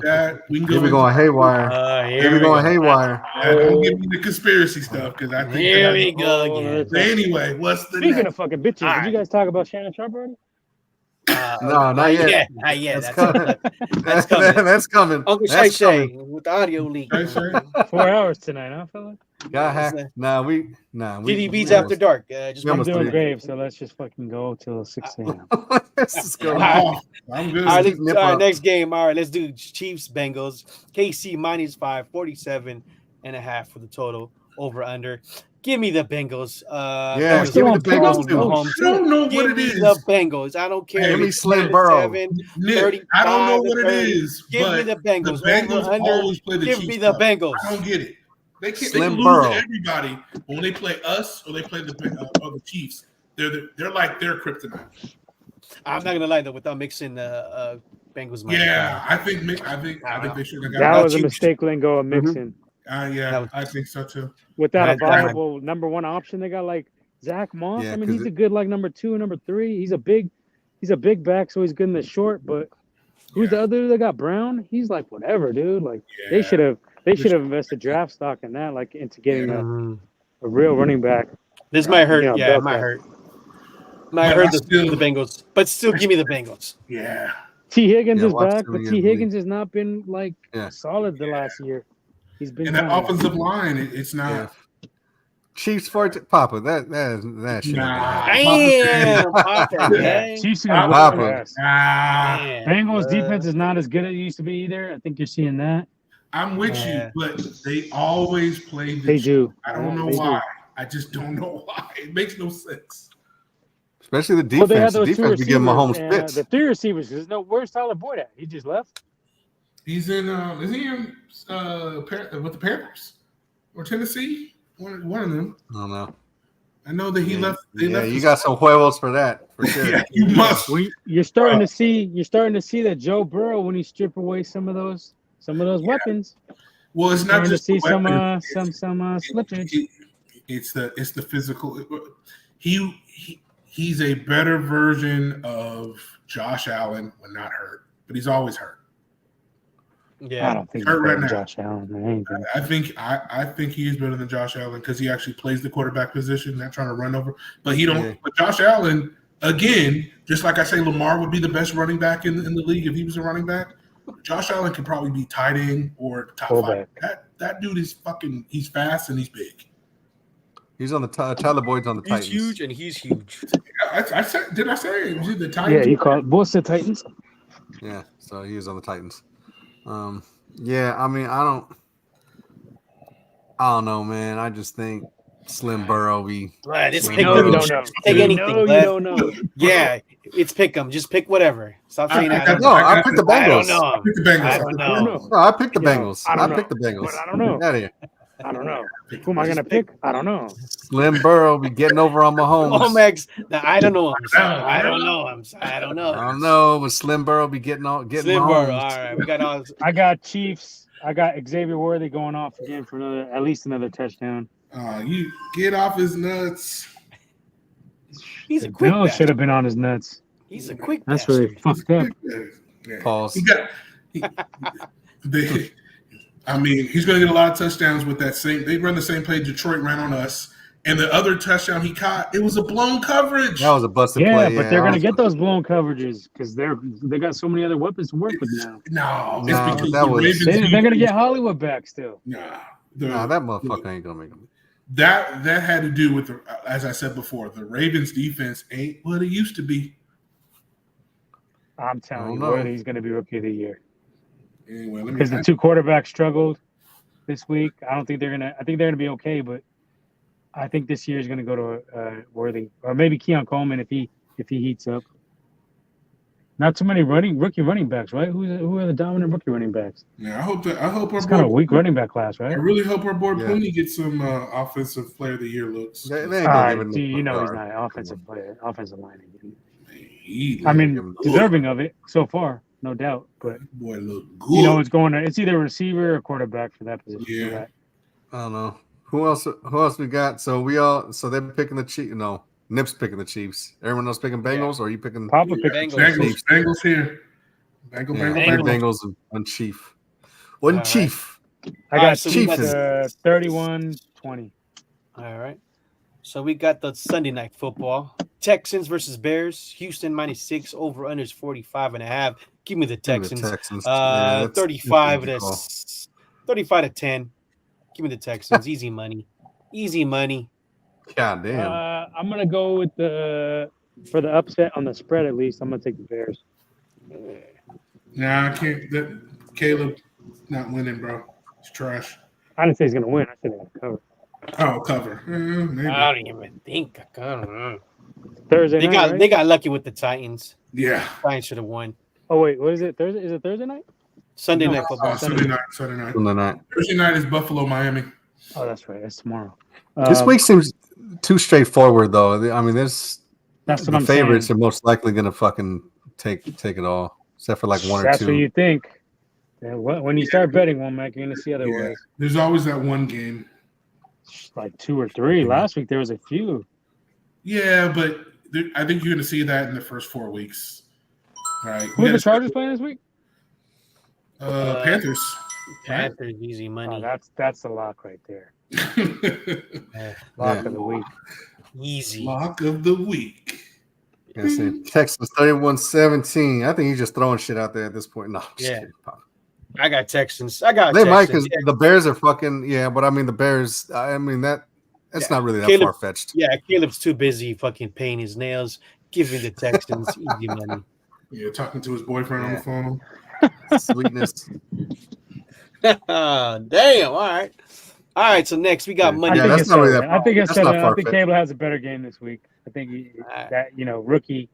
that we can go going haywire. Haywire. Don't give me the conspiracy stuff because I think here we go again. Anyway, what's the speaking of fucking bitches? Did you guys talk about Shannon Sharp already? No, not yet. Not yet. That's coming. That's coming. Uncle Shay with the audio leak. 4 hours tonight, huh, fella? Got hacked. GDB's after dark. I'm doing grave, so let's just fucking go till 6 a.m. Let's just go. I'm good. All right, next game. All right, let's do Chiefs Bengals. KC -5, 47.5 for the total. Over under. Give me the Bengals. Bengals give me the Bengals too. I don't know what it is. The Bengals. I don't care. Give me Slim Burrow. Nick, I don't know what it is. Give me the Bengals. The Bengals always play the Chiefs. Give me the Bengals. I don't get it. They can Slim lose Burrow. to everybody, but when they play us or they play the Chiefs, they're like their kryptonite. I'm not gonna lie though, without mixing the Bengals. Yeah, I think they should have got that was a mistake, Lingo, of mixing. I think so too. Without a viable number one option, they got like Zach Moss. I mean, he's a good like number 2, number 3. He's a big back, so he's good in the short. But who's the other? They got Brown. He's like whatever, dude. Like they should have invested draft stock in that, like into getting a real running back. This might hurt. It might hurt. Might hurt the Bengals, but still give me the Bengals. Yeah. T. Higgins is back, but T. Higgins has not been like solid the last year. He's been and that offensive line. It's not. Yeah. Chiefs for Papa. That shit. Damn, Papa. Chiefs Papa. Bengals defense is not as good as it used to be either. I think you're seeing that. I'm with you, but they always play. They do. I don't know why. I just don't know why. It makes no sense. Especially the defense. Well, the defense be giving Mahomes fits. The 3 receivers. Where's Tyler Boyd at? He just left. He's in. Is he in with the Panthers or Tennessee? One of them. I don't know. I know that he left. You got some huevos for that, for sure. Yeah, you must. You're starting to see that Joe Burrow, when he strip away some of those weapons. Well, it's not just to see some slippage. It's the physical. He's a better version of Josh Allen when not hurt, but he's always hurt. Yeah. I don't think Hurt he's better right than now. Josh Allen or anything. I think he is better than Josh Allen because he actually plays the quarterback position, not trying to run over. But he don't. Yeah. But Josh Allen, again, just like I say, Lamar would be the best running back in the league if he was a running back. Josh Allen could probably be tight end or top Fullback. 5. That dude is fucking. He's fast and he's big. He's on the Tyler Boyd's on the He's Titans. huge and he's huge. I said, did I say it? Was it the Yeah, Titans? you call it Bulls Titans. Yeah, so he is on the Titans. Yeah, I mean, I don't know, man. I just think Slim Burrow be. Right, it's Slim pick No, Burrow. you don't know. Take You anything, know, you Lev. don't know. Yeah, it's pick 'em. Just pick whatever. Stop saying I I got don't No, know. I picked the I don't Bengals. know. I picked the Bengals. I don't know. No, I picked the Yeah, Bengals. I don't I picked the know. Bengals. But I don't know. Get out of here. I don't know. Who am I gonna pick? I don't know. Slim Burrow be getting over on Mahomes. Oh, Max. Now, I don't know. I'm sorry. I don't know. I don't know. I don't know, but Slim Burrow be getting Slim Mahomes. Burrow. All right, we got all. I got Chiefs. I got Xavier Worthy going off again for at least another touchdown. You get off his nuts. He's a quick. Bill should bastard. have been on his nuts. He's a quick. That's bastard. really fucked up. Yeah. Pause. I mean, he's going to get a lot of touchdowns with that same. They run the same play Detroit ran on us, and the other touchdown he caught, it was a blown coverage. That was a busted Yeah, play. but they're gonna get those blown coverages because they got so many other weapons to work with now. No, it's No, because that the was- Ravens. They're gonna get Hollywood back still. Nah, Nah, that motherfucker ain't gonna make them. that had to do with, as I said before, the Ravens defense ain't what it used to be. I'm telling you, know. Worthy's gonna be rookie of the year Anyway, let me. because the two quarterbacks struggled this week. I think they're gonna be okay, but I think this year is gonna go to Worthy or maybe Keon Coleman if he heats up. Not too many rookie running backs, right? Who are the dominant rookie running backs? Yeah, I hope our It's kind of a boy. weak running back class, I right? really hope our boy Yeah. Pooney gets some offensive player of the year looks. They ain't gonna give it You know he's no not an offensive player, offensive line again. He I look- mean, deserving of it so far, no doubt. But boy look good. you know, it's either a receiver or quarterback for that position. Yeah. I don't know. Who else we got? So they're picking the Chiefs. No, Nip's picking the Chiefs. Everyone else picking Bengals, or are you picking Papa picked Bengals. Bengals here. Bengal. Bengals and one Chief? One All right. Chief. I All got right, so we Chiefs got 31-20. All right. So we got the Sunday night football. Texans versus Bears. Houston -6. Over under is 45.5. Give me the Texans. Yeah, that's 35 easy to call. 35 to 10. Give me the Texans. Easy money. Easy money. God damn. I'm gonna go with for the upset on the spread at least. I'm gonna take the Bears. Nah, I can't. Caleb not winning, bro. It's trash. I didn't say he's gonna win. I said he's gonna cover. Oh, cover. Maybe. I don't even think. I don't know. Thursday They night. got right? they got lucky with the Titans. Yeah. Titans should have won. Oh wait, what is it? Thursday? Is it Thursday night? Sunday No. night football. Sunday night. From the night. Thursday night is Buffalo, Miami. Oh, that's right. That's tomorrow. This week seems too straightforward, though. I mean, That's what the I'm favorites saying. are most likely going to fucking take it all, except for like one or That's two. what you think. Yeah, when you start betting one, Mac, you're gonna see otherwise. Yeah. There's always that one game. Like 2 or 3. Last week there was a few. Yeah, but I think you're going to see that in the first 4 weeks. All right. Who are the Chargers playing this week? Panthers. Panthers easy money. Oh, that's the lock right there. Yeah, Lock Yeah. of the week. easy. Lock of the week. Yeah, see, Texas 31-17. I think he's just throwing shit out there at this point. No, I'm just Yeah. kidding. I got Texans. I got They might Texans. because the Bears are fucking but I mean the Bears. I mean that's Yeah. not really that Caleb- far fetched. Yeah, Caleb's too busy fucking painting his nails. Give me the Texans. Easy money. Yeah, talking to his boyfriend on the Yeah. phone. Sweetness. Damn. All right. All right. So next we got Yeah. Monday. Yeah, that's it's not really seven. that I think it's that's not 7. I think far-fetched. Cable has a better game this week. I think Alright. that rookie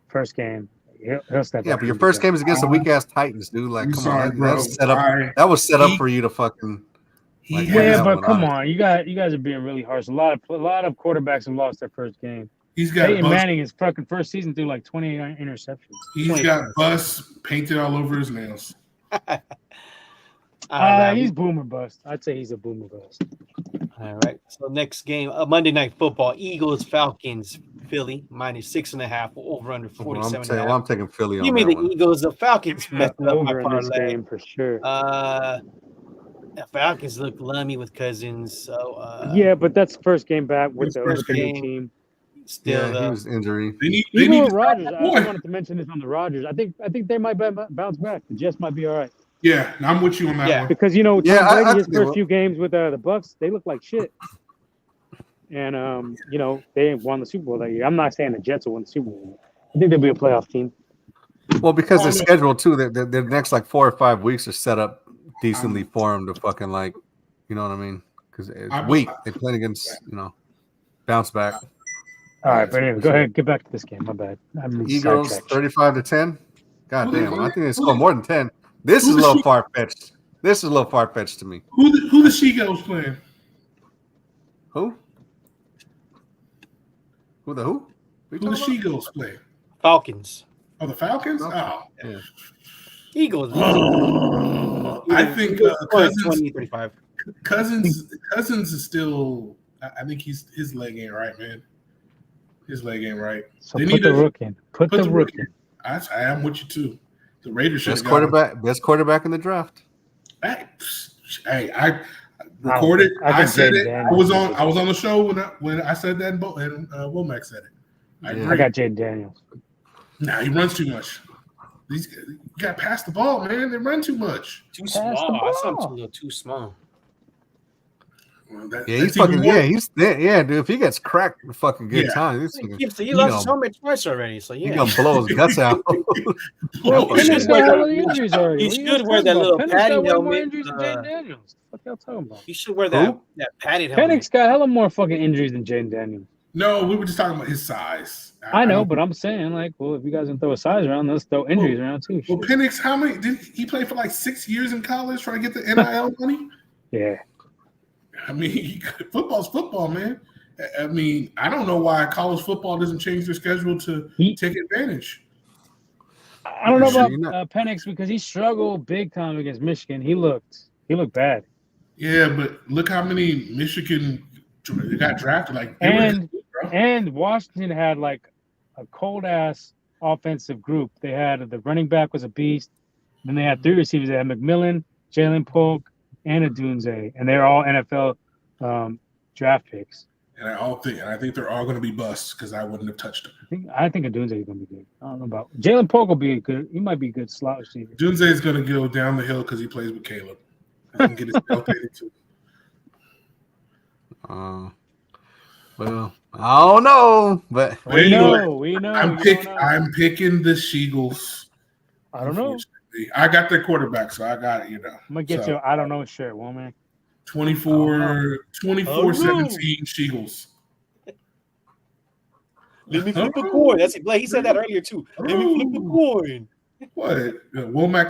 first game. He'll step Yeah, up but your and first do game is against the weak ass Titans, dude. Like, I'm come sorry, on, bro. that's set up. I- That was set up he- for you to fucking. He Like, that. has, Yeah, that but one, come honestly. on, you guys are being really harsh. A lot of quarterbacks have lost their first game. he's got Peyton bus, Manning his fucking first season threw like 29 interceptions. he's got bus painted all over his nails. He's boomer bust. I'd say he's a boomer bust. All right. So next game, Monday Night Football, Eagles, Falcons. Philly -6.5 over under 47.5. I'm taking Philly Give on me that the one. Eagles. The Falcons Yeah, messing up my over in this parlay. game for sure. The Falcons look lummy with Cousins. So Yeah, but that's the first game back with the first new game. team. Still, Yeah, he was injury. They need Even to with stop Rodgers, that I boy. wanted to mention this on the Rodgers. I think they might bounce back. The Jets might be all right Yeah, I'm with you on that Yeah. one. because Tom Yeah, Brady I his think they first will. few games with the Bucks, they look like shit, and they won the Super Bowl that year. I'm not saying the Jets will win the Super Bowl. I think they'll be a playoff team. Well, because Oh, the no. schedule too, the next like 4 or 5 weeks are set up decently for him to fucking like, you know what I mean? Because it's I'm- weak. They playing against, bounce back. All right, but anyway, go ahead. Get back to this game. My bad. I'm Eagles sidetracked. 35-10. God Who they damn, I playing? think they score more than 10. This Who is a the little She- far fetched. This is a little far fetched to me. Who the Seagulls playing? Who? Who? Who the Seagulls play? Falcons. Oh, the Falcons? Oh. Yeah. Eagles. I think Eagles scoring Cousins 20-35. Cousins is still. I think his leg ain't right, man. His leg ain't right. So They put need the to- rook in. Put the rook in. I am with you too. The Raiders should Best have got him. best quarterback in the draft. Hey, I recorded. I I think said Jaden it. Daniels I was on the show when I said that, and Womack said it. I Yeah. agree. I got Jaden Daniels. Nah, he runs too much. You got to pass the ball, man. They run too much. Too Pass small. the I saw him ball. a little too small. Well, Yeah, he's that's even fucking. more- Yeah, he's yeah, dude. If he gets cracked, fucking good Yeah. time. He's He lost his gonna- helmet twice already. So he yeah. gonna blow his guts out. Bro, Penix should got wear hella that- injuries already. he What are you should guys wear talking that about? little Penix padding got way more helmet, injuries than Jaden Daniels. What y'all talking about? He should wear Who? that padded helmet. Penix got hella more fucking injuries than Jaden Daniels. No, we were just talking about his size. I know, don't but I'm saying, like, well, if you guys can throw a size around, let's throw injuries around too. Well, Shit. Penix, how many did he play for? Like 6 years in college trying to get the NIL money. Yeah. I mean, football's football, man. I mean, I don't know why college football doesn't change their schedule to take advantage. I don't know Sure, about you're not- Penix because he struggled big time against Michigan. He looked bad. Yeah, but look how many Michigan got drafted. Like, they were And good, bro. and Washington had like a cold ass offensive group. They had the running back was a beast. Then they had 3 receivers. They had McMillan, Jalen Polk, and Adunze, and they're all NFL draft picks. And I think they're all going to be busts because I wouldn't have touched them. I think Adunze is going to be good. I don't know about Jalen Polk will be a good. He might be a good slot receiver. Dunze is going to go down the hill because he plays with Caleb. He can get his tail painted too. Well, I don't know, but But anyway, We know. I'm picking the Seagulls. I don't know. Unfortunately. I got their quarterback, so I got it, I'm gonna get So, you. I don't know shirt, woman. 24-17 Seagulls. Let me flip a coin. That's it. Like he said that earlier too. Let me flip a coin. What? Womack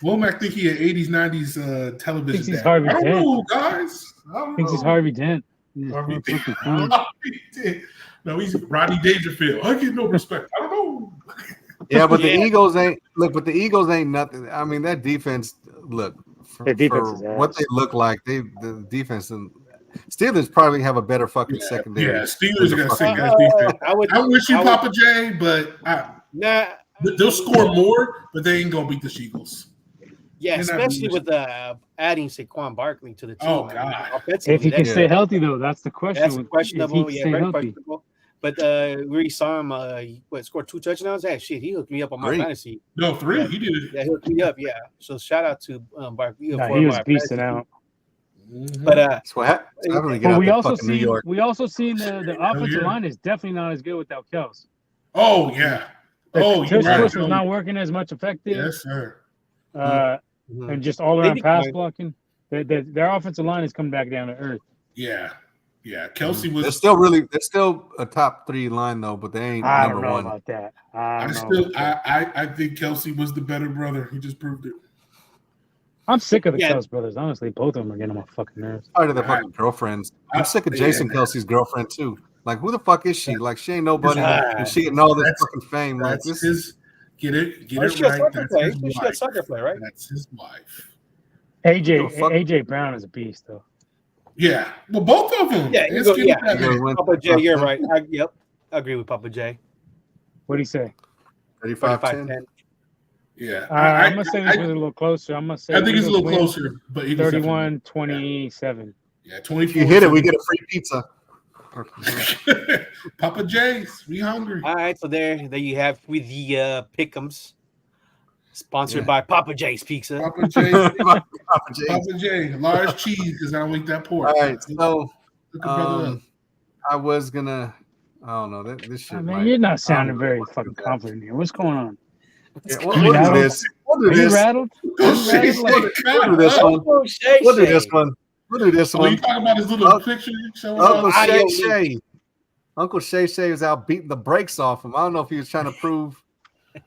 Womack think he an 80s, 90s television. Thinks he's dad. Harvey I don't Dent. know, guys. I don't Thinks he's know. Harvey Dent. He's Harvey just Dent. fucking cool. Harvey Dent. No, he's Rodney Dangerfield. I get no respect. I don't know. yeah, but Yeah. the Eagles ain't nothing. I mean, that defense. Look, Their defense for is what ass. they look like, the defense and Steelers probably have a better fucking secondary. Yeah, Steelers are going to sing that defense. I I'm with you, would- Papa J, but Nah. they'll score more, but they ain't going to beat the Seagulls. Yeah, They're not especially being- with adding Saquon Barkley to the team. Oh, man. God. Offensively, If he can that's- stay healthy, though, that's the question. That's If he questionable. can Yeah, stay very healthy. questionable. But we already saw him. Scored 2 touchdowns. Hey, shit, he hooked me up on my Great. fantasy. No, 3. Yeah. He did it. Yeah, he hooked me up. Yeah. So shout out to Barkley. Nah, for he was my beasting fantasy. out. Mhm. But That's what happened. I really get But out we there also fucking New seen York. the offensive yeah. line is definitely not as good without Kels. Oh, yeah. The Oh, tush you're right. push was not working as much effective. Yes, sir. Mhm. And just all around Maybe- pass blocking. Their offensive line is coming back down to earth. Yeah. Yeah. Kelsey They're was still a top 3 line though, but they ain't I don't number know 1. about that. I think Kelsey was the better brother. He just proved it. I'm sick of the Yeah. Kels brothers. Honestly, both of them are getting on my fucking nerves. Part of the fucking girlfriends. I'm sick of Jason Kelsey's girlfriend too. Like, who the fuck is she? Like, she ain't nobody, and she getting all this That's- fucking fame. Like, That's this his get it Oh, right. she a soccer That's player. his She a wife. soccer player, right? That's his wife. AJ Brown is a beast, though. Yeah. Well, both of them. Yeah, you go, yeah. You know, when- Papa J, you're right. Yep. I agree with Papa J. What do you say? 35-10. 10. Yeah, I'm gonna say this was a little closer. I'm gonna say I think it's a little Eagles closer, but win Eagles definitely 31-27. Yeah, 24. If you hit it, we get a free pizza. Papa J's, we hungry. All right, so there you have with the Pickems, sponsored Yeah. by Papa J's Pizza. Papa J's, Papa J's. Papa J, large cheese because I don't eat that pork. All right, so Look a brother up. I was gonna. I don't know. This shit. I mean, might- you're I not don't sounding know very what to fucking do. confident here. What's going on? Yeah, Are we'll you do rattled? this. We'll Are do you this. rattled? Don't you say rattled? shit. We'll do this one. Uncle Shay We'll do this Shay. one. We'll do this Oh, you one. talking about his little Oh, picture showing Uncle up? Shay Audio Shay. Uncle Shay Shay was out beating the brakes off him. I don't know if he was trying to prove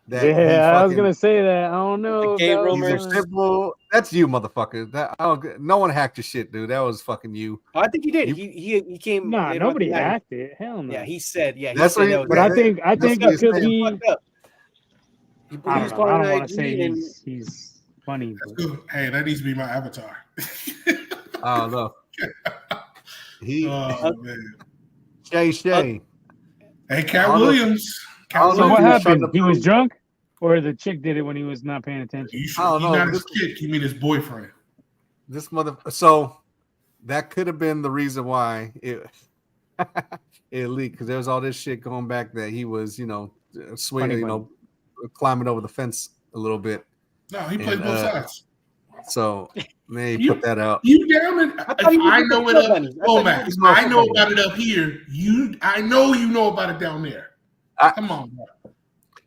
that Yeah, I was he gonna say that. I don't know. The gay if that was he's a rumors. gonna- pitbull. That's you, motherfucker. No one hacked your shit, dude. That was fucking you. Oh, I think he did. You- He came. Nah, later on nobody tonight. hacked it. Hell no. Yeah, he said. Yeah, he That's said what he- that was. but yeah, I think that's it what he's could saying. be. Fucked up. He I was don't know. I calling don't want IG to say and he's funny. That's But good. Hey, that needs to be my avatar. I don't know. He Oh man. Shay Shay. Hey, I Cat don't know- Williams. I don't so know what if he was trying happened? to He was prove- drunk, or the chick did it when he was not paying attention? You I sure don't he's know. not his chick? You mean his boyfriend? This mother. So that could have been the reason why it it leaked, because there was all this shit going back that he was, swinging, Funny bunny. climbing over the fence a little bit. No, he plays And, both sides. So they You- put that out. You damn it! thought If he was I with know the it Snow up, Bunnies. I oh thought he man, was I know motherfucking- about it up here. I know you know about it down there. Come on, bro.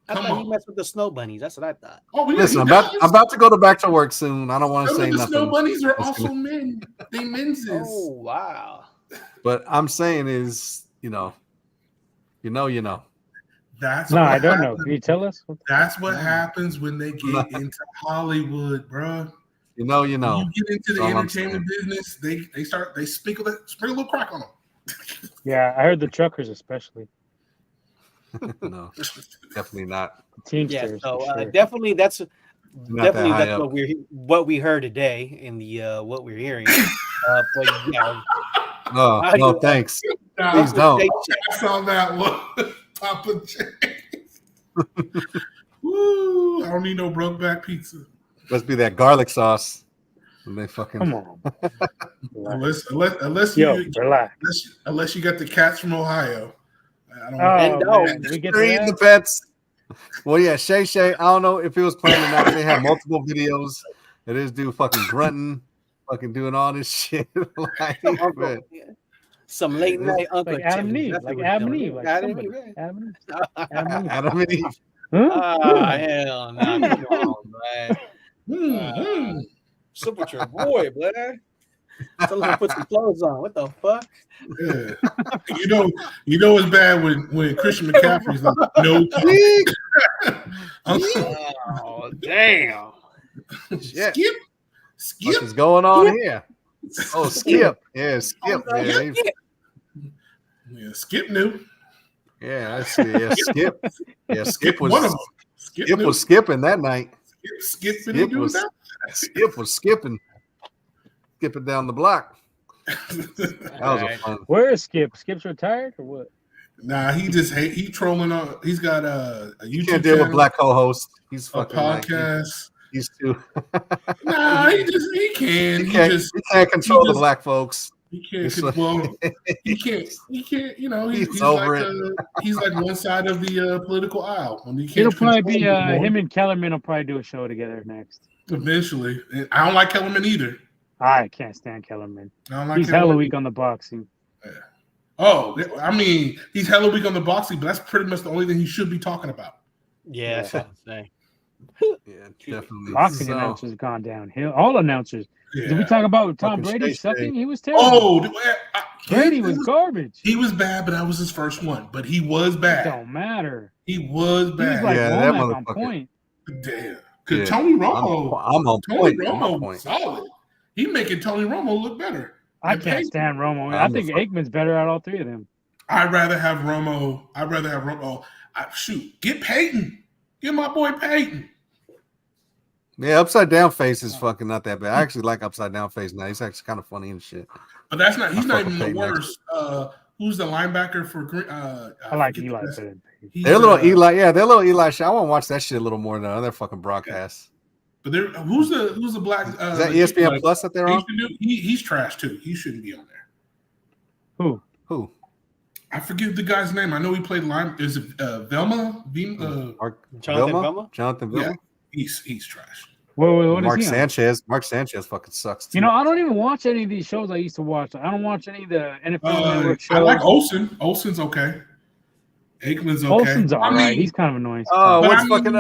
I Come thought he on. messed with the Snow Bunnies. That's what I thought. Oh, yeah, Listen, he I'm does. about to go back to work soon. I don't want to Some say of the snow nothing, bunnies are That's also men. They menses. Oh wow! but I'm saying is, you know. That's No, what I don't know. happens. Can you tell us? That's what happens when they get into Hollywood, bro. You know. When you get into the That's all I'm entertainment business, they sprinkle a little crack on them. Yeah, I heard the truckers especially. No, definitely not. Teamsters. Yeah, so for sure. definitely that's Not that high that's up. what we heard today in the what we're hearing. But yeah, No, How do no, you- thanks. Nah, Please don't. I saw that one. Papa J. Woo! I don't need no Brokeback pizza. Must be that garlic sauce. When they fucking Come on. Unless Yo, you relax. unless you got the cats from Ohio. I don't know. Oh, And dogs. man, we get They're to eating the that? pets. Well, yeah, Shay Shay. I don't know if it was planned or not. They had multiple videos of this dude fucking grunting, fucking doing all this shit. Like, some, uncle, man. some late night Uncle Like Adam and Timmy. Eve. That's Like what Adam we're and doing. Eve. Like Adam somebody. and Eve. Adam and Eve. Adam and Eve. Adam and Eve. Huh? Ah, hell no. Come on, man. Mm. Super your boy, boy. Tell him to put some clothes on. What the fuck? Yeah. you know it's bad when Christian McCaffrey's like, no. Oh, damn. Shit. Skip. What's going on here? Oh, Skip. Yeah, Skip. Oh, Man. Yeah, Skip knew. Yeah, I see. Yeah, Skip. Yeah, Skip One of was them. Skip Skip knew. was skipping that night. Skip Skip was skipping down the block. That was a fun. Where is Skip? Skip's retired or what? Nah, he trolling on. He's got a You YouTube can't deal with channel, black co-host. He's a fucking like, podcast. he's too. Nah, he can. He can't control the just- black folks. He can't. It's like- Well, he can't. You know, He's he's over like he's like one side of the political aisle. When he can't It'll probably be control it anymore. him and Kellerman will probably do a show together next. Eventually. And I don't like Kellerman either. I can't stand Kellerman. I don't like He's Kellerman. hella weak on the boxing. Oh, I mean, he's hella weak on the boxing, but that's pretty much the only thing he should be talking about. Yeah, that's what I'm saying. Yeah, definitely. Boxing So, announcers gone downhill. All announcers. Yeah. Did we talk about Tom Fucking Brady Shay sucking? Shay. He was terrible. Oh, Brady was garbage. He was bad, but that was his first one. But he was bad. Don't matter. He was He was bad. like Yeah, that Womack on motherfucker. point. Damn. Because Yeah. Tony Romo, I'm on Tony point. I'm Romo on was point. solid. He making Tony Romo look better. I And can't Peyton- stand Romo. I I'm think a- Aikman's better out of all three of them. I'd rather have Romo. Shoot, get Peyton. Get my boy Peyton. Yeah, upside down face is fucking not that bad. I actually like upside down face now. He's actually kind of funny and shit. But that's not. He's I not fuck even with the Peyton, worst. who's the linebacker for Green? I like Eli better than Peyton. He's, They're a little Eli. Yeah, they're a little Eli shit. I want to watch that shit a little more than other fucking broadcasts. But who's the black? Is that ESPN Plus that they're on? He's trash too. He shouldn't be on there. Who? I forget the guy's name. I know he played line. Is it Velma? Jonathan Vilma? Yeah, he's trash. What Mark is he Sanchez. Mark Sanchez fucking sucks too. You know, I don't even watch any of these shows I used to watch. I don't watch any of the NFL Network shows. I like Olsen. Olsen's okay. Aikman's okay. Olsen's all right. He's kind of annoying. Oh, what's fucking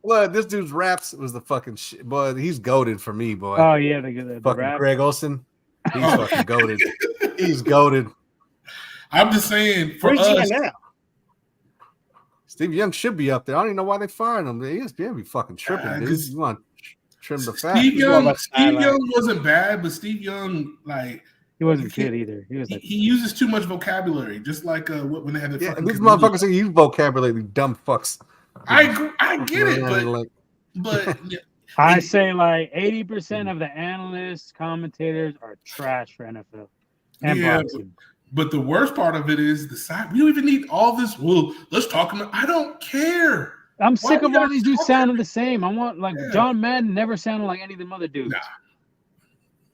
look, this dude's raps was the fucking shit. Boy, he's goated for me, boy. Oh yeah, the fucking rap. Greg Olsen. He's fucking goated. He's goated. I'm just saying for Where's he us. at now? Steve Young should be up there. I don't even know why they fired him. The ESPN be fucking tripping, dude. You want to trim the fat. Steve Young wasn't bad, but Steve Young, like, he wasn't good either. He was like, he uses too much vocabulary, just like when they had the fucking these motherfuckers say use vocabulary, you dumb fucks. I get it, but I say like 80% of the analysts, commentators are trash for NFL and boxing. But the worst part of it is the side. We don't even need all this. Well, let's talk about. I don't care. I'm sick of all these dudes sounding the same. I want John Madden never sounded like any of them other dudes.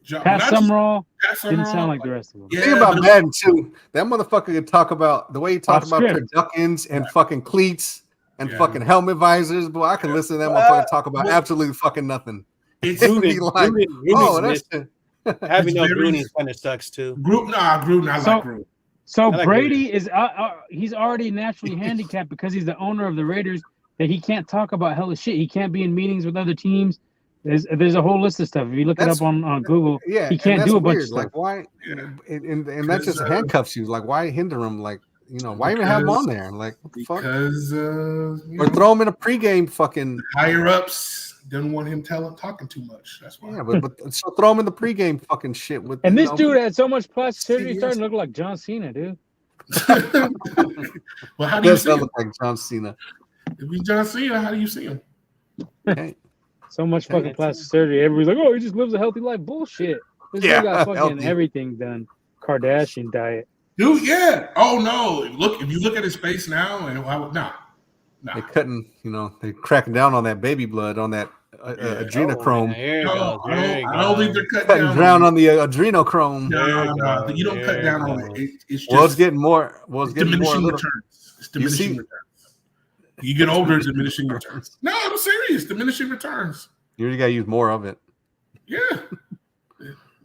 Nah. Pat Summerall didn't sound like the rest of them. The thing about Madden too, that motherfucker could talk about the way he talked about turduckins and fucking cleats and fucking helmet visors. Boy, I can listen to that motherfucker talk about absolutely fucking nothing. It's like, oh, that's. Having no Gruden kind of sucks too. Gruden, I like Gruden. So like Brady is he's already naturally handicapped because he's the owner of the Raiders that he can't talk about hella shit. He can't be in meetings with other teams. There's a whole list of stuff. If you look it up on Google, he can't do a bunch of stuff. Like why? And that just handcuffs you. Like why hinder him? Like why even have him on there? Like what the fuck? Because or throw him in a pregame fucking higher ups. Don't want him talking too much. That's why. Yeah, but so throw him in the pregame fucking shit with. And this dude had so much plastic surgery, he's starting to look like John Cena, dude. Well, how do you see him? Look like John Cena? If he's John Cena, how do you see him? Okay. So much fucking plastic surgery. Everybody's like, "Oh, he just lives a healthy life." Bullshit. This dude got fucking everything done. Kardashian diet. Dude, yeah. Oh no. If you look at his face now, and nah. They cutting, they're cracking down on that baby blood, on that adrenochrome. I don't think they're cutting down on the adrenochrome. No, you don't cut down on it. It's just it's getting more. It's getting diminishing more returns. It's diminishing returns. You get older, it's diminishing returns. No, I'm serious. Diminishing returns. You really gotta use more of it. Yeah.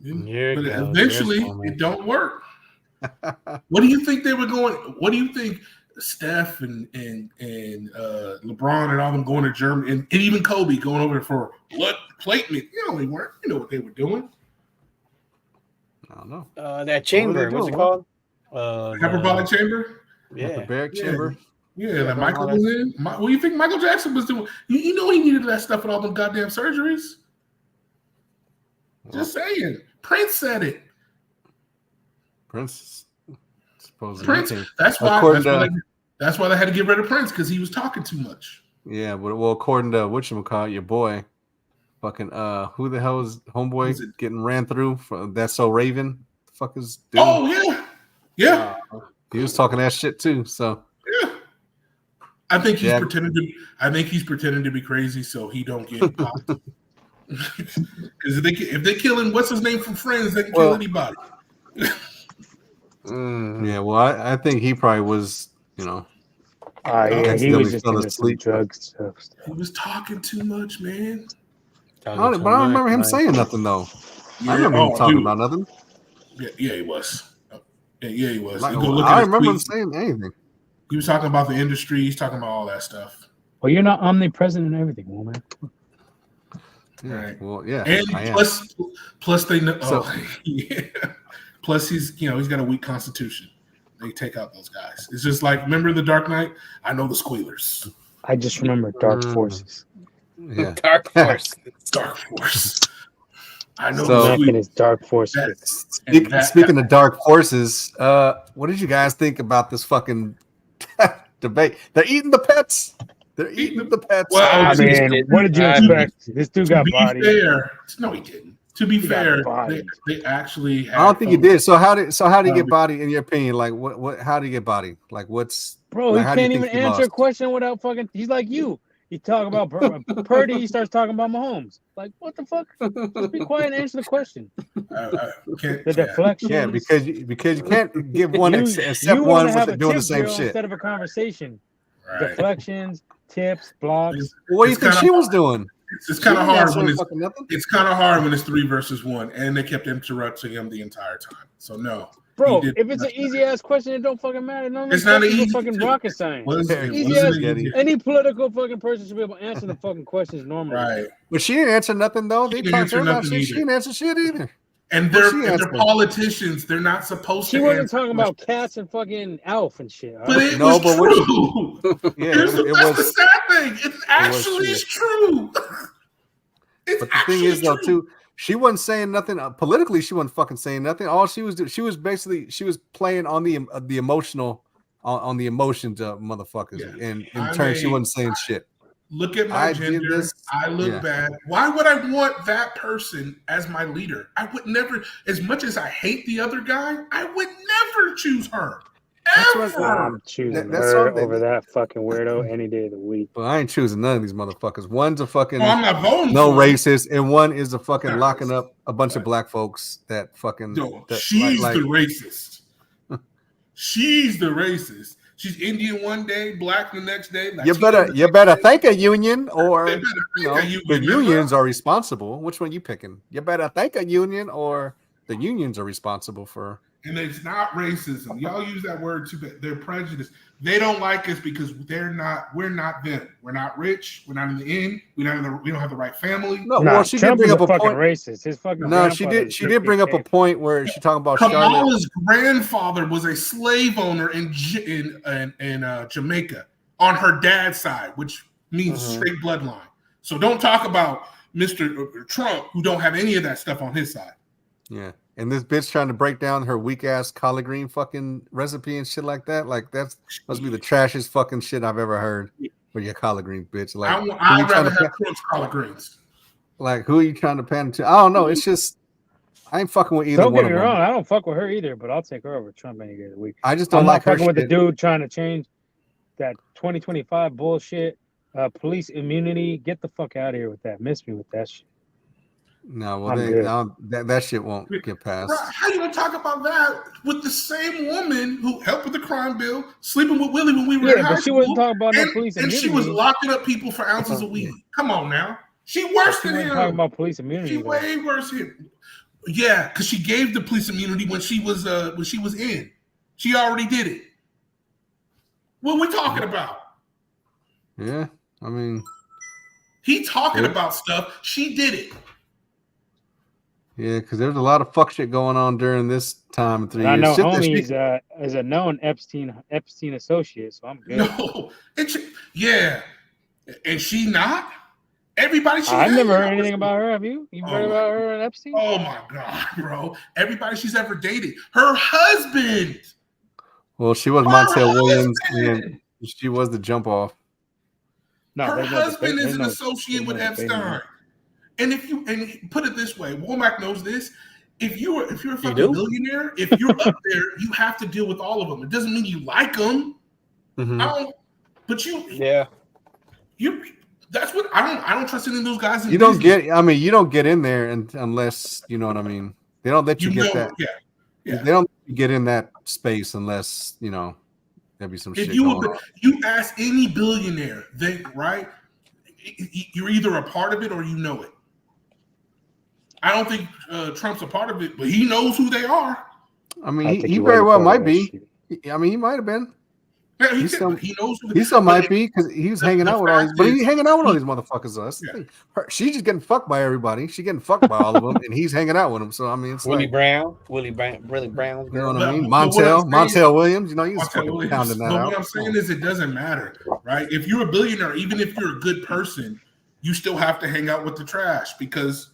But eventually, it don't work. What do you think they were going? What do you think? Steph and LeBron and all them going to Germany and even Kobe going over for blood platelet. They weren't. You know what they were doing. I don't know. That chamber. What's it called? Hyperbolic chamber. Yeah. Hyperbaric chamber. Yeah, that Michael was in. What do you think Michael Jackson was doing? You know he needed that stuff with all them goddamn surgeries. Just saying. Prince said it. Prince. That's why they had to get rid of Prince because he was talking too much. Yeah, but according to whatchamacallit, your boy, fucking who the hell is homeboy getting ran through? That's So Raven. The fuck is dude? Oh yeah. He was talking that shit too. So yeah, I think he's pretending to. I think he's pretending to be crazy so he don't get popped. Because if they kill him, what's his name from Friends? They can kill anybody. Yeah, well, I think he probably was, he was just doing some drug stuff. He was talking too much, man. But I don't remember him saying nothing though. I remember him talking about nothing. Yeah, he was. Yeah, he was. I don't remember him saying anything. He was talking about the industry. He's talking about all that stuff. Well, you're not omnipresent in everything, woman. Right. Well, yeah. And plus they know. Plus, he's got a weak constitution. They take out those guys. It's just like, remember the Dark Knight? I know the squealers. I just remember Dark Forces. Yeah, Dark Force. Dark Force. I know the squealers. Dark Forces. Speaking of Dark Forces, what did you guys think about this fucking debate? They're eating the pets. They're eating the pets. Well, what did you expect? This dude got body. No, he didn't. To be He got fair, bodied. they actually. I don't think he did. So how did he get Um, bodied in your opinion? Like what how did he get bodied? Like what's Bro, like, he how do you can't think even he answer a lost? question without fucking. He's like you. He talk about Purdy. He starts talking about Mahomes. Like, what the fuck? Just be quiet and answer the question. can't, The deflections. Yeah, because you can't give one except you want one to have a with doing the tip same drill shit. instead of a conversation. right. Deflections, tips, blocks. What do you It's think kinda she was doing? It's She kind of didn't hard answer when it's fucking nothing. it's kind of hard when it's 3 versus 1, and they kept interrupting him the entire time. So no, Bro, he did. if it's an easy ass question, it don't fucking matter. None of It's them not an questions are easy. fucking rocket science. It Easy wasn't as easy. any political fucking person should be able to answer the fucking questions normally. Right. But she didn't answer nothing though. She They didn't talked to answer her about nothing shit. either. She didn't answer shit either. And What's she they're answering? politicians. They're not supposed She to wasn't answer talking about questions. cats and fucking Alf and shit. all But right? it No, was but true. Yeah, That's it the was. sad thing. It actually true. is true. It's But the thing is, though, true. too, she wasn't saying nothing politically. She wasn't fucking saying nothing. All she was doing, she was playing on the emotional, on the emotions of motherfuckers, Yeah. and in turn, she wasn't saying shit. Look at my I did gender. this. I look Yeah. bad. Why would I want that person as my leader? I would never, as much as I hate the other guy, I would never choose her. That's what Ever. I'm choosing that's her something. over that fucking weirdo any day of the week. But I ain't choosing none of these motherfuckers. One's a fucking Oh, I'm not voting no for her. racist, and one is a fucking Not locking racist. up a bunch of Right. black folks that fucking. No, that, she's like, the racist. She's the racist. She's Indian one day, black the next day. you better thank a union, or They better you know thank a union, the remember? unions are responsible. Which one you picking? You better thank a union, or the unions are responsible for. And it's not racism. Y'all use that word too bad. They're prejudiced. They don't like us because we're not them. We're not rich. We're not in the inn. We don't have the right family. No, Nah, well, she Trump did bring is up a fucking point. racist. His fucking No, she did bring up a point where she talking about Charlotte. Kamala's grandfather was a slave owner in Jamaica on her dad's side, which means straight bloodline. So don't talk about Mr. Trump, who don't have any of that stuff on his side. Yeah. And this bitch trying to break down her weak ass collard green fucking recipe and shit like that. Like that's must be the trashiest fucking shit I've ever heard for your collard green bitch. Like I'd rather have Trump's collard greens. Like who are you trying to pan to? I don't know. It's just I ain't fucking with either Don't one get of me them. wrong, I don't fuck with her either, but I'll take her over Trump any day of the week. I just don't I'm like not her fucking with the shit. dude trying to change that 2025 bullshit. Police immunity. Get the fuck out of here with that. Miss me with that shit. No, well, I'm that shit won't get passed. Right. How you gonna talk about that with the same woman who helped with the crime bill, sleeping with Willie when we were in high but she school, wasn't talking about no police and immunity. she was locking up people for ounces of weed. Come on now, she worse She than wasn't him. talking about police immunity. She though. way worse than him. Yeah, because she gave the police immunity when she was in. She already did it. What are we talking about? Yeah, I mean, he talking about stuff. She did it. Yeah, because there's a lot of fuck shit going on during this time of 3 years. I know Shit homie is a known Epstein associate, so I'm good. No, yeah, and she not. Everybody she's I've never heard dated- anything about her. Have you? You've heard about her and Epstein? Oh my god, bro! Everybody she's ever dated, her husband. Well, she was Montel Williams, and she was the jump off. No, her husband is an associate with Epstein. And if you put it this way, Womack knows this. If you're a fucking billionaire, if you're up there, you have to deal with all of them. It doesn't mean you like them. Mm-hmm. That's what I don't trust any of those guys. You don't get. I mean, you don't get in there unless you know what I mean. They don't let you get that. Yeah. They don't get in that space unless there'll be some shit. If you ask any billionaire, right, you're either a part of it or you know it. I don't think Trump's a part of it, but he knows who they are. I mean, he very well might be. I mean, he might have been. Yeah, he still knows might be because he was hanging out with all these. But he's hanging out with all these motherfuckers. She's just getting fucked by everybody. She's getting fucked by all of them, and he's hanging out with them. So I mean, it's Willie like, Brown. You know what I mean? Montel Williams. You just fucking pounding that out. What I'm saying is, it doesn't matter, right? If you're a billionaire, even if you're a good person, you still have to hang out with the trash because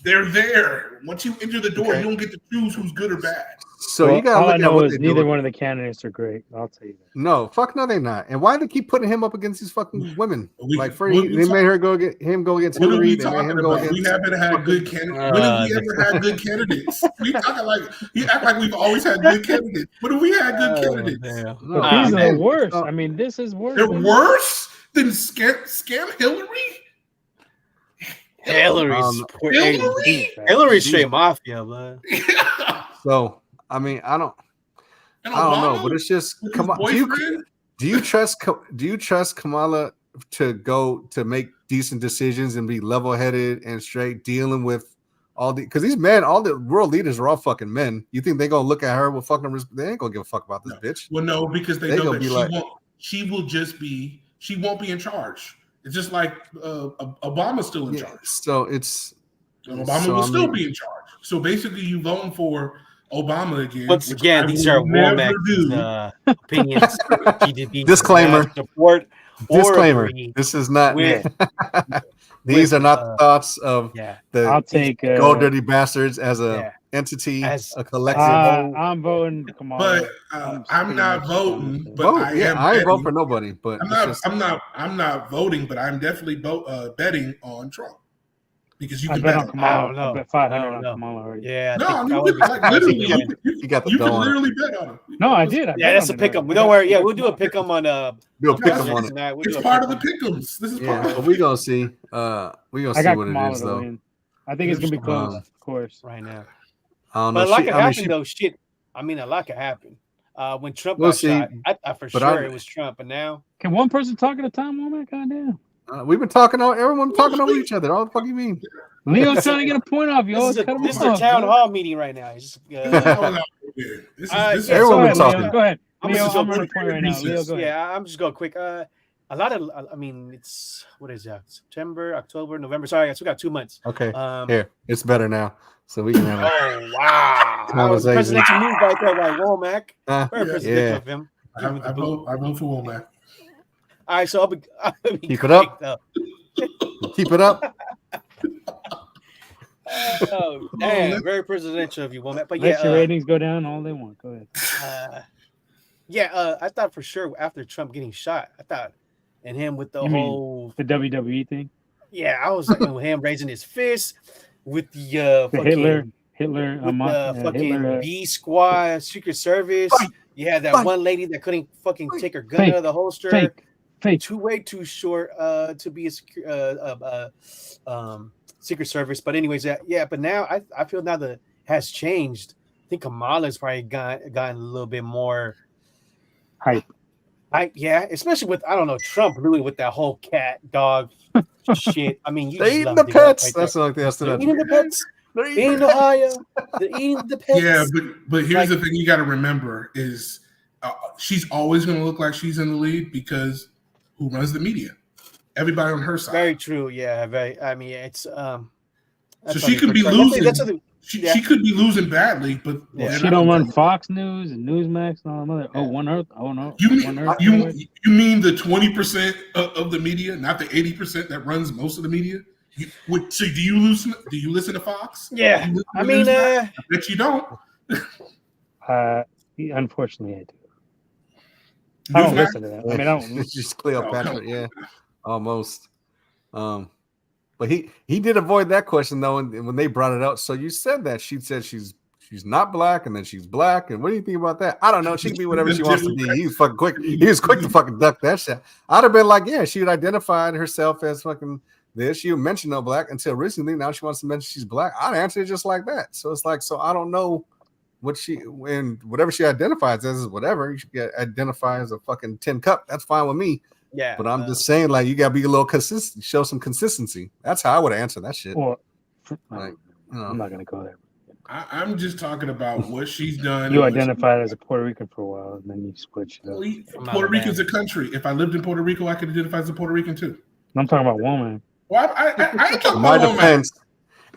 They're there. Once you enter the door, Okay. you don't get to choose who's good or bad. So Well, you gotta all I look at know what is they neither do. one of the candidates are great. I'll tell you that. No, fuck no, they're not. And why do they keep putting him up against these fucking women? We- Like, what we they talk- made her go get him go against What are Hillary. we They made talking him go about? We against. haven't had good candidates. When have we ever had good candidates? We talking like you act like we've always had good candidates. When have we had good candidates? damn. No, But these are man. the worst. So- I mean, this is worse. They're than- worse than scam Hillary. Hillary's Hillary? Hillary's straight mafia, man. So I mean, I don't know, but it's just with come his on. Do boyfriend? you trust Kamala to go to make decent decisions and be level headed and straight dealing with all the because these men, all the world leaders are all fucking men. You think they gonna look at her with fucking they ain't gonna give a fuck about this bitch. Well, no, because they know gonna that be she like- won't. She will just be. She won't be in charge. It's just like Obama's still in Yeah, charge. so it's So Obama so, will I still mean- be in charge. So basically, you voting for Obama again. Once which again, I these will are never Womack's do. opinions. GDP Disclaimer. support or disclaimer. agree This is not with- these with, are not the thoughts of yeah. the I'll take. Gold Dirty Bastards as a Yeah. entity, As- a collective. I'm voting Kamala. But I'm not voting. But Vote. I am. I ain't vote betting. for nobody, but I'm it's not. just- I'm not voting. But I'm definitely betting on Trump because you I can bet bet on on. I Kamala. don't know. I bet I 500 don't on know. Kamala already. Yeah, I No, think I you would could be like surprised if literally. they win. You got the You dough can on it. literally bet on it. No, I did. I Yeah, bet that's a on it pick 'em. already. We don't worry. Yeah, we'll do a pick 'em on Do a on pick 'em President on it. tonight. We'll It's do a part pick of the 'em. pickums. This is Yeah, part of but it. we gonna see. We gonna I see got what it Kamala is to though. win. I think it's gonna be close, of course. right now. I don't know. But a lot could I mean, happen though. Shit. I mean, a lot could happen. When Trump We'll got see. shot, I thought for But sure I'm- it was Trump, but now Can one person talk at a time, woman? Goddamn. we've been talking on everyone talking over each other. All the fuck you mean? Leo's trying to get a point off. You this always is cut him this is off. a town bro. hall meeting right now. It's just, This is how it's weird. This is yeah, this is so Everyone Go been ahead, talking. Leo. Go ahead. I'm Leo, just gonna I'm go running a point right now. recess. Leo, go ahead. yeah, I'm just going quick. A lot of, I mean, it's what is that? September, October, November. Sorry, I still got 2 months. Okay, Um, here it's better now, so we can have. Oh wow! That was a Conversation. presidential move right there by Womack. Very Yeah. presidential Yeah. of him. I, Give him the I boot. vote for Womack. All right, so I'll be Keep it up. quick, though. Keep it up. Oh, damn, very presidential of you, Womack. But Let your yeah, ratings go down all they want. Go ahead. I thought for sure after Trump getting shot, I thought, and him with the You mean whole, The WWE thing. I was like, with him raising his fist with the The fucking. Hitler. With the fucking Hitler. B Squad Secret Service, Fight! you had that Fight! one lady that couldn't fucking take her gun Fake! out of the holster. Fake. Way too short to be a Secret Service. But anyways, but now I feel now that has changed. I think Kamala's probably gotten a little bit more Hype. especially with I don't know Trump really with that whole cat dog shit. I mean, you They just eating love the to go pets. right That's there. the only thing I stood They're out. eating the pets. They're In Ohio, they're eating the pets. Yeah, but here's Like- the thing you got to remember is she's always going to look like she's in the lead because who runs the media? Everybody on her side. Very true. Yeah, very. I mean, it's so that's she could be something- losing. That's something. Yeah. She could be losing badly, but Yeah. they're She not don't gonna run Fox News and Newsmax and all that. Yeah. Oh, One Earth. Oh no. You One mean Earth. you mean the 20% of the media, not the 80% that runs most of the media? So do you listen to Fox? Yeah, Do you listen I to mean, Newsmax? I bet you don't. Unfortunately, I do. I don't Newsmax? listen to that. I mean, I don't. It's just Cleopatra, yeah, almost. But he did avoid that question though, and when they brought it out. So you said that she said she's not black, and then she's black. And what do you think about that? I don't know. She can be whatever she wants to be. He was fucking quick. He was quick to fucking duck that shit. I'd have been like, yeah, she would identify herself as fucking this. She would mention no black until recently. Now she wants to mention she's black. I'd answer it just like that. So it's like, so I don't know what whatever she identifies as is whatever. You should identify as a fucking tin cup. That's fine with me. yeah. But I'm just saying, like, you gotta be a little consistent, show some consistency. That's how I would answer that shit. Well, Like, you know. I'm not gonna go there. I'm just talking about what she's done. You and what she- identified as a Puerto Rican for a while, and then you switched it up. Well, Puerto Rico's a country. If I lived in Puerto Rico, I could identify as a Puerto Rican too. I'm talking about woman. Well, I ain't talking In my about woman. defense,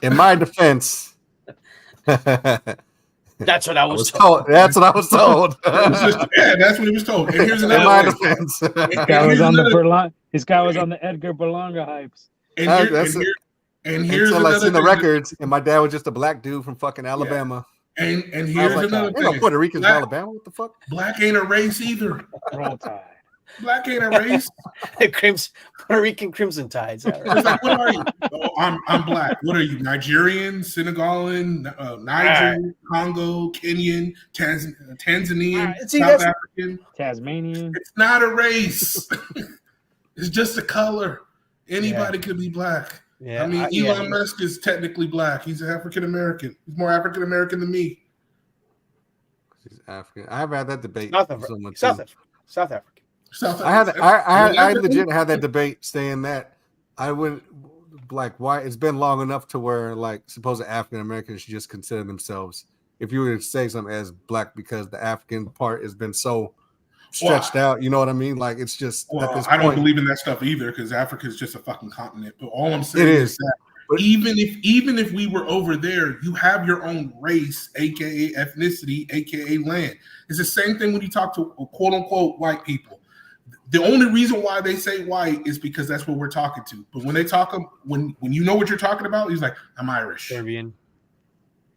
in my defense, That's what I I was was told. told. That's what I was told. Yeah, that's what he was told. And here's In another my thing. defense, This guy was on the This guy was on the Edgar Berlanga hypes. And, That's it. And here's until I seen the thing. records, and my dad was just a black dude from fucking Alabama. And I was here's like, another "Ain't no thing. Puerto Ricans in Alabama. What the fuck? Black ain't a race either. Roll Tide. Black ain't a race. Puerto Rican Crimson Tides. All right. It's like, what are you? Oh, I'm black. What are you? Nigerian, Senegalan, Niger, Congo, Kenyan, Tanzanian, See, South African. Tasmanian. It's not a race. It's just a color. Anybody could be black. Yeah, I mean, Elon Musk is technically black. He's African American. He's more African American than me. He's African. I've had that debate. South African. I legit had that debate saying that I wouldn't like why it's been long enough to where like supposed African Americans should just consider themselves, if you were to say something, as black, because the African part has been so stretched out. You know what I mean? Like it's just at this I don't point, believe in that stuff either, because Africa is just a fucking continent. But all I'm saying it is is that even if we were over there, you have your own race, aka ethnicity, aka land. It's the same thing when you talk to quote unquote white people. The only reason why they say white is because that's what we're talking to. But when they talk, when you know what you're talking about, he's like, I'm Irish. Serbian.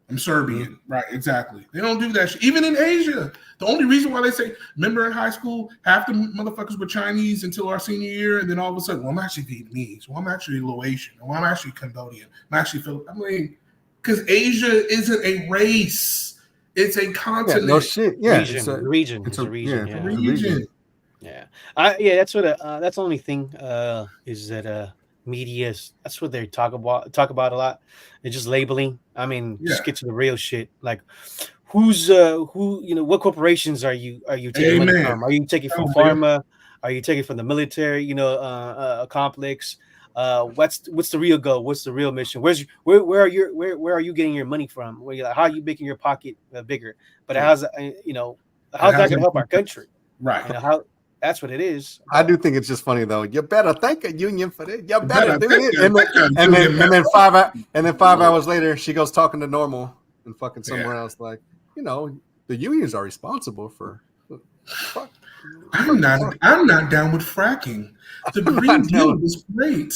I'm Serbian. Right, exactly. They don't do that shit. Even in Asia, the only reason why they say, remember in high school, half the motherfuckers were Chinese until our senior year, and then all of a sudden, well, I'm actually Vietnamese, well, I'm actually Laotian, well, I'm actually Cambodian, I'm actually Filipino. I mean, because Asia isn't a race. It's a continent. Yeah, no shit. Yeah, It's a region. It's a region. Yeah. Region. Yeah, that's what. That's the only thing is that media. That's what they talk about a lot. It's just labeling. I mean, just get to the real shit. Like, who's who? You know, what corporations are you taking money from? Are you taking from pharma? Are you taking from the military? You know, complex. What's the real goal? What's the real mission? Where are you getting your money from? How are you making your pocket bigger? But how's that going to help our country? Right. You know, how. That's what it is. I do think it's just funny though. You better thank a union for this. You better do it. And then 5 hours later, she goes talking to normal and fucking somewhere else. Like, you know, the unions are responsible for. Fuck. I'm not down with fracking. The Green Deal was great.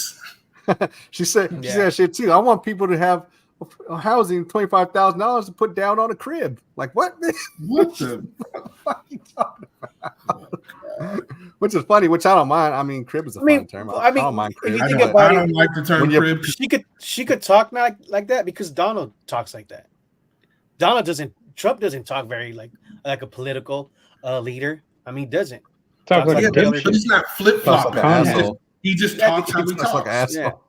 She said shit too. I want people to have housing, $25,000 to put down on a crib. Like what? What the fuck you talking about? Which is funny, which I don't mind. I mean, crib is a fun term. I don't mind crib. I don't like the term crib. She could talk like that because Donald talks like that. Trump doesn't talk very like a political leader. I mean, he doesn't. Talk like a but he's not flip flopping. He just talks how he talks. Like an asshole.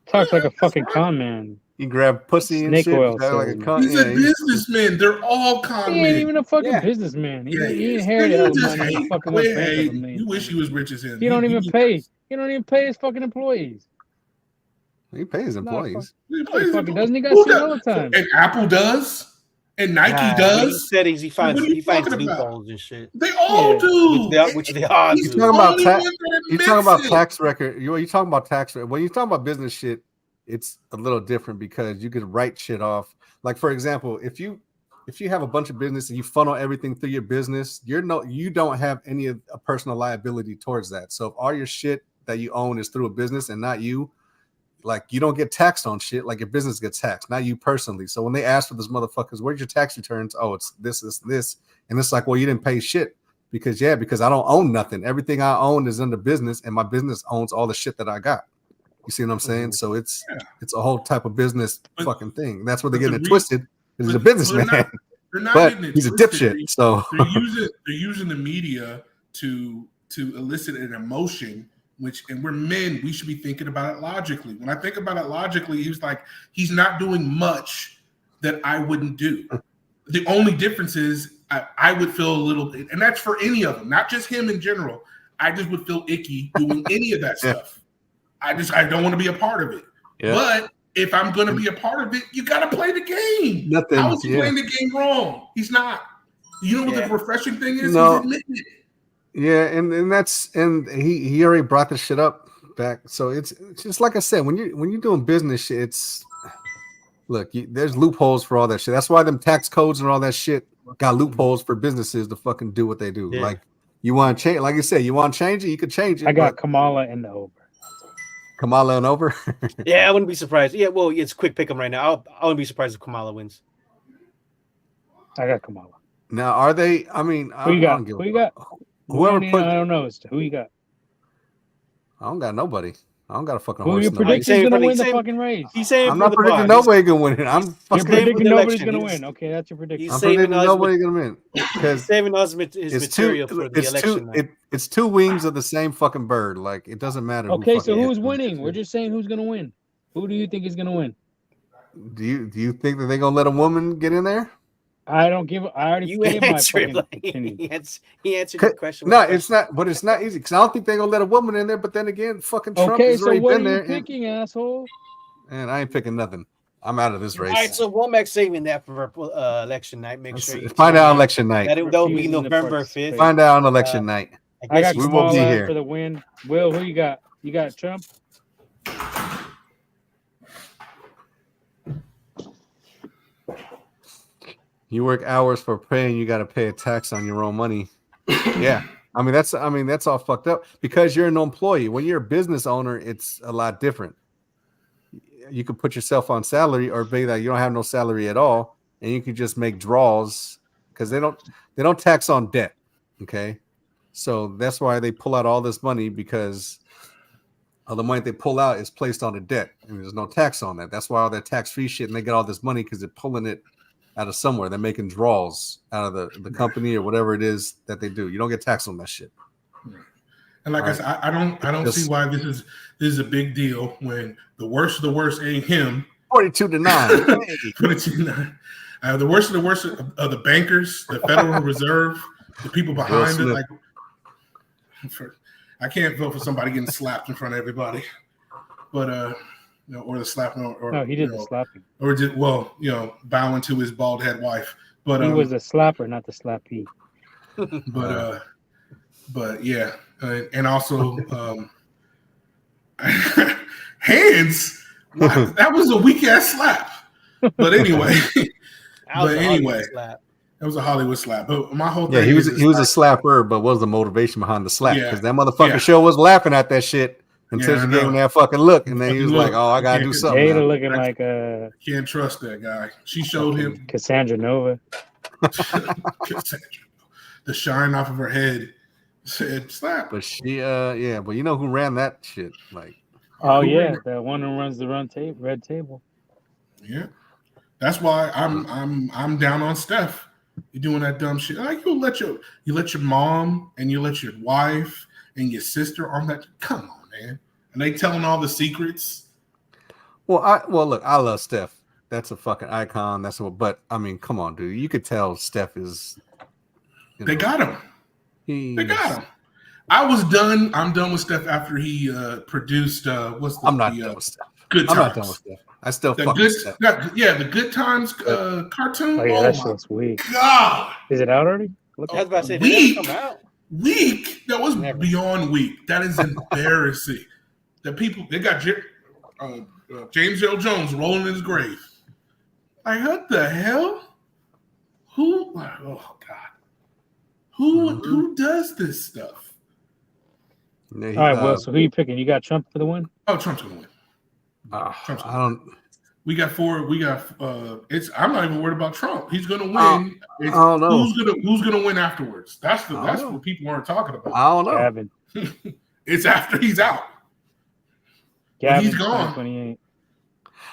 Talks like a fucking con man. You grab pussy and Snake shit. oil Like he's a businessman. They're all con men. He ain't even a fucking businessman. He inherited all the money. Fucking went bankrupt. You wish he was rich as him. He don't even pay. He don't even pay his fucking employees. He pays his employees. He fucking doesn't. He got shit all the time. And Apple does. And Nike does. He finds loopholes and shit. They all do. Which they all do. You talking about tax record. You talking about tax record. When you talking about business shit, it's a little different because you could write shit off. Like for example, if you have a bunch of business and you funnel everything through your business, you don't have any of a personal liability towards that. So if all your shit that you own is through a business and not you, like you don't get taxed on shit. Like your business gets taxed, not you personally. So when they ask for those motherfuckers, where's your tax returns? Oh, it's this, and it's like, well, you didn't pay shit because I don't own nothing. Everything I own is under business, and my business owns all the shit that I got. You see what I'm saying? So it's a whole type of business fucking thing. That's where they're getting it twisted. He's a businessman, but he's a dipshit. So they're using the media to elicit an emotion. And we're men, we should be thinking about it logically. When I think about it logically, he's not doing much that I wouldn't do. The only difference is I would feel a little, and that's for any of them, not just him in general. I just would feel icky doing any of that stuff. I don't want to be a part of it. Yeah. But if I'm going to be a part of it, you got to play the game. How is he playing the game wrong? He's not. You know what the refreshing thing is? No. He's admitting it. Yeah, and he already brought this shit up back. So it's just like I said, when you're doing business shit, there's loopholes for all that shit. That's why them tax codes and all that shit got loopholes for businesses to fucking do what they do. Yeah. Like you want to change, like you said, you want to change it, you could change it. I got Kamala in the Uber. Kamala and over. Yeah, I wouldn't be surprised. Yeah, well, it's quick pick 'em right now. I wouldn't be surprised if Kamala wins. I got Kamala. Now, are they? I mean, Who you I got? don't give Who a you got? Whoever I put, don't know. Who you got? I don't got nobody. I don't got a fucking Who horse. you in the race. predicting saying is for gonna the- win the saying- fucking race? He's saying I'm for not the predicting pod. nobody gonna win it. I'm You're fucking. saying for predicting the nobody's election. gonna He's- win. Okay, that's your prediction. He's I'm saving predicting his nobody gonna win because saving us his material for the election. Night. It's two wings of the same fucking bird. Like it doesn't matter. Okay, who so fucking who's hits winning? who. We're just saying who's gonna win. Who do you think is gonna win? Do you think that they're gonna let a woman get in there? I don't give. I already You gave my answered. fucking Like, opinion. he answered the question. No, with a it's not. But it's not easy because I don't think they're gonna let a woman in there. But then again, fucking Trump Okay, has so already what been are you there. picking, asshole? And I ain't picking nothing. I'm out of this race. All right, so Womack's saving that for election night. Make sure you Find out tune on in. election night. That will be Refusing to November participate. 5th. Find out on election night. I got we will be Kamala here. for the win. Will, who you got? You got Trump? You work hours for paying, you got to pay a tax on your own money. Yeah. I mean, that's all fucked up because you're an employee. When you're a business owner, it's a lot different. You could put yourself on salary or be that you don't have no salary at all. And you could just make draws because they don't tax on debt. Okay. So that's why they pull out all this money because of the money they pull out is placed on the debt and there's no tax on that. That's why all that tax-free shit and they get all this money because they're pulling it out of somewhere. They're making draws out of the company or whatever it is that they do. You don't get taxed on that shit. And like I said, I don't see why this is a big deal when the worst of the worst ain't him. 42-9. 42-9. The worst of the worst of the bankers, the Federal Reserve, the people behind it. Like, I can't vote for somebody getting slapped in front of everybody, but or the slapping, or No, he did the slapping. or just bowing to his bald head wife. But He was the slapper, not the slappee. But yeah, and also hands. That was a weak ass slap. But anyway, it was a Hollywood slap. But my whole thing, yeah, he was a slapper. But what was the motivation behind the slap? Because that motherfucker show was laughing at that shit until she gave him that fucking look, and then he was like, "Oh, I gotta do something." Jada looking like a can't trust that guy. She showed him Cassandra Nova. The shine off of her head said slap. But she, but you know who ran that shit? Like, oh yeah, the one who runs the red table. Yeah, that's why I'm down on Steph. You're doing that dumb shit. Like you let your mom and you let your wife and your sister on that. Come on, man. And they telling all the secrets. Well, look, I love Steph. That's a fucking icon. But I mean, come on, dude. You could tell Steph is. They got him. They got him. I was done. I'm done with Steph after he produced. I'm not done with Steph. Good Times. I'm not done with Steph. I still fuck with Steph. The Good Times cartoon. Oh yeah, that shit's weak. God, is it out already? Look, I was about to say, weak. Did that come out? Weak. That was beyond weak. That is embarrassing. The people they got James Earl Jones rolling in his grave. Like what the hell? Who? Oh God. Who does this stuff? All right, well, so who are you picking? You got Trump for the win? Oh, Trump's gonna win. I don't. We got four. We got. I'm not even worried about Trump. He's gonna win. I don't know. Who's gonna win afterwards? That's what people aren't talking about. I don't know. Gavin. It's after he's out. Gavin, he's gone. 2028.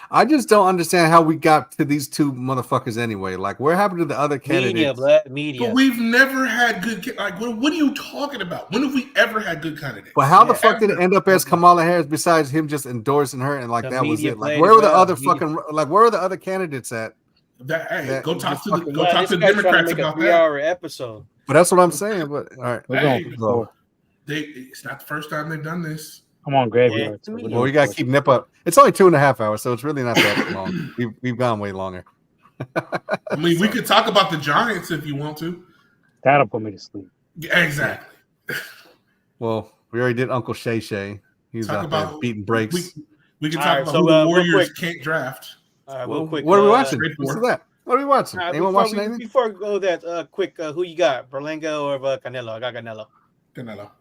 I just don't understand how we got to these two motherfuckers anyway. Like, where happened to the other candidates? Media. But we've never had good. Like, what are you talking about? When have we ever had good candidates? But how the fuck did it end up as Kamala Harris? Besides him just endorsing her and like that was it. Like, where were the other where were the other candidates at? Go talk to the Democrats about that. 3-hour episode. But that's what I'm saying. But all right, we're going for 4. It's not the first time they've done this. I'm on graveyard. Yeah. Well, we gotta keep nip up. It's only 2.5 hours, so it's really not that long. We've gone way longer. I mean, we could talk about the Giants if you want to. That'll put me to sleep. Exactly. Well, we already did Uncle Shay Shay. He's out there beating breaks. We can talk about who the Warriors can't draft. All right, real quick. What are we watching? What's that? What are we watching? Anyone watching anything? Before we go that quick, who you got? Berlanga or Canelo? I got Canelo. Canelo.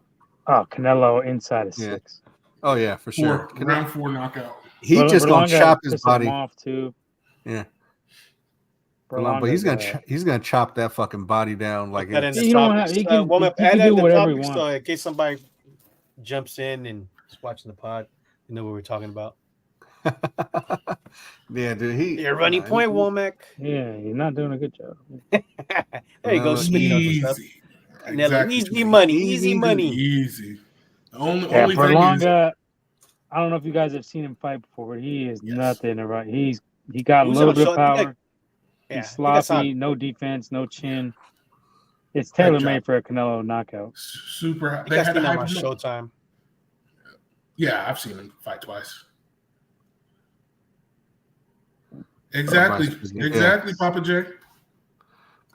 Oh, Canelo inside of 6. Oh yeah, for sure. Round 4 knockout. He just gonna Berlanga chop his pissed him body. off too. Yeah. But he's gonna chop that fucking body down like Put that in it's. the You don't topics. have- he can- Warm up. he Add can that do in the whatever he topics, wants. so in case somebody jumps in and is watching the pod, you know what we're talking about. Yeah, dude. Your running point, Womack. Yeah, you're not doing a good job. There you go. No, Speaking of stuff. Easy. Canelo, easy Exactly. money. Easy, Easy money. Easy. The only Yeah, thing is, Berlanga. I don't know if you guys have seen him fight before, but he is Yes. nothing about. He got a Who's little on bit show- of he got- power. Yeah, He's he got sloppy, some- no defense, no chin. It's Head tailor job. made for a Canelo knockout. super. I They think I had a seen him hype on him up. Showtime. Yeah, I've seen him fight twice. Exactly. Yeah. Exactly, Papa J.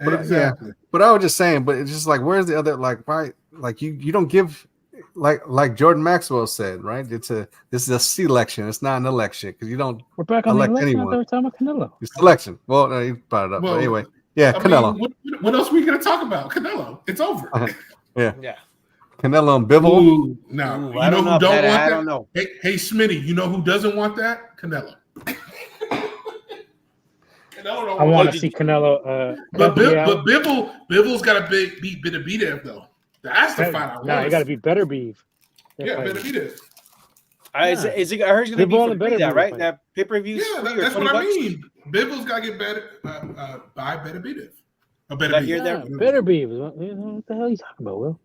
But, Exactly. But I was just saying, but it's just like, where's the other, like, why, like you don't give, like Jordan Maxwell said, right? This is a selection. It's not an election because you don't We're back on the elect election. I anyone. thought we were talking about Canelo. it's selection. Well, no, you brought it up, Well, but anyway, yeah, I Canelo, mean, what else are we going to talk about? Canelo. It's over. Yeah. Canelo and Bivol. Ooh, no. Ooh, You I know don't who know. don't want I that? don't know. Hey, Smitty, you know who doesn't want that? Canelo. Canelo don't I want to did see you- Canelo. But yeah. Bivol's got a beat Beterbiev though. That's the fight I want. Nah, you got to be better, Beef. Yeah, Beterbiev. Is it, I heard it's going to be Bivol for and free, Better that, Beef right? fight. That pay-per-view Yeah, free or that's 20 what I bucks? mean. Bivol's got to get better by Beterbiev. Or Did I hear Beterbiev. that? Better Beef. What the hell are you talking about, Will?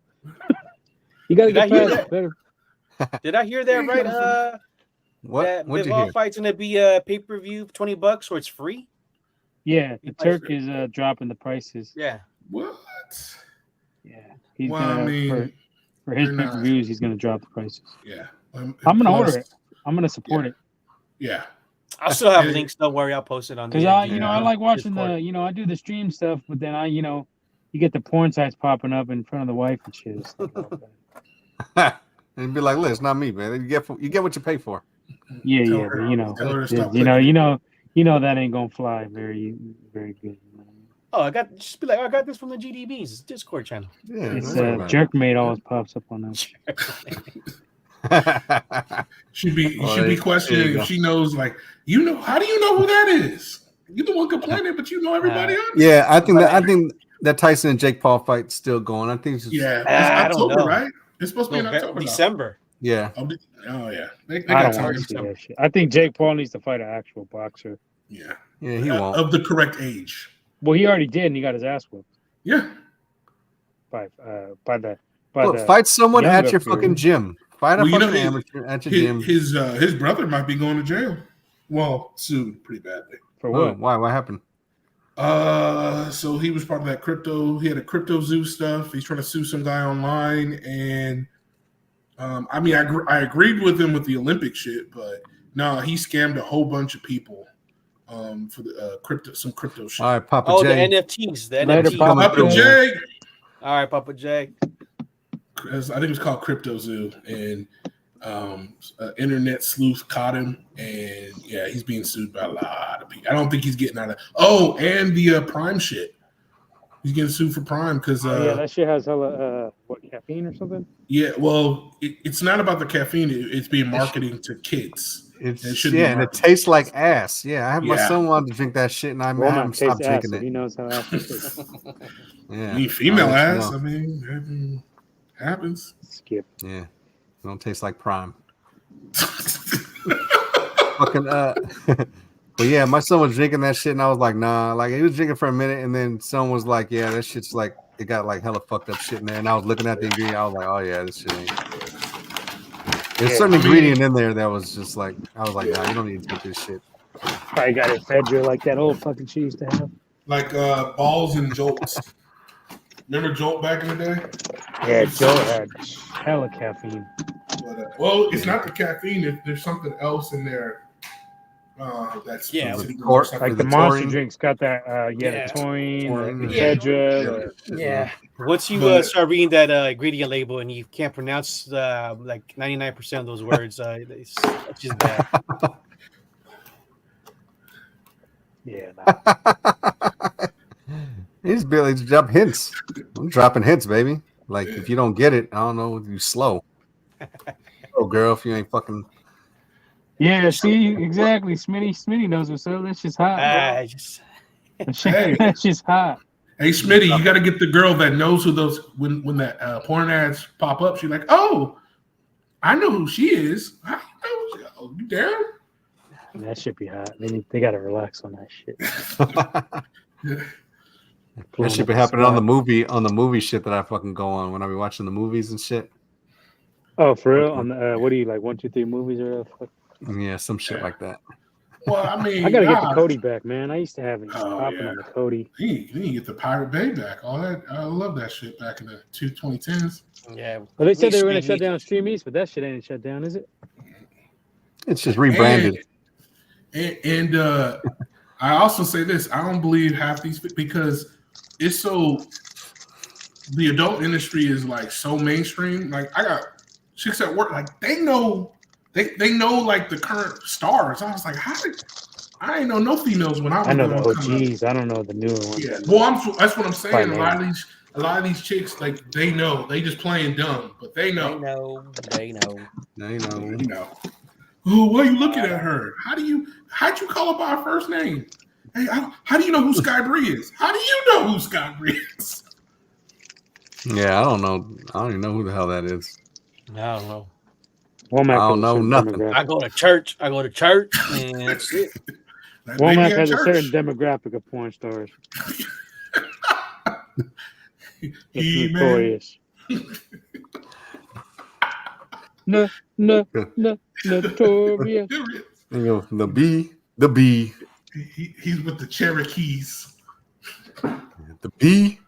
You got to Did I get hear past that? Better. Did I hear that right? That What'd you Bivol hear? fight's going to be pay-per-view $20 or it's free? Yeah, the He Turk fights- is dropping the prices. Yeah. What? Yeah, he's Well, I gonna mean, for his they're pay not- per views. He's gonna drop the prices. Yeah. I'm gonna Plus- order it. I'm gonna support it Yeah. I'll still have Yeah. links. Don't worry. I'll post it on because the I like watching Discord. I do the stream stuff, but then you get the porn sites popping up in front of the wife and shit. It's like, oh, man. And be like, look, it's not me, man. You get what you pay for. Yeah, Tell yeah, her- but tell her to stop that ain't gonna fly very, very good. Oh, just be like, I got this from the GDB's Discord channel. Yeah, It's that's right. Jerkmate always pops up on that. She'd be Oh, she'd there be you questioning go. if she knows, like, how do you know who that is? You're the one complaining, but you know everybody else. Yeah, I think that Tyson and Jake Paul fight's still going. I think it's just, Yeah, I it's don't October, know. right? It's supposed to be in October. now. December. yeah. Oh yeah, they I got don't want time. to see that shit. I think Jake Paul needs to fight an actual boxer. Yeah, Yeah, he won't. of the correct age. Well, he already did, and he got his ass whooped Yeah, by Look, the fight someone at younger your crew. fucking gym. Fight a Well, you know, fucking amateur at your gym. his brother might be going to jail. Well, sued pretty badly. for Oh, what? why? What happened? So he was part of that crypto. He had a crypto zoo stuff. He's trying to sue some guy online, and I mean, I agreed with him with the Olympic shit, but no, he scammed a whole bunch of people for the some crypto shit. All right, Papa Oh, J. the NFTs. The Later, NFTs. Papa Papa J, All right, Papa J. I think it was called Crypto Zoo, and internet sleuth caught him, and yeah, he's being sued by a lot of people. I don't think he's getting out of. Oh, and the Prime shit. He's getting sued for Prime because Yeah, that shit has hella caffeine or something. yeah, well, it's not about the caffeine. It's being marketing to kids. It's It should be and it marketed. tastes like ass. Yeah, I have my Yeah. son wanted to drink that shit, and I Roman haven't stopped tastes drinking acid. He it. knows how acid tastes. Yeah, I mean, female I'll let you ass. know. I mean, happens. Skip. Yeah, it don't taste like Prime. Fucking but yeah, my son was drinking that shit, and I was like, nah. Like he was drinking for a minute, and then someone was like, yeah, that shit's like it got like hella fucked up shit in there. And I was looking at the ingredient, I was like, oh yeah, this shit ain't. There's a certain ingredient in there that was just like, I was like, nah, you don't need to drink this shit. Probably got it fed you like that old fucking shit used to have. Like balls and jolts. Remember Jolt back in the day? Yeah, Joe had hella caffeine. But, well, it's not the caffeine. There's something else in there. That's Yeah, Like the monster taurine. drinks got that, Yeah. the taurine, Taurine, the yeah. Ephedra, Yeah. Once you But- start reading that ingredient label and you can't pronounce like 99% of those words, it's just bad. yeah. Nah. He's barely drop hints. I'm dropping hints, baby. Like if you don't get it, I don't know, you slow. Oh, girl, if you ain't fucking. Yeah, see, exactly. Smitty knows what's up. That's just hot. I just Hey. That's just hot. Hey, Smitty, you got to get the girl that knows who those when that porn ads pop up. She's like, "Oh, I know who she is. I know oh, you down?" That should be hot. They got to relax on that shit. That should be happening on the movie shit that I fucking go on when I be watching the movies and shit. Oh, for real? On the what do you like? 1, 2, 3 movies or fuck? Yeah, some shit like that. Well, I mean, I gotta get the Cody back, man. I used to have it popping yeah. on the Cody. You need to get the Pirate Bay back. All that I love that shit back in the 2010s. yeah. Well, they said they were gonna Smitty shut down Stream East, but that shit ain't shut down, is it? It's just rebranded. And I also say this: I don't believe half these because it's so. The adult industry is like so mainstream. Like I got chicks at work, like they know like the current stars. I was like, I ain't know no females when I was. I know the OGs. I don't know the newer ones. Yeah, well, that's what I'm saying. Fine, A lot of these chicks, like they know, they just playing dumb, but they know. They know. Oh, why are you looking at her? How'd you call her by her first name? Hey, how do you know who Sky Bree is? How do you know who Sky Bree is? Yeah, I don't know. I don't even know who the hell that is. I don't know. I don't know nothing. I go to church, and that's it. Womack has a certain demographic of porn stars. It's notorious. Notorious. You know, the B. He's with the Cherokees. The B.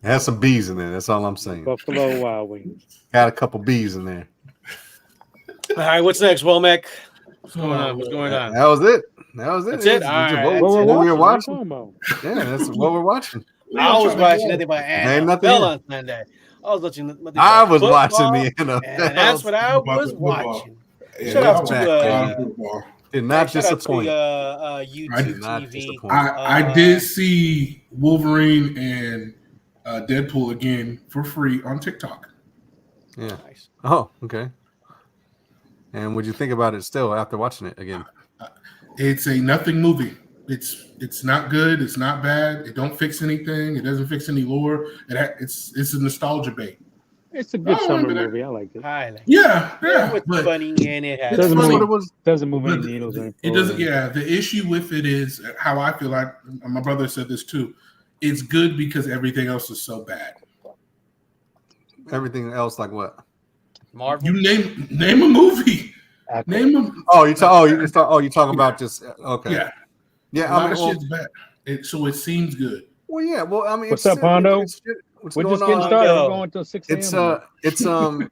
It has some B's in there. That's all I'm saying. Buffalo Wild Wings. Got a couple B's in there. All right, what's next, Womack? What's going on? That was it. That's it. All right. What we're watching. About? Yeah, that's what we're watching. I was watching nothing but NFL on Sunday. I was watching the NFL. And that's what I was watching. Yeah, Shout out to did not shout disappoint. out to YouTube TV. I did see Wolverine and Deadpool again for free on TikTok. Yeah. Nice. Oh, okay. And what'd you think about it still after watching it again? It's a nothing movie. It's not good. It's not bad. It don't fix anything. It doesn't fix any lore. It's a nostalgia bait. It's a good summer movie. I like it. Yeah. It's funny and it has doesn't move any needles. It doesn't. Yeah. The issue with it is how I feel like my brother said this too. It's good because everything else is so bad. Everything else, like what? Marvel. You name a movie. Name them. Oh, you talking about just okay. Yeah. A lot of shit's bad. So it seems good. Well, yeah. Well, I mean, what's up, Hondo? We're just getting started. We're going until 6 a.m.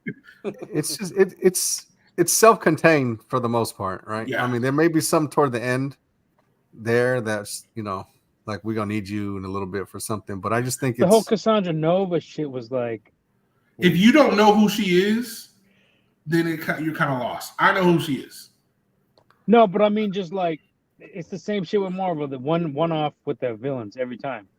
It's self-contained for the most part, right? Yeah. I mean, there may be some toward the end there that's like we're gonna need you in a little bit for something, but I just think the whole Cassandra Nova shit was like. If you don't know who she is, then you're kind of lost. I know who she is. No, but I mean, just like it's the same shit with Marvel. The one off with the villains every time.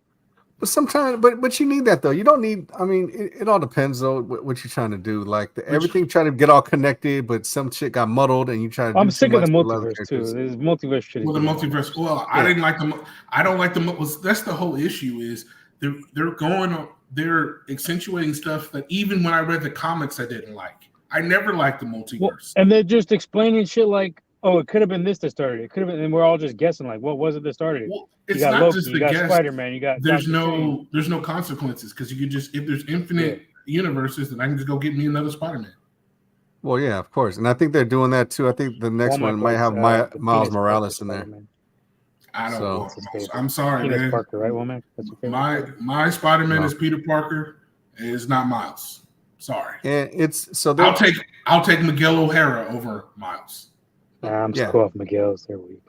But sometimes, but you need that though. You don't need. I mean, it all depends though what you're trying to do. Like everything trying to get all connected, but some shit got muddled, and you try to. I'm sick of the multiverse too. There's multiverse shit. Well, the multiverse. Well, I didn't like them. I don't like them. That's the whole issue. Is they're accentuating stuff that even when I read the comics, I didn't like. I never liked the multiverse. Well, and they're just explaining shit like, oh, it could have been this that started. It could have been, and we're all just guessing like, what was it that started? Well, you it's got not Loki, just you the got guess. Spider-Man, you got there's no consequences because you could just if there's infinite universes, then I can just go get me another Spider-Man. Well, yeah, of course, and I think they're doing that too. I think the next one might have Miles Morales in there. I don't know. I'm sorry, Peter man. Parker, right, Womack? That's your favorite. My Spider-Man is Peter Parker. It's not Miles. Sorry. And it's so I'll take Miguel O'Hara over Miles. I'm just cool off Miguel's. They're weak.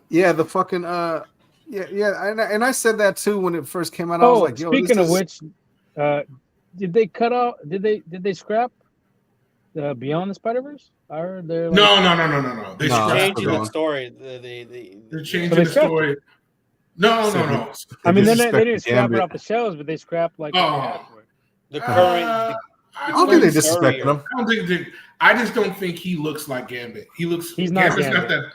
Yeah, the fucking and I said that too when it first came out. I was like, yo, speaking of which, did they cut out? Did they scrap Beyond the Spider-Verse? Are they? No. They're changing the story. They're changing the story. No. I mean, they didn't scrap it off the shelves, but they scrapped like. The current. I don't think they current disrespected story- him. I just don't think he looks like Gambit. He's not Gambit's Gambit.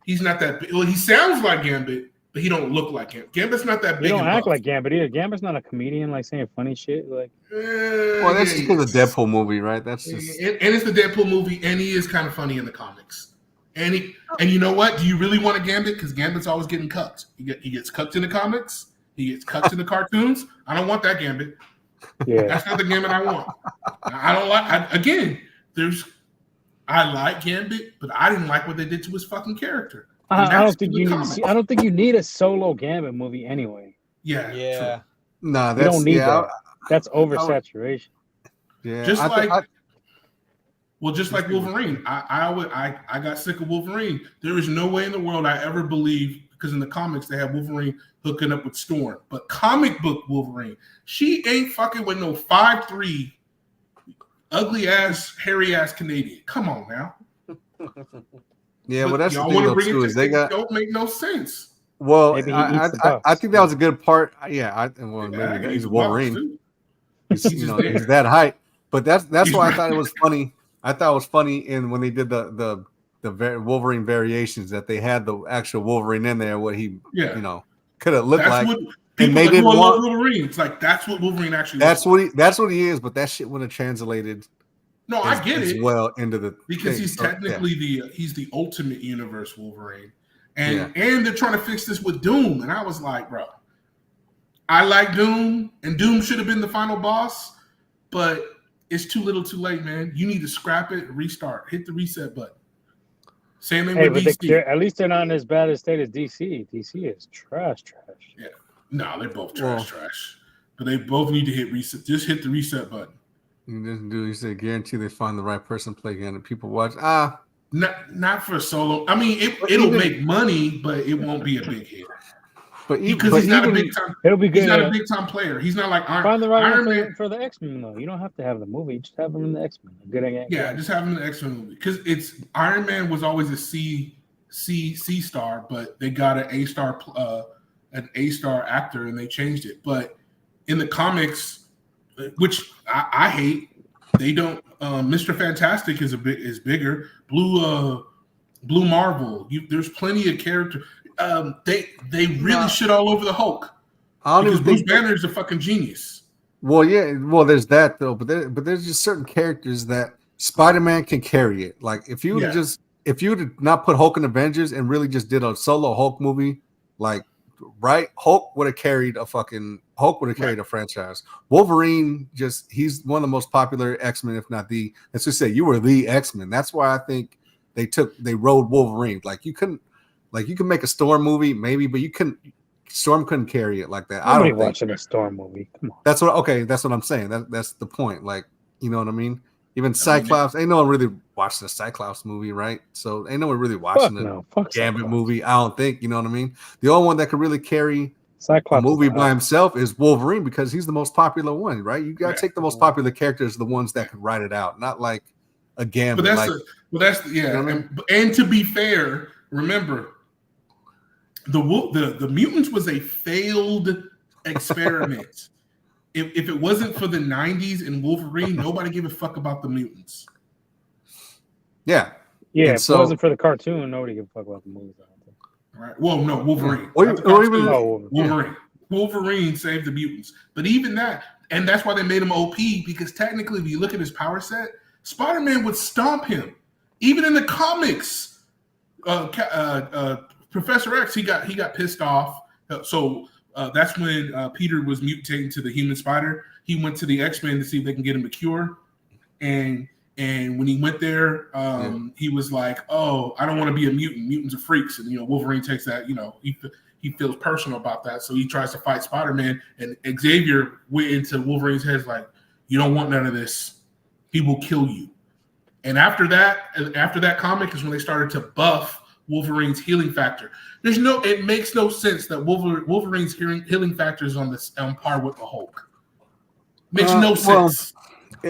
He's not that big. Well, he sounds like Gambit, but he don't look like him. Gambit's not that He big. don't and act buff. like Gambit either. Gambit's not a comedian like saying funny shit. Like, Well, that's just because of the Deadpool movie, right? That's just and it's the Deadpool movie, and he is kind of funny in the comics. And you know what? Do you really want a Gambit? Because Gambit's always getting cucked. He gets cucked in the comics. He gets cucked in the cartoons. I don't want that Gambit. yeah, That's not the Gambit I want. I don't like. I like Gambit, but I didn't like what they did to his fucking character. And I that's don't think in the you need. comics. I don't think you need a solo Gambit movie anyway. Yeah, Yeah. nah. You That's don't need yeah, that. That's oversaturation. yeah. Just I thi- like- Just like Wolverine, I got sick of Wolverine. There is no way in the world I ever believed, because in the comics they have Wolverine hooking up with Storm, but comic book Wolverine, she ain't fucking with no 5'3", ugly ass, hairy ass Canadian. Come on now. yeah. But Well, that's the y'all thing wanna though bring it too to- is they got. don't make no sense. Well, Maybe he I eats the I bugs. think that was a good part. Yeah, Yeah, maybe he's he's a Wolverine. boss, too. He's, He's you just know, there. he's that height. But that's He's why I right thought it was funny. I thought it was funny in when they did the Wolverine variations that they had the actual Wolverine in there, what he Yeah. could have looked That's like. what And people they like, didn't "Oh, I love want. Wolverine." It's like that's what Wolverine actually. That's looks what he is. But that shit would have translated like. No, I get as it. well into the Because thing. he's So, yeah. technically he's the ultimate universe Wolverine, and they're trying to fix this with Doom, and I was like, bro, I like Doom, and Doom should have been the final boss, but it's too little, too late, man. You need to scrap it, restart, hit the reset button. Same thing Hey, with but DC. at least they're not in as bad a state as DC. DC is trash. No, they're both Well- trash, but they both need to hit reset. Just hit the reset button. You say guarantee they find the right person to play again and people watch. Not for solo. I mean, But it'll even- make money, but it won't be a big hit But because he's not a even- big time. It'll be good. He's not a big time player. He's not like Find the right Iron one Man. for the X-Men though. You don't have to have the movie. Just have them in the X-Men. Good again. Yeah, just having the X-Men movie because it's Iron Man was always a C star, but they got an A star actor and they changed it. But in the comics, which I hate, they don't. Mr. Fantastic is bigger. Blue Marvel. There's plenty of character. They really shit all over the Hulk I don't because even Bruce think. Banner is a fucking genius. Well, yeah. Well, there's that though. But there's just certain characters that Spider-Man can carry it. Like if you would have if you would not put Hulk in Avengers and really just did a solo Hulk movie, like Hulk would have carried a franchise. Wolverine he's one of the most popular X-Men, if not the. Let's just say you were the X-Men. That's why I think they rode Wolverine. Like you can make a Storm movie maybe, but Storm couldn't carry it like that. Nobody I don't think. watching a Storm movie. Come on. That's what I'm saying. That's the point. Like, you know what I mean? Even Cyclops, ain't no one really watched the Cyclops movie, right? So ain't no one really watching Fuck Gambit Cyclops. movie. I don't think, you know what I mean? The only one that could really carry Cyclops a movie is by himself is Wolverine because he's the most popular one, right? You gotta Yeah. take the most popular characters, the ones that can write it out, not like a Gambit. Yeah. You know what I mean? And to be fair, remember the mutants was a failed experiment. If it wasn't for the 90s and Wolverine, nobody gave a fuck about the mutants. Yeah. Yeah, And if so- it wasn't for the cartoon, nobody give a fuck about the movies. I don't think. Right? Well, no, Wolverine. Or Not the even- cartoon. Oh, Wolverine. Wolverine saved the mutants. But even that, and that's why they made him OP, because technically, if you look at his power set, Spider-Man would stomp him. Even in the comics, Professor X, he got pissed off. So that's when Peter was mutating to the human spider. He went to the X-Men to see if they can get him a cure. And when he went there, he was like, "Oh, I don't want to be a mutant. Mutants are freaks." And Wolverine takes that. He feels personal about that, so he tries to fight Spider-Man. And Xavier went into Wolverine's head like, "You don't want none of this. He will kill you." And after that comic is when they started to buff Wolverine's healing factor. It makes no sense that Wolverine's healing factor is on par with the Hulk. Makes no sense.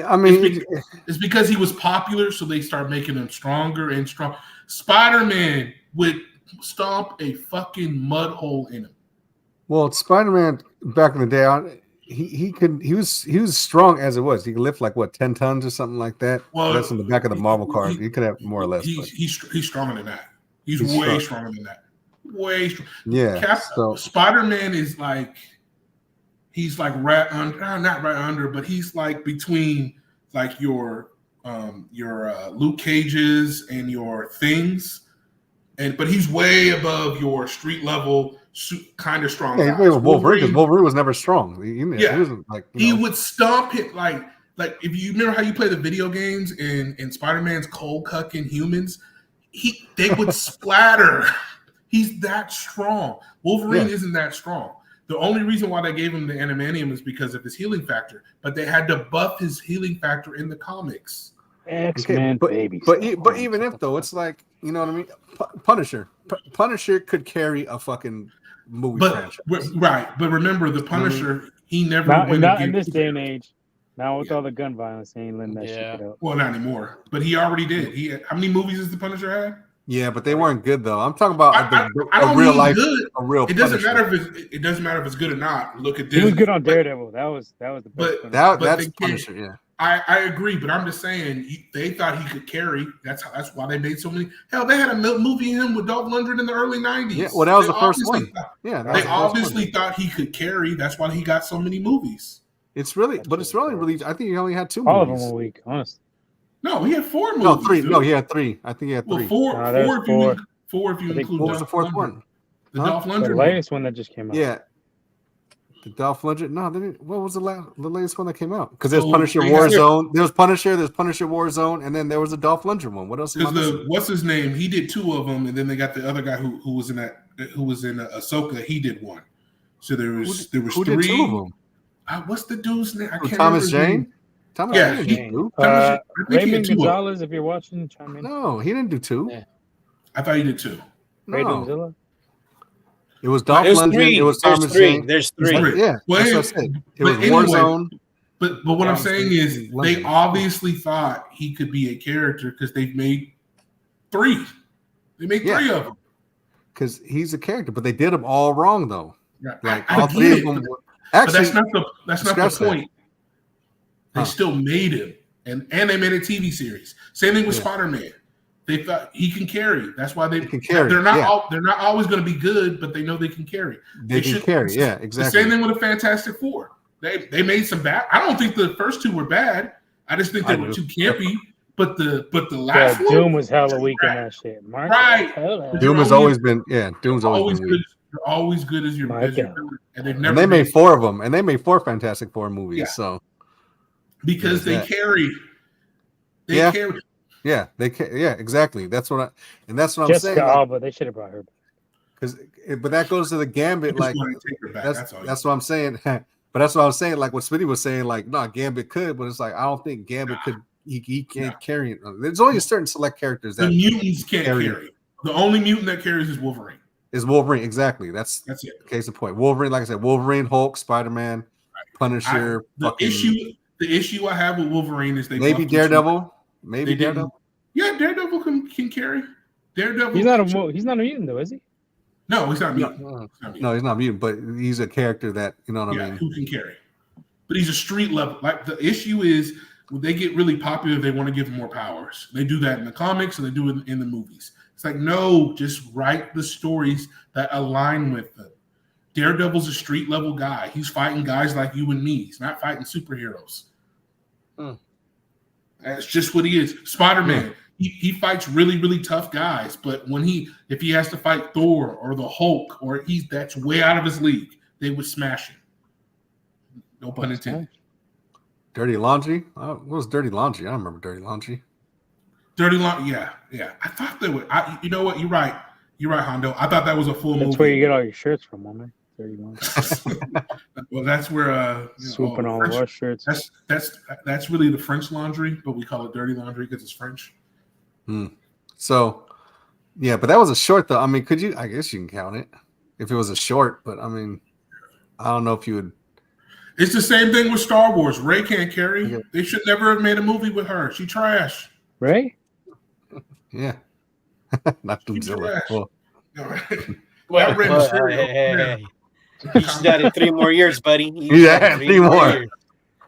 I mean, It's because he was popular, so they start making him stronger and strong. Spider-Man would stomp a fucking mud hole in him. well, Spider-Man back in the day, he was strong as it was. He could lift like what 10 tons or something like that. Well, that's in the back of the Marvel card. He could have more or less. He's stronger than that. He's way stronger than that. Way strong. Yeah. Spider-Man is like right under, not right under, but he's like between like your Luke Cages and your Things, but he's way above your street level kind of strong. Yeah, he's way above Wolverine because Wolverine was never strong. He wasn't like he would stomp it like if you remember how you play the video games in Spider-Man's cold cucking humans, they would splatter. He's that strong. Wolverine isn't that strong. The only reason why they gave him the adamantium is because of his healing factor, but they had to buff his healing factor in the comics. X-Men, baby. But even if though, it's like, you know what I mean. Punisher could carry a fucking movie franchise, right? But remember, the Punisher, he never not in this day and age. Now with all the gun violence, he ain't letting that shit get out. Well, not anymore. But he already did. How many movies has the Punisher had? Yeah, but they weren't good though. I'm talking about a real life, good. A real. It doesn't matter if it's good or not. Look at this. He was good on Daredevil. That was the best. But that's Punisher. Yeah, I agree. But I'm just saying they thought he could carry. That's why they made so many. Hell, they had a movie in him with Dolph Lundgren in the early '90s. Yeah, well, that was the first one. They obviously thought he could carry. That's why he got so many movies. It's really. I think he only had 2 all movies. of them a week, honestly. No, he had 4 movies. No, 3. Dude. No, he had 3. I think he had 3. Well, 4 if you include. What was the 4th one? The Dolph Lundgren. The latest one that just came out. Yeah. The Dolph Lundgren. No, what was the latest one that came out? Because there's Punisher Warzone. There's Punisher Warzone, and then there was a Dolph Lundgren one. What else? What's his name? He did 2 of them, and then they got the other guy who was in Ahsoka. He did 1. So there was 3. Did 2 of them? What's the dude's name? I can't Thomas Jane. Thomas Jane. Raymond Gonzalez, if you're watching, chime in. No, he didn't do 2. Yeah. I thought he did 2. No. It was Dolph Lundgren. It was Thomas Jane. There's 3. Yeah, that's what I said. It was Warzone. But what I'm saying is they obviously thought he could be a character because they've made 3. They made 3 of them. Because he's a character, but they did them all wrong though. Right. Like all 3 of them. Actually, but that's not the point. They still made him, and they made a TV series. Same thing with Spider-Man. They thought he can carry. That's why they can carry. They're not always going to be good, but they know they can carry. They can carry. Yeah, exactly. The same thing with the Fantastic Four. They made some bad. I don't think the first 2 were bad. I just think they were too campy. But the last one, Doom was hella weak in that shit. Right. Doom has always been. Yeah, Doom's always been. You're always good as your villain. And they've never. And they made 4 of them, and they made 4 Fantastic Four movies. Yeah. So because they carry. They carry. Yeah, exactly. That's what I'm saying. Jessica Alba, they should have brought her back. But that goes to the Gambit. Like that's what I'm saying. But that's what I was saying. Like what Smitty was saying. Like no, Gambit could, but it's like I don't think Gambit could. He can't carry it. There's only a certain select characters that the mutants can't carry. The only mutant that carries is Wolverine. Exactly. That's it. Case in point. Wolverine, like I said, Wolverine, Hulk, Spider-Man, Punisher. The issue I have with Wolverine is maybe Daredevil. Daredevil. Yeah, Daredevil can carry. Daredevil. He's not a mutant though, is he? No, he's not a mutant. No, he's not a mutant, but he's a character that I mean. Who can carry? But he's a street level. Like the issue is when they get really popular, they want to give him more powers. They do that in the comics and they do it in the movies. It's like, no, just write the stories that align with them. Daredevil's a street level guy. He's fighting guys like you and me. He's not fighting superheroes. That's just what he is. Spider-Man, he fights really, really tough guys. But if he has to fight Thor or the Hulk, that's way out of his league, they would smash him. No pun intended. Dirty Laundry? What was Dirty Laundry? I don't remember Dirty Laundry. Dirty Laundry, yeah. I thought they would. You know what? You're right. You're right, Hondo. I thought that was a full movie. That's where you get all your shirts from, man. Dirty Laundry. Well, that's where swooping all of our shirts. That's really the French laundry, but we call it Dirty Laundry because it's French. So, yeah, but that was a short though. I mean, I guess you can count it if it was a short, but I mean, I don't know if you would. It's the same thing with Star Wars. Rey can't carry. Yeah. They should never have made a movie with her. She trash. Rey? Yeah. Not Doomzilla. Well, You just added 3 more years, buddy. You Yeah, just added 3 more. years.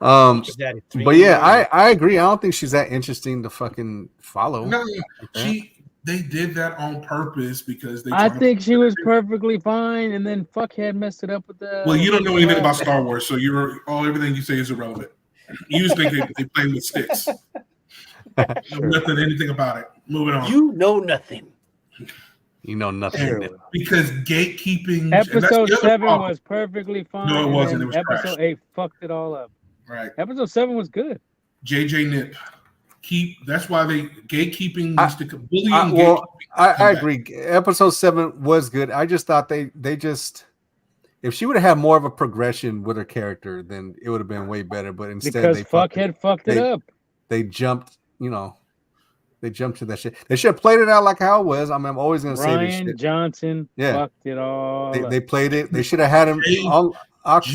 You just added 3 But yeah, more years. I agree. I don't think she's that interesting to fucking follow. No, like that. they did that on purpose because they. I think she was perfectly fine, and then fuckhead messed it up with the. Well, you don't know anything about Star Wars, so everything you say is irrelevant. You just think they play with sticks. Nothing, anything about it. Moving on. You know nothing. You know nothing. Because gatekeeping. Episode 7 was perfectly fine. No, it wasn't. It was episode trash. 8 fucked it all up. Right. Episode 7 was good. JJ Nip. That's why they gatekeeping needs to bullying. Well, I agree. Episode 7 was good. I just thought they just, if she would have had more of a progression with her character, then it would have been way better. But instead, because fuckhead fucked it up. They jumped, they jumped to that shit. They should have played it out like how it was. I mean, I'm always gonna say this shit. Ryan Johnson fucked it all. They played it. They should have had him. JJ fucked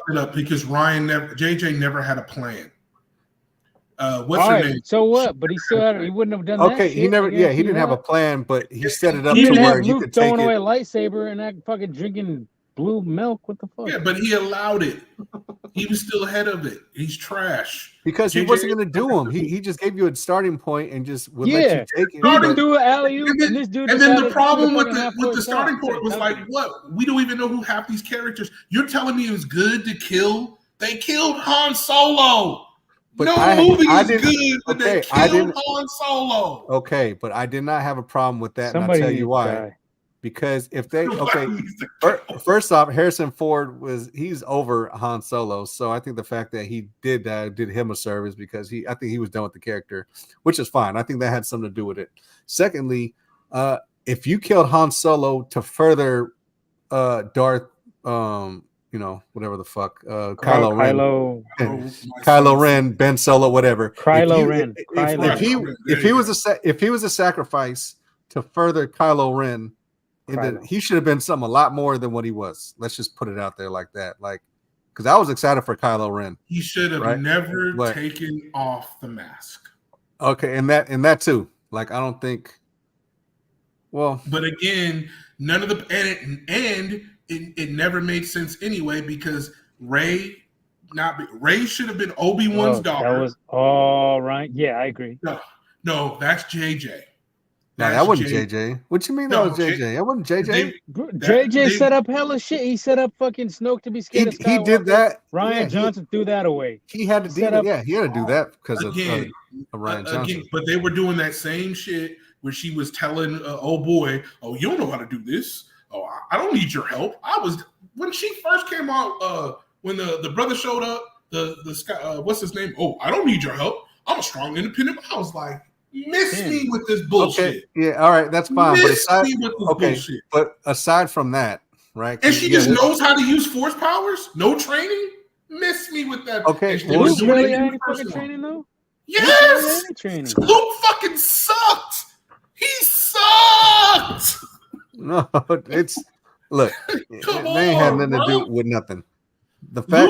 it up because JJ never had a plan. What's her name? So what? But he still he wouldn't have done that. Okay, he never. Yeah, he didn't have a plan, but he set it up to where Luke you could take throwing away it. a lightsaber and that fucking drinking blue milk. What the fuck? Yeah, but he allowed it. He was still ahead of it. He's trash because he wasn't going to do them. He just gave you a starting point and just would let you take it. Starting do an alley-oop, and this dude. And then the problem with the starting point was like, what? We don't even know who half these characters. You're telling me it was good to kill? They killed Han Solo. But no movie is good, but they killed Han Solo. Okay, but I did not have a problem with that, and I'll tell you why. Because if they first off, Harrison Ford he's over Han Solo, so I think the fact that he did him a service because I think he was done with the character, which is fine. I think that had something to do with it. Secondly, if you killed Han Solo to further Darth, whatever the fuck, Kylo Ren, Ben Solo, whatever. If he was a sacrifice to further Kylo Ren. Then he should have been something a lot more than what he was. Let's just put it out there like that. Because I was excited for Kylo Ren. He should have never taken off the mask. Okay, and that too. I don't think. Well, but again, none of the and it never made sense anyway because Rey should have been Obi-Wan's daughter. That was all right. Yeah, I agree. No, that's JJ. No, that wasn't JJ. What you mean that was JJ? That wasn't JJ. JJ set up hella shit. He set up fucking Snoke to be scared of Skywalker. He did that. Ryan Johnson threw that away. He had to do that. Yeah, he had to do that because of Ryan Johnson. But they were doing that same shit where she was telling, "Oh boy, you don't know how to do this. Oh, I don't need your help." When she first came out. When the brother showed up, the what's his name? "Oh, I don't need your help. I'm a strong, independent." I was like. Miss me with this bullshit. Okay. Yeah, all right, that's fine. But aside from that, right? And she just knows how to use force powers? No training? Miss me with that. Okay. Luke really had any fucking training though? Yes! Luke fucking sucked! He sucked! No, look, they ain't had nothing to do with nothing. The fact,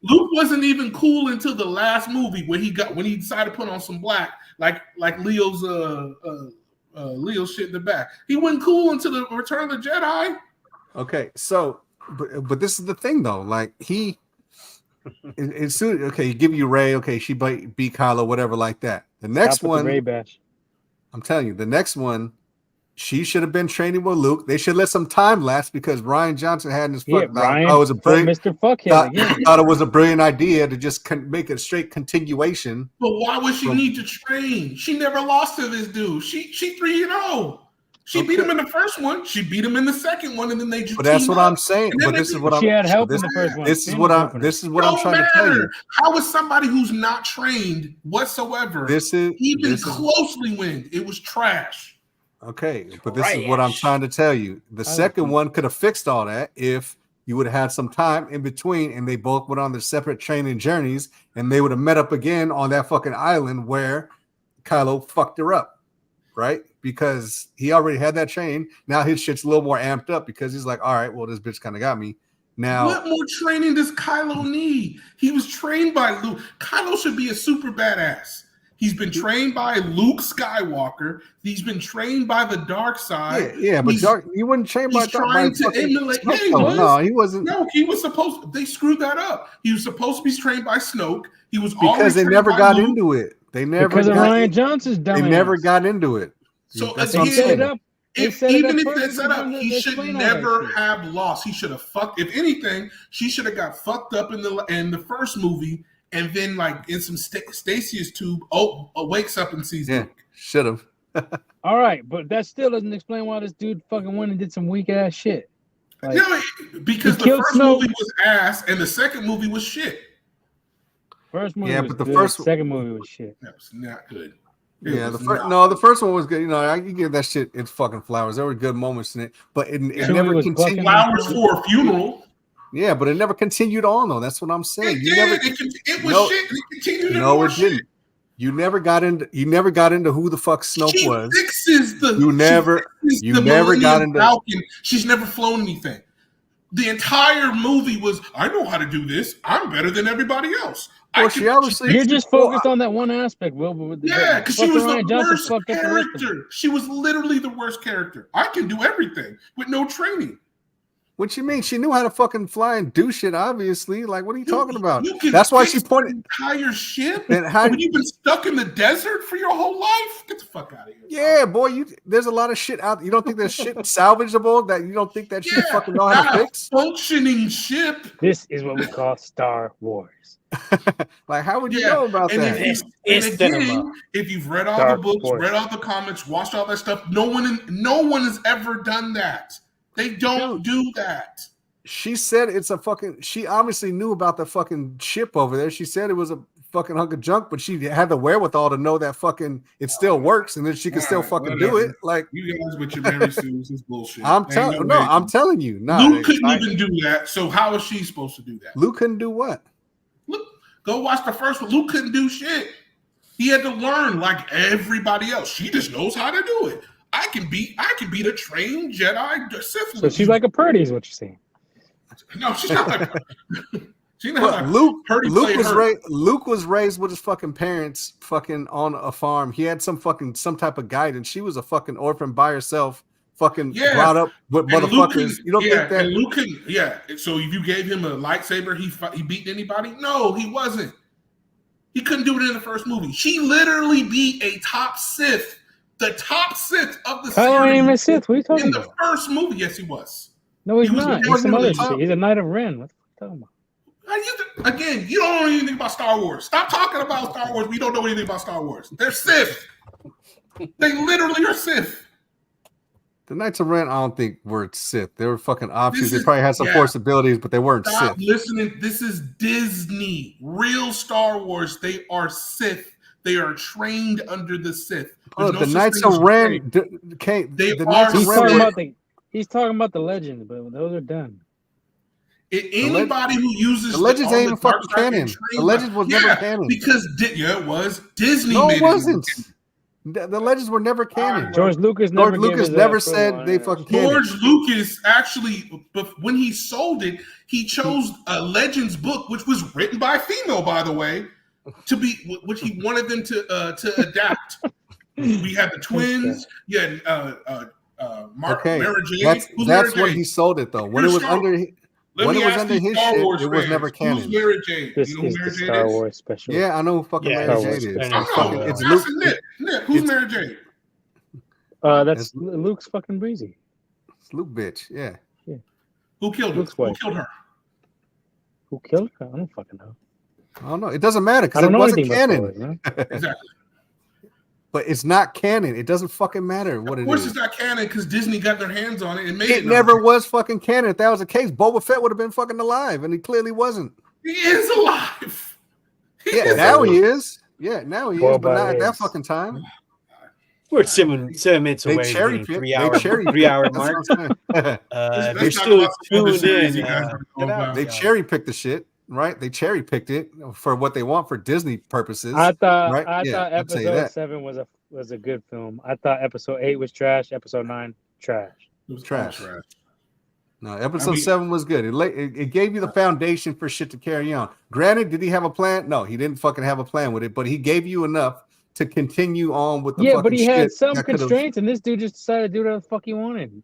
Luke wasn't even cool until the last movie when he decided to put on some black, like Leo's shit in the back. He wasn't cool until the Return of the Jedi. Okay, so but this is the thing though, he give you Rey, okay, she beat Kylo, whatever, like that. The next one, Rey bash. I'm telling you, the next one. She should have been training with Luke. They should let some time lapse because Ryan Johnson had in his fuck. Ryan, it was a brilliant, Mr. Fuckhead. Thought it was a brilliant idea to just make a straight continuation. But why would she need to train? She never lost to this dude. She 3-0. She beat him in the first one. She beat him in the second one, and then they just. But that's what I'm saying. But this is what she had help in the first one. This is what I'm trying to tell you. How is somebody who's not trained whatsoever even closely win? It was trash. Okay, but this is what I'm trying to tell you. The second one could have fixed all that if you would have had some time in between and they both went on their separate training journeys and they would have met up again on that fucking island where Kylo fucked her up, right? Because he already had that train. Now his shit's a little more amped up because he's like, all right, well, this bitch kind of got me. Now, what more training does Kylo need? He was trained by Luke. Kylo should be a super badass. He's been trained by Luke Skywalker. He's been trained by the dark side. But you wouldn't train by He's trying to emulate. Yeah, he was. No, he wasn't. No, he was supposed. They screwed that up. He was supposed to be trained by Snoke. He was because they never got into it. They never because of Ryan Johnson's dumbass. They never got into it. So they set it up. Even if they set up, he should never have lost. He should have fucked. If anything, she should have got fucked up in the first movie, and then like in some Stacey's tube, wakes up and sees Luke. Should have. All right, but that still doesn't explain why this dude fucking went and did some weak ass shit. Like, no, because the first movie was ass, and the second movie was shit. First movie was but the good. Second movie was shit. That was not good. The first one was good. You know, I can give that shit its fucking flowers. There were good moments in it, but it never continued. Flowers for a funeral. Yeah, but it never continued on though. That's what I'm saying. It was shit. And it continued. No, it didn't. You never got into who the fuck Snoke was. You never got into Falcon. She's never flown anything. The entire movie was, I know how to do this. I'm better than everybody else. Well, you're just focused on that one aspect, Will. Because she was the worst character. She was literally the worst character. I can do everything with no training. What you mean? She knew how to fucking fly and do shit, obviously. Like, what are you talking about? That's why she pointed entire ship. And you've been stuck in the desert for your whole life? Get the fuck out of here. Yeah, boy. There's a lot of shit out. You don't think there's shit salvageable that you don't think that shit fucking know how to fix? Functioning ship. This is what we call Star Wars. Like, how would you know about that? If you've read all the books, read all the comics, watched all that stuff, no one has ever done that. They don't do that. She said it's a fucking. She obviously knew about the fucking ship over there. She said it was a fucking hunk of junk, but she had the wherewithal to know that fucking it still works, and then she can still fucking do it. Like, you guys with your Mary Sue's is bullshit. I'm telling you, Luke couldn't even do that. So how is she supposed to do that? Luke couldn't do what? Look, go watch the first one. Luke couldn't do shit. He had to learn like everybody else. She just knows how to do it. I can beat a trained Jedi Sith. So she's like a Purdy, is what you're saying. No, she's not like she's not like Luke was raised with his fucking parents fucking on a farm. He had some type of guidance. She was a fucking orphan by herself, fucking brought up with motherfuckers. You don't think that Luke can, so if you gave him a lightsaber, he beat anybody? No, he wasn't. He couldn't do it in the first movie. She literally beat a top Sith. The top Sith of the series. Ain't even Sith. What are you talking about? In the first movie, yes, he was. No, he's not. He's some other shit. He's a Knight of Ren. What the fuck are you talking about? Again, you don't know anything about Star Wars. Stop talking about Star Wars. We don't know anything about Star Wars. They're Sith. They literally are Sith. The Knights of Ren, I don't think were Sith. They were fucking offshoots. They probably had some Force abilities, but they weren't Sith. Listening. This is Disney. Real Star Wars. They are Sith. They are trained under the Sith. The Knights of Ren He's talking about the legends, but those are done. Anybody who uses the legends ain't even fucking canon. The legends was never canon. Because it was Disney. No, it wasn't. The legends were never canon. George Lucas never said they fucking canon. George Lucas actually, when he sold it, he chose a Legends book, which was written by a female, by the way, to be which he wanted them to adapt. We had the twins. Yeah, Mara Jade. That's when he sold it though. When it was under his shit, it was never canon. Who's Mara Jade? This is the Star Wars special. Yeah, I know who fucking Mara Jade is. It's Luke. Nick, who's Mara Jade? That's Luke's fucking breezy. It's Luke, bitch. Yeah. Who killed her? Who killed her? Who killed her? I don't fucking know. I don't know. It doesn't matter because it wasn't canon. Exactly. But it's not canon. It doesn't fucking matter what it is. Of course it's not canon because Disney got their hands on it and made it. It never was fucking canon. If that was the case, Boba Fett would have been fucking alive, and he clearly wasn't. He is alive. Now he is. Yeah, now he is, but not at that fucking time. We're 7 minutes away from the 3 hour mark. They're still tuned in. They cherry picked the shit. Right, they cherry picked it for what they want for Disney purposes. I thought episode 7 was a good film. I thought episode 8 was trash. Episode 9 trash. It was trash. No, episode 7 was good. It gave you the foundation for shit to carry on. Granted, did he have a plan? No, he didn't fucking have a plan with it, but he gave you enough to continue on with the Yeah, fucking but he shit had some that could've- constraints, and this dude just decided to do whatever the fuck he wanted.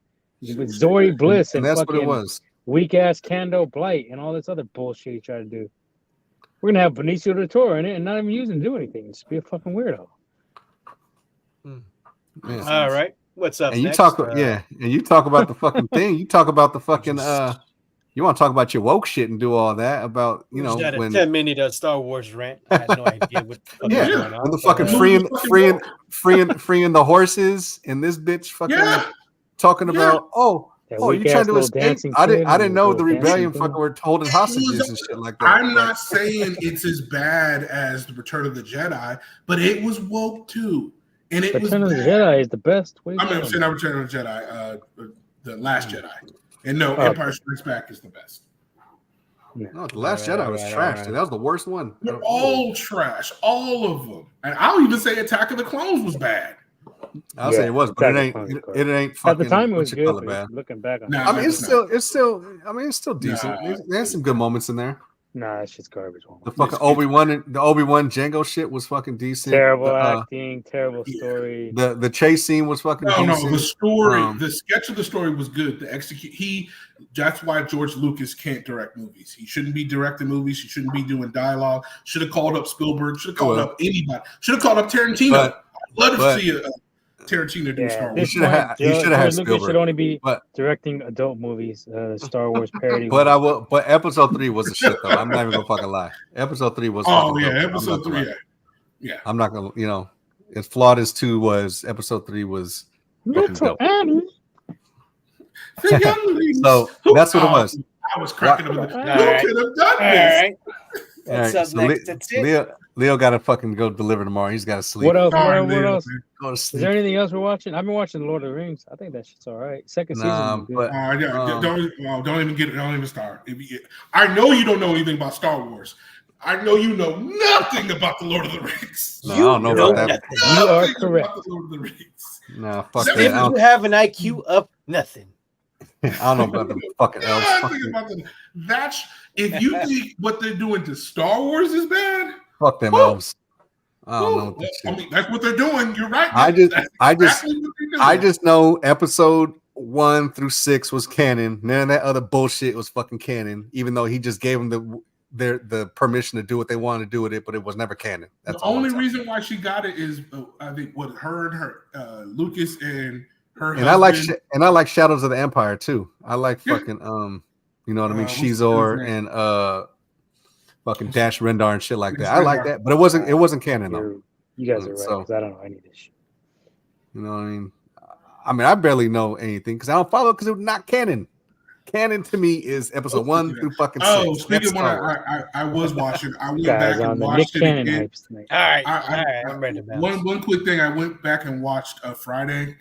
With Zori Bliss and and that's what it fucking was. weak ass Kando Blight and all this other bullshit he tried to do. We're gonna have Benicio del Toro in it and not even use him to do anything. Just be a fucking weirdo. Yeah. All right. What's up And you next? talk, and you talk about the fucking thing. You talk about the fucking. You want to talk about your woke shit and do all that about Just had a when 10-minute Star Wars rant. I had no idea what the fuck was yeah, going on. when the fucking freeing the horses and this bitch fucking talking about That you weak trying ass to little escape? dancing I kid didn't and know little the dancing rebellion thing. fucking were holding hostages and shit like that. I'm not saying it's as bad as the Return of the Jedi, but it was woke too, and it was Return of the bad. Jedi is the best. What are you I'm talking saying about? not Return of the Jedi, the Last Jedi, and no, Oh, Empire Strikes Back is the best. No, the Last Jedi was trash. Dude. That was the worst one. They're all trash, all of them, and I'll even say Attack of the Clones was bad. I'll say it was, but it ain't fucking. At the time, it was good. But bad. looking back on Nah, it, I mean, it's still. I mean, it's still decent. There's some good moments in there. nah, it's just garbage. The fucking Obi-Wan Django shit was fucking decent. Terrible acting, terrible story. The chase scene was fucking decent. No, the story, the sketch of the story was good. The execute, that's why George Lucas can't direct movies. He shouldn't be directing movies. He shouldn't be doing dialogue. Should have called up Spielberg. Should have called up anybody. Should have called up Tarantino. I'd love to see Tarantino do Star Wars. He should have had Spielberg. Lucas should only be directing adult movies, Star Wars parody. But episode 3 was a shit though. I'm not even gonna fucking lie. Episode 3 was. Episode 3. Yeah. I'm not gonna. As flawed as 2 was, episode 3 was. Little Annie. So that's what it was. I was cracking up. Who could have done this? What's up next? That's it. Leo got to fucking go deliver tomorrow. He's got to sleep. What else? What else? Go to Is sleep. there anything else we're watching? I've been watching Lord of the Rings. I think that shit's all right. Second season. But don't even start. I know you don't know anything about Star Wars. I know you know nothing about the Lord of the Rings. No, I don't know about that. You are correct. About the Lord of the Rings. No, fuck If that. you have an IQ of nothing. I don't know about the fucking elves. That's if you think what they're doing to Star Wars is bad. Fuck them elves. I don't know what that shit. I mean, that's what they're doing. You're right. I just know episode 1 through 6 was canon. None of that other bullshit was fucking canon. Even though he just gave them the permission to do what they wanted to do with it, but it was never canon. That's the only reason why she got it is I think what her and her Lucas and her and husband, I like Shadows of the Empire too. I like fucking you know what I mean, Shizor and fucking Dash Rendar and shit like that. I like that, but it wasn't canon though. You guys are right. Because I don't know any of this shit. You know what I mean? I barely know anything because I don't follow because it's not canon. Canon to me is episode 1 through fucking 6. Speaking of one, I was watching. I went back and watched it again. All right, I'm ready to bounce. One quick thing. I went back and watched Friday.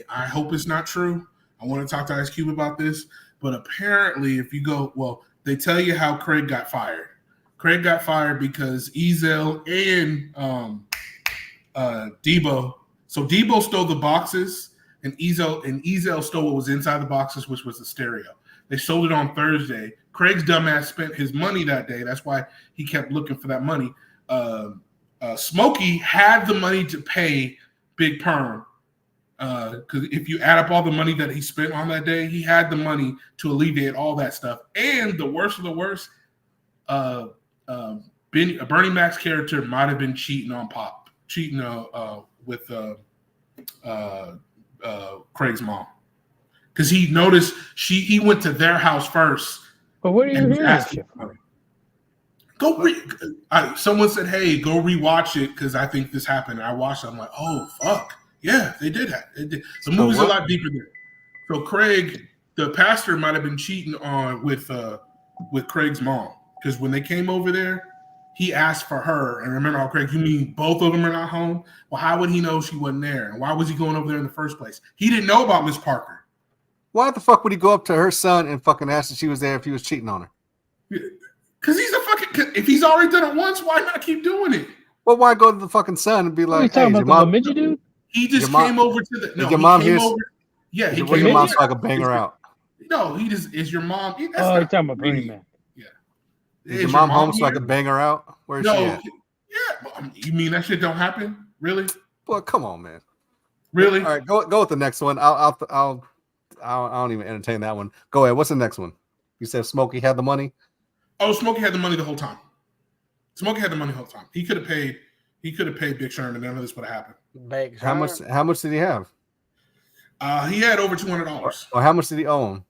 I hope it's not true. I want to talk to Ice Cube about this. But apparently, if you go, they tell you how Craig got fired. Craig got fired because Ezel and Debo. So Debo stole the boxes, and Ezel stole what was inside the boxes, which was the stereo. They sold it on Thursday. Craig's dumbass spent his money that day. That's why he kept looking for that money. Smokey had the money to pay Big Perm. Because if you add up all the money that he spent on that day, he had the money to alleviate all that stuff. And the worst of the worst, Bernie Mac's character might have been cheating with Craig's mom. Because he noticed he went to their house first. But what are you hearing? Someone said, "Hey, go rewatch it because I think this happened." And I watched it. I'm like, "Oh fuck, yeah, they did that." The movie's a lot deeper there. So Craig, the pastor, might have been cheating with Craig's mom because when they came over there, he asked for her. And remember how Craig, you mean both of them are not home? Well, how would he know she wasn't there? And why was he going over there in the first place? He didn't know about Miss Parker. Why the fuck would he go up to her son and fucking ask if she was there if he was cheating on her? Because he's a fucking. If he's already done it once, why not keep doing it? Well, why go to the fucking son and be like, "Hey, your mom, midget dude?" He just came over to the. No, your mom here. Yeah, he came your mom so I could bang her out. No, he just is your mom. You're talking about Bernie Mac. Yeah. Is your mom home so I could bang her out? Where is she at? Yeah, you mean that shit don't happen? Really? Well, come on, man. Really? All right, go with the next one. I don't even entertain that one. Go ahead. What's the next one? You said Smokey had the money. Oh, Smokey had the money the whole time. Smokey had the money the whole time. He could have paid Big Sherman, and none of this would have happened. Big How much did he have? He had over $200. Or how much did he owe him?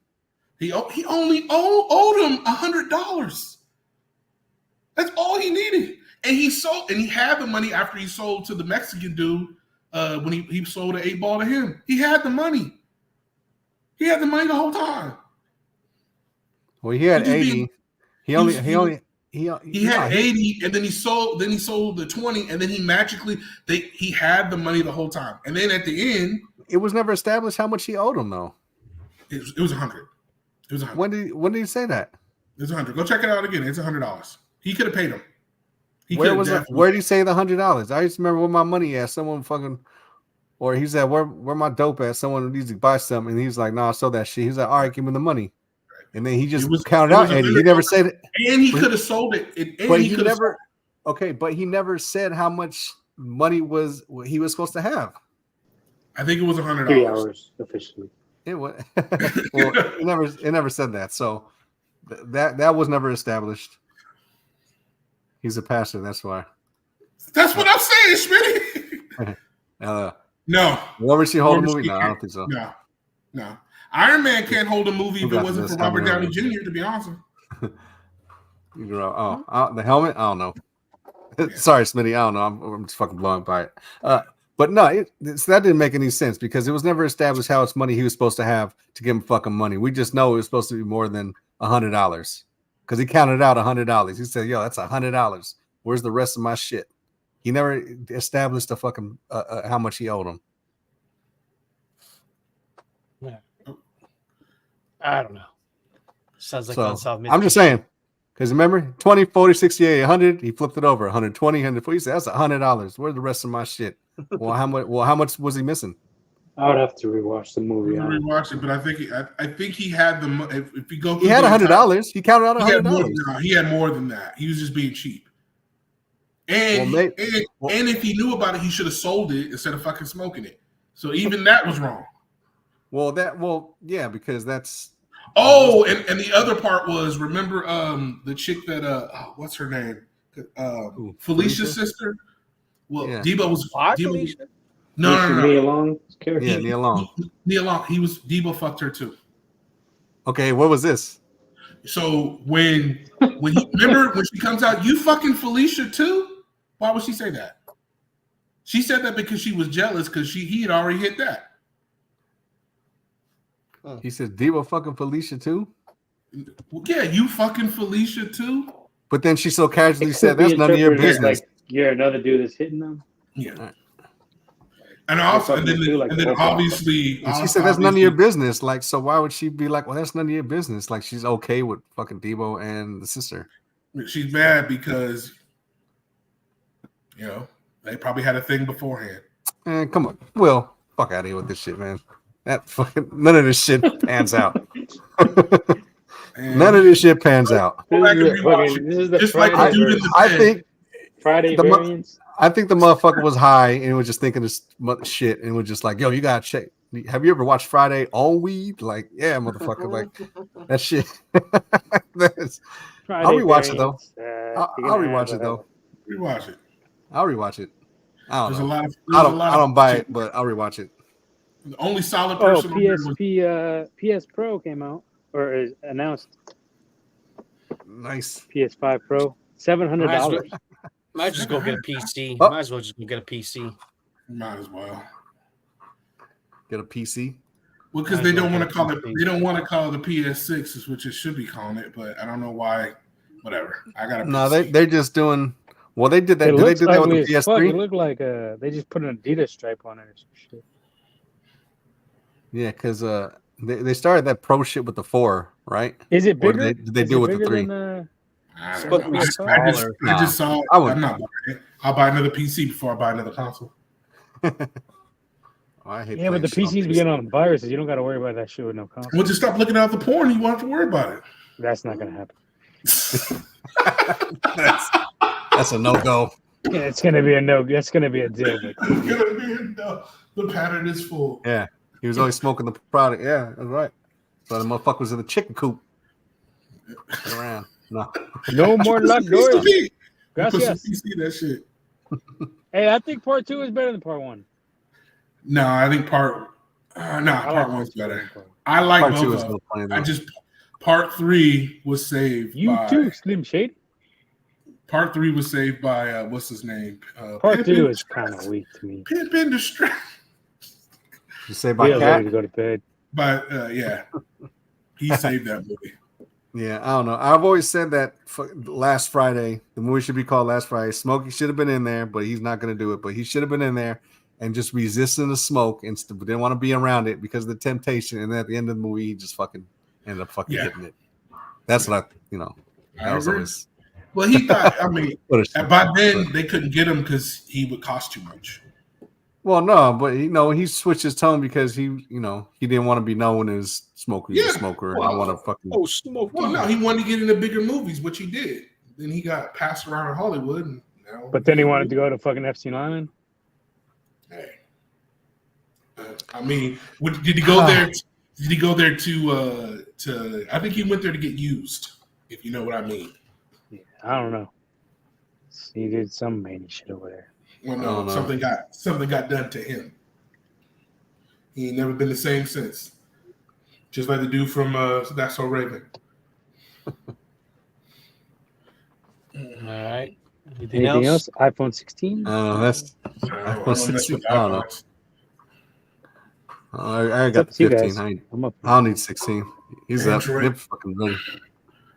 He only owed him $100. That's all he needed. And he had the money after he sold to the Mexican dude when he sold an 8-ball to him. He had the money. He had the money the whole time. Well, he had 80. He had 80, and then he sold the 20, and then he had the money the whole time. And then at the end, it was never established how much he owed him though. It was 100. It was 100. When did he say that? It was 100. Go check it out again. It's $100. He could have paid him. Where did he say the $100? I just remember where my money at. Someone fucking, or he said, where my dope at? Someone needs to buy something, and he's like, "No, I sold that shit." He's like, "All right, give me the money," and then he just counted out. And he never said it. And he could have sold it. But he never. Okay, but he never said how much money he was supposed to have. I think it was $100. 3 hours officially. It was. Well, it never said that. So that was never established. He's a pastor. That's why. That's what I'm saying, Schmitty. No. Will she hold a movie? No, I don't think so. No. Iron Man can't hold a movie if it wasn't for Robert Downey Jr., to be honest. The helmet? I don't know. Sorry, Smitty. I don't know. I'm just fucking blown by it. But no, that didn't make any sense because it was never established how much money he was supposed to have to give him fucking money. We just know it was supposed to be more than $100 because he counted out $100. He said, "Yo, that's $100. Where's the rest of my shit?" He never established a fucking how much he owed him. Yeah. I don't know. Sounds like unsolved mystery. I'm just saying. Because remember, 20, 40, 68, 100, he flipped it over. 120, 140. He said, "That's $100. Where's the rest of my shit?" Well, how much was he missing? I would have to rewatch the movie. Rewatch it, but I think he had the. If you go, he had $100. He counted out $100. He had more than that. He was just being cheap. And if he knew about it, he should have sold it instead of fucking smoking it. So even that was wrong. Yeah, because that's. Oh, and the other part was, remember the chick that what's her name? Felicia's sister. Well, yeah. Debo was No. Nia Long. Yeah, Nia Long. Nia Long. Debo fucked her too. Okay, what was this? So when remember when she comes out, you fucking Felicia too? Why would she say that? She said that because she was jealous because he had already hit that. He said, "Debo fucking Felicia too." Yeah, you fucking Felicia too. But then she so casually said, "That's none of your business." Like, you're another dude that's hitting them. Yeah. And also, and then obviously, she said, "That's none of your business." Like, so why would she be like, "Well, that's none of your business"? Like, she's okay with fucking Debo and the sister. She's mad because, they probably had a thing beforehand. Man, come on, Will, fuck out of here with this shit, man. That fucking none of this shit pans out. None of this shit pans out. This is the Friday. I think Friday variants. I think the motherfucker was high and was just thinking this shit and was just like, "Yo, you gotta check. Have you ever watched Friday on weed?" Like, yeah, motherfucker, like that shit. I'll rewatch it though. I'll rewatch it though. Rewatch it. I'll rewatch it. I don't know. I don't buy it, but I'll rewatch it. The only solid person. PS Pro came out or is announced. Nice. PS5 Pro, $700. Might just go get a PC. Might as well just go get a PC. Might as well get a PC. Well, because they don't want to call it. They don't want to call it a PS6, which it should be calling it. But I don't know why. Whatever. I got a. No, they're just doing. Well, they did that. Did they do that with the PS3? It looked like they just put an Adidas stripe on it or some shit. Yeah, because they started that pro shit with the 4, right? Is it bigger? Or did they do it with the 3? I just saw it. I'm not buying it. I'll buy another PC before I buy another console. I hate but the PCs begin on viruses. You don't got to worry about that shit with no console. Well, just stop looking at the porn. You won't have to worry about it. That's not going to happen. That's a no-go. Yeah, it's gonna be a no. That's gonna be a deal. But It's gonna be a no. The pattern is full. Yeah, he was always smoking the product. Yeah, that's right. So the motherfucker was in the chicken coop. Get around. No. no more locked Piece doors. of meat. You put some Gracias. PC that shit. Hey, I think part 2 is better than part 1. No, I think part I part like one's part 2 better. than part 1. I like Part both 2 of is them. no funny I though. just part 3 was saved You by too, Slim Shady. part 3 was saved by what's his name? Part Pimp 2 in is kind of Distress. weak to me. Pimp in Distress. You say by Leo's ready cat? to go to bed. But yeah, he saved that movie. Yeah, I don't know. I've always said that Last Friday, the movie should be called Last Friday. Smokey should have been in there, but he's not going to do it. But he should have been in there and just resisting the smoke and didn't want to be around it because of the temptation. And then at the end of the movie, he just fucking ended up fucking getting it. That's what I that was agree. always. Well, he thought. I mean, by then But- they couldn't get him because he would cost too much. Well, no, but he switched his tone because he didn't want to be known as smoker. He's a smoker. Well, I want to fucking. Oh, smoke. Well, no, he wanted to get into bigger movies, which he did. Then he got passed around in Hollywood, and now. But then he wanted to go to fucking Epstein Island. Hey, I mean, did he go there? Did he go there to? I think he went there to get used. If you know what I mean. Yeah, I don't know. He did some mania shit over there. Well, I don't no, know. something got done to him. He ain't never been the same since. Just like the dude from That's So Raven. All right. Anything Anything else? else? iPhone 16? That's. I don't mess 16? with I don't know. iPhones. I It's got up to you 15. guys. I I'm up. don't need 16. He's up. Android. They're fucking really.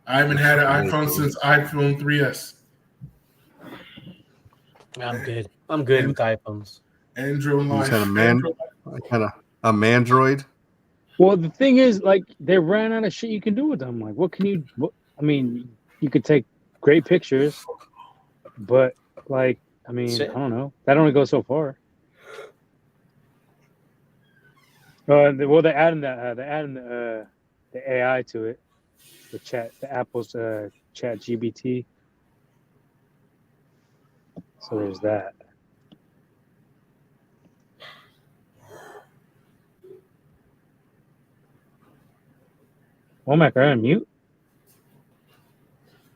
I haven't had an iPhone since iPhone 3S. I'm good. I'm good with iPhones. Android You Life. just had a Mandroid. Well, the thing is, like, they ran out of shit you can do with them. Like, what can you? I mean, you could take great pictures, but like, I mean, Shit. I don't know. That only goes so far. Well, they're adding the AI to it, the Apple's Chat GBT. So there's that. Womack, are you on mute?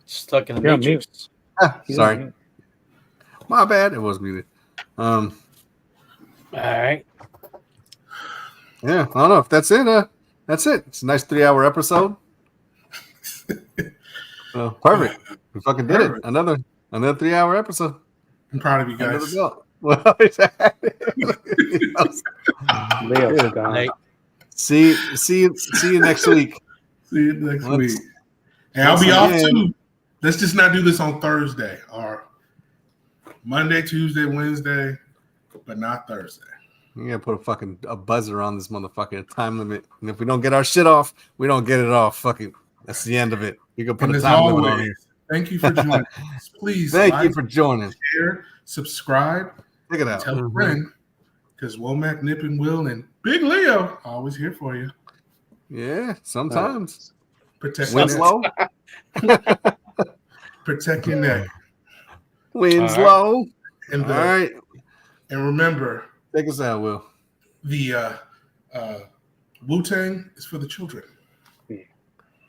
Stuck in the You're on matrix. He's on Sorry, mute. my bad. It was muted. All right. Yeah, I don't know if that's it. That's it. It's a nice 3-hour episode. Perfect. We fucking did it. Perfect. Another 3-hour episode. I'm proud of you Under the guys. belt. Well, Leo's gone. Night. see you next week. See you next Once- week. And I'll be once off again- too. Let's just not do this on Thursday or Monday, Tuesday, Wednesday, but not Thursday. You gotta put a buzzer on this motherfucker, a time limit. And if we don't get our shit off, we don't get it off. Fucking, that's the end of it. You can put And a as time limit on always, here. thank you for joining us. Please Thank like, you for joining. share, subscribe, Check it and out. tell a friend. Because Womack, Nip, and Will, and Big Leo always here for you. Yeah, sometimes. Protect Winslow. Protect your neck. Winslow. And All right. and remember, Take us out, Will. the Wu-Tang is for the children. Peace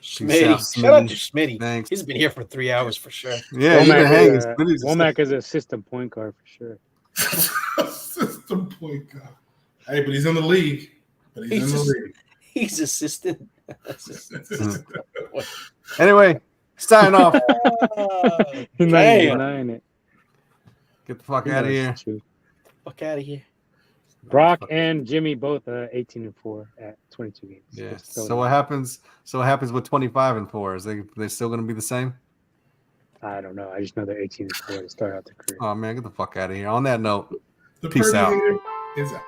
Smitty. out, Shout out to Smitty. Smitty. Thanks. He's been here for 3 hours for sure. Yeah, you've been hanging. Smitty's- Womack is a system point guard for sure. System point guard. Hey, but he's in the league. But he's in the league. He's assistant. Anyway, sign off. He's not even denying it. Get the fuck He out of knows here. it's true. Fuck out of here. Brock and Jimmy both 18-4 at 22 games. Yeah. Just So throwing what it happens? So what happens with 25-4? Is they still going to be the same? out. I don't know. I just know they're 18-4 to start out the career. Oh man, get the fuck out of here. On that note, The Peace out. Purdy is out.